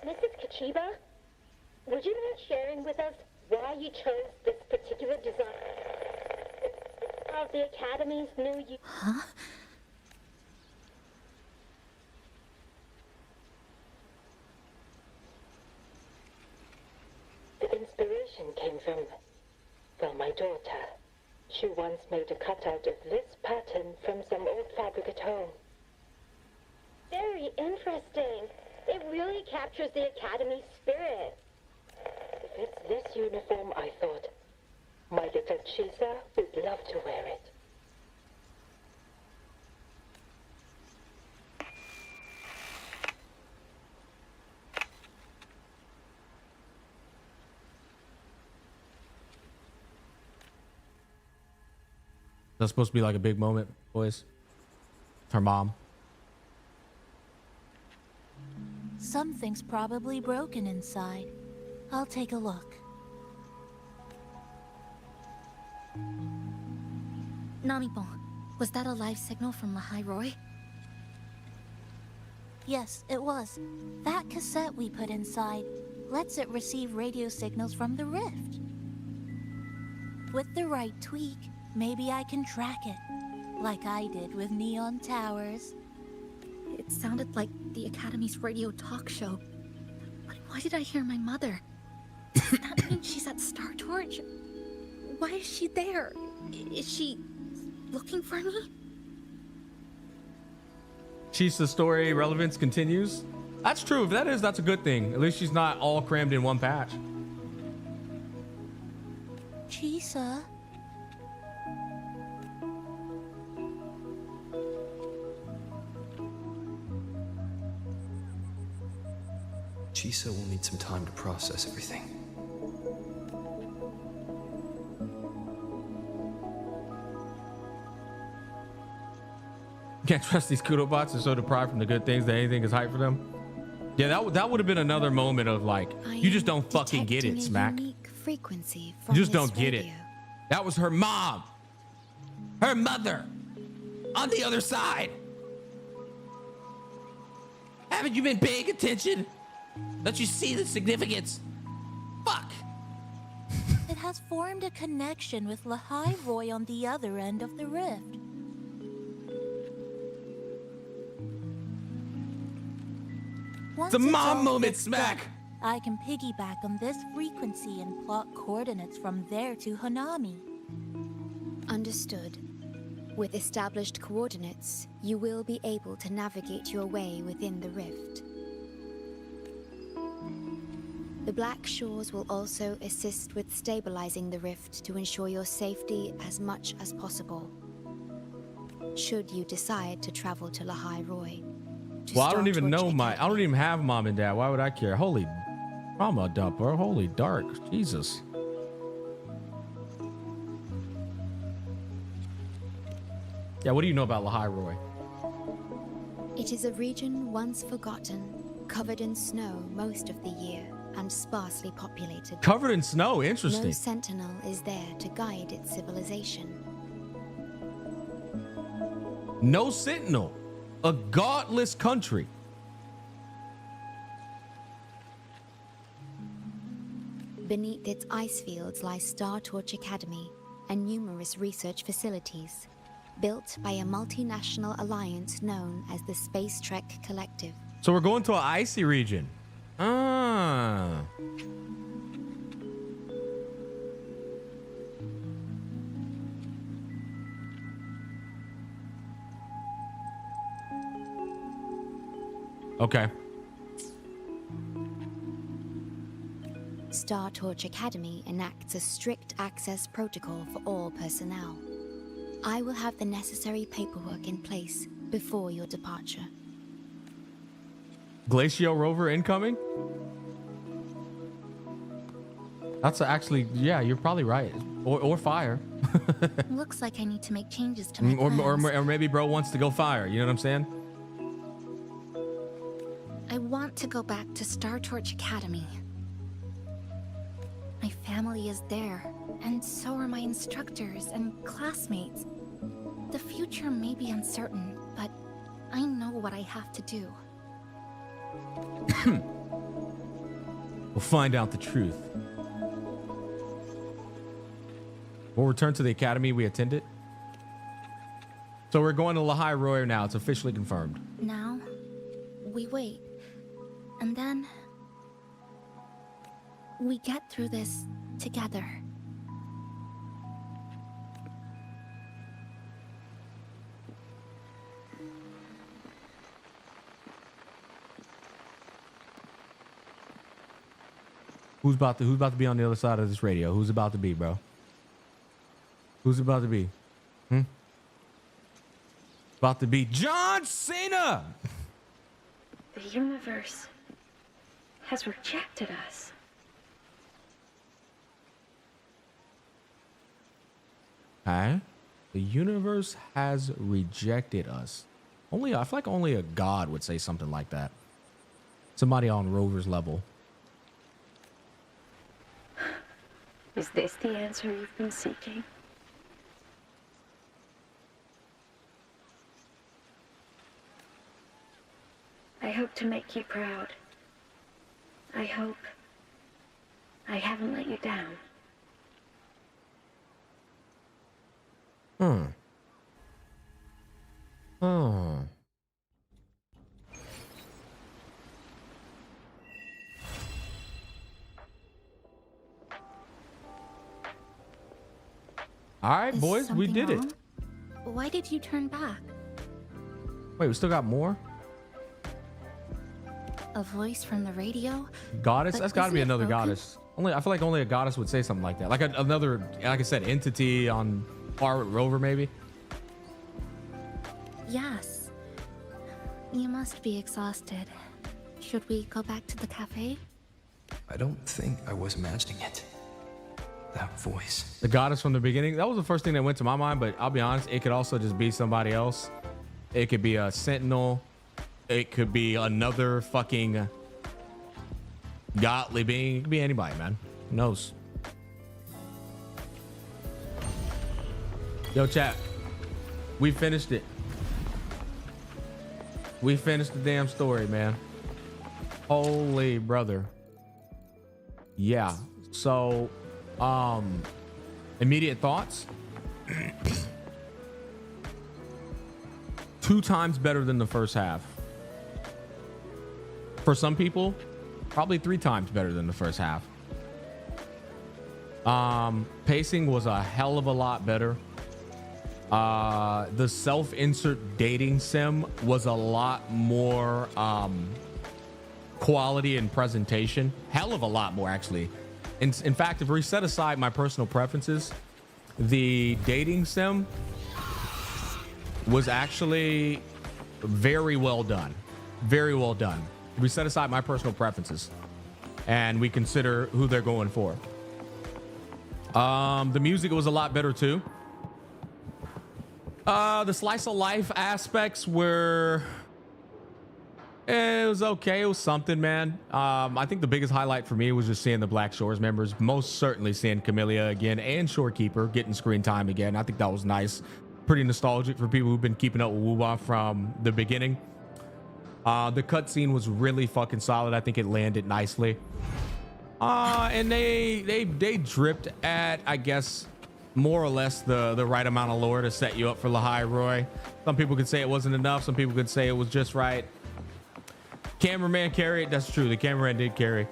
Mrs. Kachiba, would you mind sharing with us why you chose this particular design of the Academy's new... Huh? The inspiration came from, well, my daughter. She once made a cutout of this pattern from some old fabric at home. Very interesting. It really captures the Academy's spirit. If it's this uniform, I thought, my little Chisa would love to wear it. That's supposed to be like a big moment, boys. Her mom. Something's probably broken inside. I'll take a look. Namipon, was that a live signal from Lahai Roy? Yes, it was. That cassette we put inside lets it receive radio signals from the rift. With the right tweak, maybe I can track it, like I did with Neon Towers. It sounded like the Academy's radio talk show. But why did I hear my mother? Does that mean she's at Star Torch? Why is she there? Is she looking for me? Chisa's story relevance continues. That's true. If that is, that's a good thing. At least she's not all crammed in one patch. Chisa? Chisa will need some time to process everything. Can't trust these kudo bots. They're so deprived from the good things that anything is hype for them. Yeah, that would have been another moment of like, you just don't fucking get it, Smack. Frequency You just don't get it. That was her mom. Her mother. On the other side. Haven't you been paying attention? Don't you see the significance? Fuck. It has formed a connection with Lahai Roy on the other end of the rift. Once It's a it's mom all moment, fixed Smack. up, I can piggyback on this frequency and plot coordinates from there to Hanami. Understood. With established coordinates, you will be able to navigate your way within the rift. The Black Shores will also assist with stabilizing the rift to ensure your safety as much as possible. Should you decide to travel to Lahai Roy. Well, I don't even know I don't even have mom and dad. Why would I care? Holy trauma dump, bro. Holy dark. Jesus. Yeah, what do you know about Lahai Roy? It is a region once forgotten, covered in snow most of the year, and sparsely populated. Covered in snow, interesting. No sentinel is there to guide its civilization. No sentinel. A godless country. Beneath its ice fields lies Star Torch Academy and numerous research facilities, built by a multinational alliance known as the Space Trek Collective. So we're going to an icy region. Ah. Okay. Star Torch Academy enacts a strict access protocol for all personnel. I will have the necessary paperwork in place before your departure. Glacio rover incoming? That's actually, yeah, you're probably right. Or fire. Looks like I need to make changes to my or plans. maybe bro wants to go fire. You know what I'm saying? I want to go back to Star Torch Academy. My family is there, and so are my instructors and classmates. The future may be uncertain, but I know what I have to do. We'll find out the truth. We'll return to the academy we attended. So we're going to Lahai Roy now. It's officially confirmed. Now, we wait. And then we get through this together. Who's about to be on the other side of this radio? Who's about to be, bro? Who's about to be? About to be John Cena. The universe has rejected us. Okay. The universe has rejected us. I feel like only a god would say something like that. Somebody on Rover's level. Is this the answer you've been seeking? I hope to make you proud. I hope I haven't let you down. All right, boys, we did it. Why did you turn back? Wait, we still got more? A voice from the radio? Goddess? But That's got to be isn't it another broken? goddess. I feel like only a goddess would say something like that. Like another, like I said, entity on par with Rover, maybe. Yes. You must be exhausted. Should we go back to the cafe? I don't think I was imagining it. That voice. The goddess from the beginning. That was the first thing that went to my mind, but I'll be honest, it could also just be somebody else. It could be a sentinel. It could be another fucking godly being. It could be anybody, man. Who knows? Yo, chat. We finished it. We finished the damn story, man. Holy brother. Yeah. So, immediate thoughts. 2 times better than the first half. For some people, probably 3 times better than the first half. Pacing was a hell of a lot better. The self-insert dating sim was a lot more quality and presentation. Hell of a lot more, actually. In fact, if we set aside my personal preferences, the dating sim was actually very well done. Very well done. We set aside my personal preferences and we consider who they're going for. The music was a lot better too. The slice of life aspects were, it was okay. It was something, man. I think the biggest highlight for me was just seeing the Black Shores members, most certainly seeing Camellia again and Shorekeeper getting screen time again. I think that was nice. Pretty nostalgic for people who've been keeping up with Wuba from the beginning. The cutscene was really fucking solid. I think it landed nicely. And they dripped at, I guess, more or less the right amount of lore to set you up for Lahai Roy. Some people could say it wasn't enough. Some people could say it was just right. Cameraman carried. That's true. The cameraman did carry.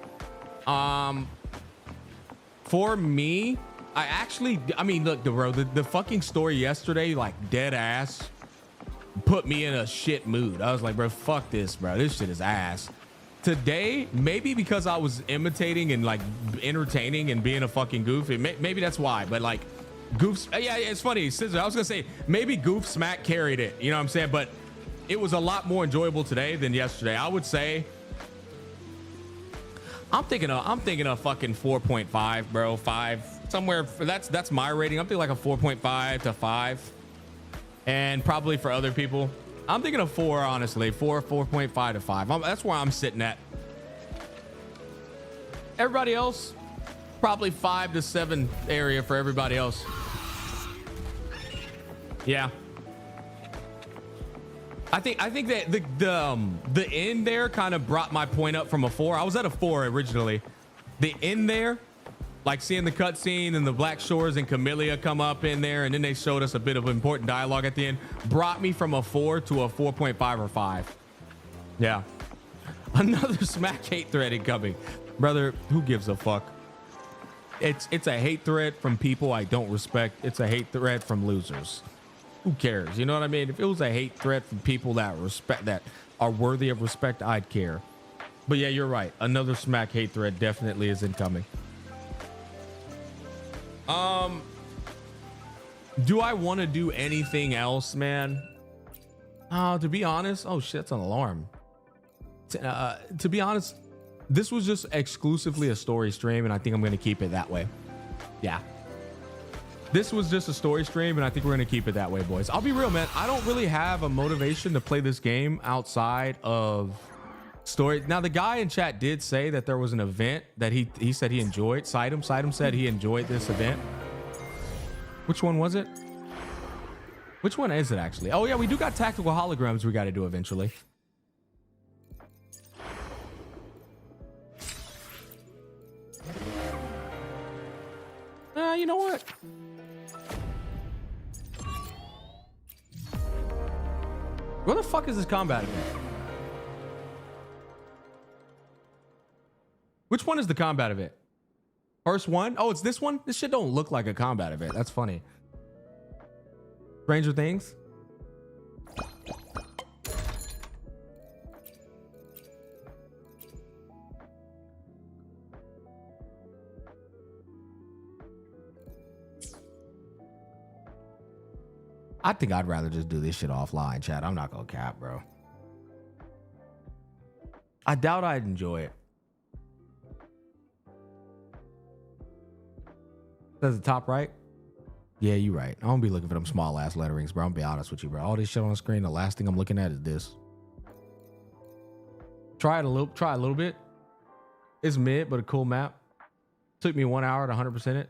For me, I mean, look, bro, the fucking story yesterday, like dead ass, put me in a shit mood. I was like, bro, fuck this, bro. This shit is ass. Today, maybe because I was imitating and like entertaining and being a fucking goof, maybe that's why. But like, goofs, yeah, it's funny. Scissor, I was gonna say maybe Goof Smack carried it. You know what I'm saying? But it was a lot more enjoyable today than yesterday. I would say. I'm thinking of fucking 4.5, bro. 5 somewhere. That's my rating. I'm thinking like a 4.5 to 5. And probably for other people, I'm thinking of 4, honestly. 4.5 to 5. That's where I'm sitting at. Everybody else, probably 5 to 7 area for everybody else. Yeah. I think that the end there kind of brought my point up from a 4. I was at a 4 originally. The end there, like seeing the cutscene and the Black Shores and Camellia come up in there, and then they showed us a bit of important dialogue at the end, brought me from a 4 to a 4.5 or 5. Yeah. Another smack hate thread incoming. Brother, who gives a fuck? It's a hate thread from people I don't respect. It's a hate thread from losers. Who cares? You know what I mean? If it was a hate threat from people that are worthy of respect, I'd care. But yeah, you're right. Another smack hate thread definitely is incoming. Do I want to do anything else, man? To be honest, oh shit, that's an alarm. To be honest, this was just exclusively a story stream, and I think I'm going to keep it that way. Yeah. This was just a story stream, and I think we're going to keep it that way, boys. I'll be real, man. I don't really have a motivation to play this game outside of story. Now, the guy in chat did say that there was an event that he said he enjoyed. Sidem said he enjoyed this event. Which one was it? Which one is it, actually? Oh, yeah, we do got tactical holograms we got to do eventually. You know what? Where the fuck is this combat event? Which one is the combat event? First one? Oh, it's this one? This shit don't look like a combat event. That's funny. Stranger Things? I think I'd rather just do this shit offline, chat. I'm not gonna cap, bro. I doubt I'd enjoy it. Says the top right? Yeah, you right. I don't be looking for them small ass letterings, bro. I'm gonna be honest with you, bro. All this shit on the screen, the last thing I'm looking at is this. Try a little bit. It's mid, but a cool map. Took me 1 hour to 100% it.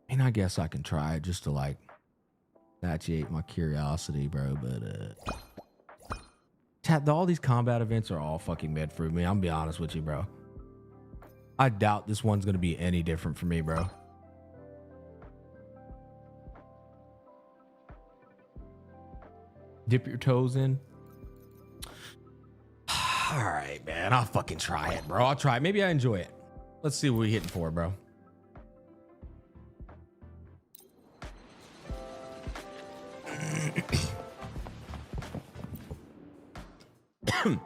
And I guess I can try it just to like satiate my curiosity, bro. But chat, all these combat events are all fucking mid for me. I'm gonna be honest with you, bro. I doubt this one's gonna be any different for me, bro. Dip your toes in. All right, man. I'll fucking try it, bro. I'll try it. Maybe I enjoy it. Let's see what we're hitting for, bro. Let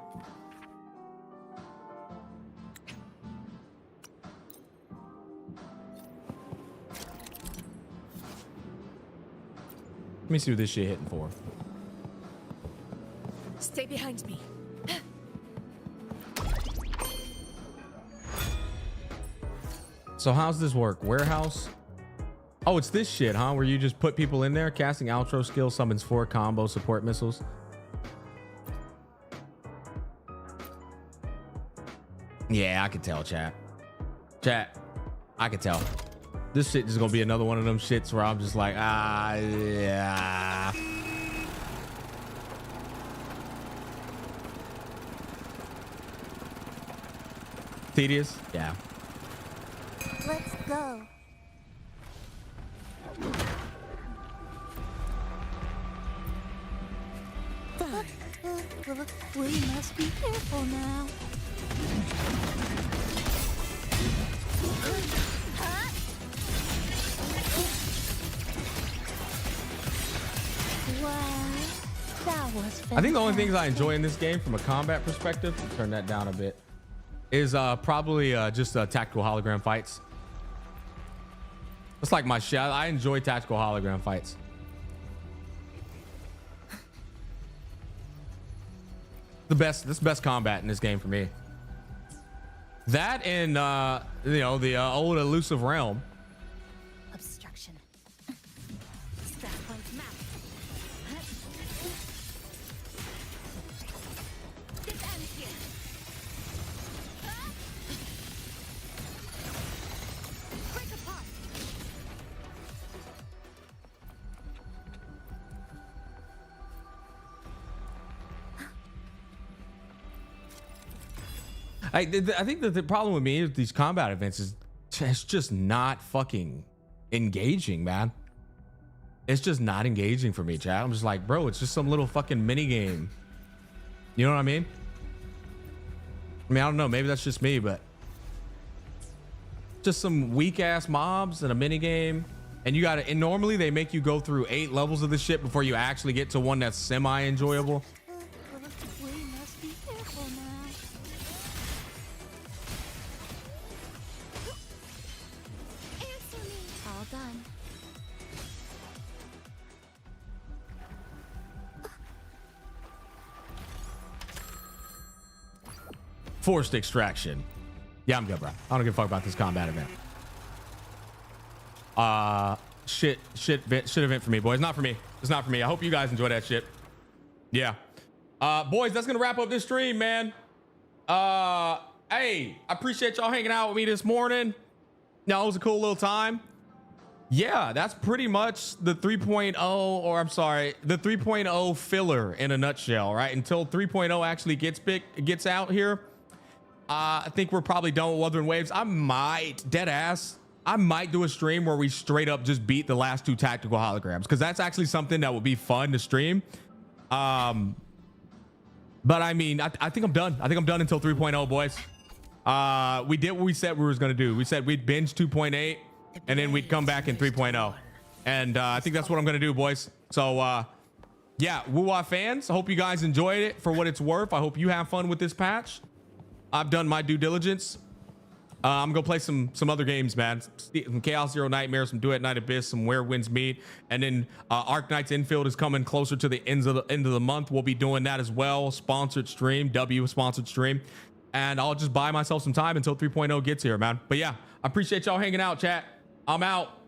me see what this shit hitting for. Stay behind me. So how's this work? Warehouse? Oh, it's this shit, huh? Where you just put people in there, casting outro skill, summons 4 combo support missiles. Yeah, I can tell, chat. Chat, I can tell. This shit is gonna be another one of them shits where I'm just like, yeah. Tedious? Yeah. Let's go. We must be careful now. Wow, that was I think the only things I enjoy in this game from a combat perspective, turn that down a bit, is probably just tactical hologram fights. It's like my shit. I enjoy tactical hologram fights. This is the best combat in this game for me. That and you know, the old elusive realm. Obstruction. I think that the problem with me with these combat events is it's just not fucking engaging, man. It's just not engaging for me, chat. I'm just like, bro, it's just some little fucking mini game. You know what I mean? I don't know. Maybe that's just me, but just some weak ass mobs and a mini game. And you gotta, and normally they make you go through 8 levels of this shit before you actually get to one that's semi enjoyable. All done. Forced extraction. Yeah, I'm good, bro. I don't give a fuck about this combat event. Shit event for me, boys. Not for me. It's not for me. I hope you guys enjoy that shit. Yeah. Boys, that's gonna wrap up this stream, man. Hey, I appreciate y'all hanging out with me this morning. No, it was a cool little time. Yeah, that's pretty much the 3.0, or I'm sorry, the 3.0 filler in a nutshell, right? Until 3.0 actually gets out here. I think we're probably done with Wuthering Waves. I might do a stream where we straight up just beat the last 2 tactical holograms, because that's actually something that would be fun to stream. But I mean, I think I'm done. I think I'm done until 3.0, boys. We did what we said we was gonna do. We said we'd binge 2.8 and then we'd come back in 3.0. And I think that's what I'm gonna do, boys. So yeah, Woo-Wah fans, I hope you guys enjoyed it for what it's worth. I hope you have fun with this patch. I've done my due diligence. I'm gonna play some other games, man. Some Chaos Zero Nightmares, some Duet Night Abyss, some Where Winds Meet, and then Arc Knight's Infield is coming closer to the end of the month. We'll be doing that as well. Sponsored stream, sponsored stream, and I'll just buy myself some time until 3.0 gets here, man. But yeah, I appreciate y'all hanging out, chat. I'm out.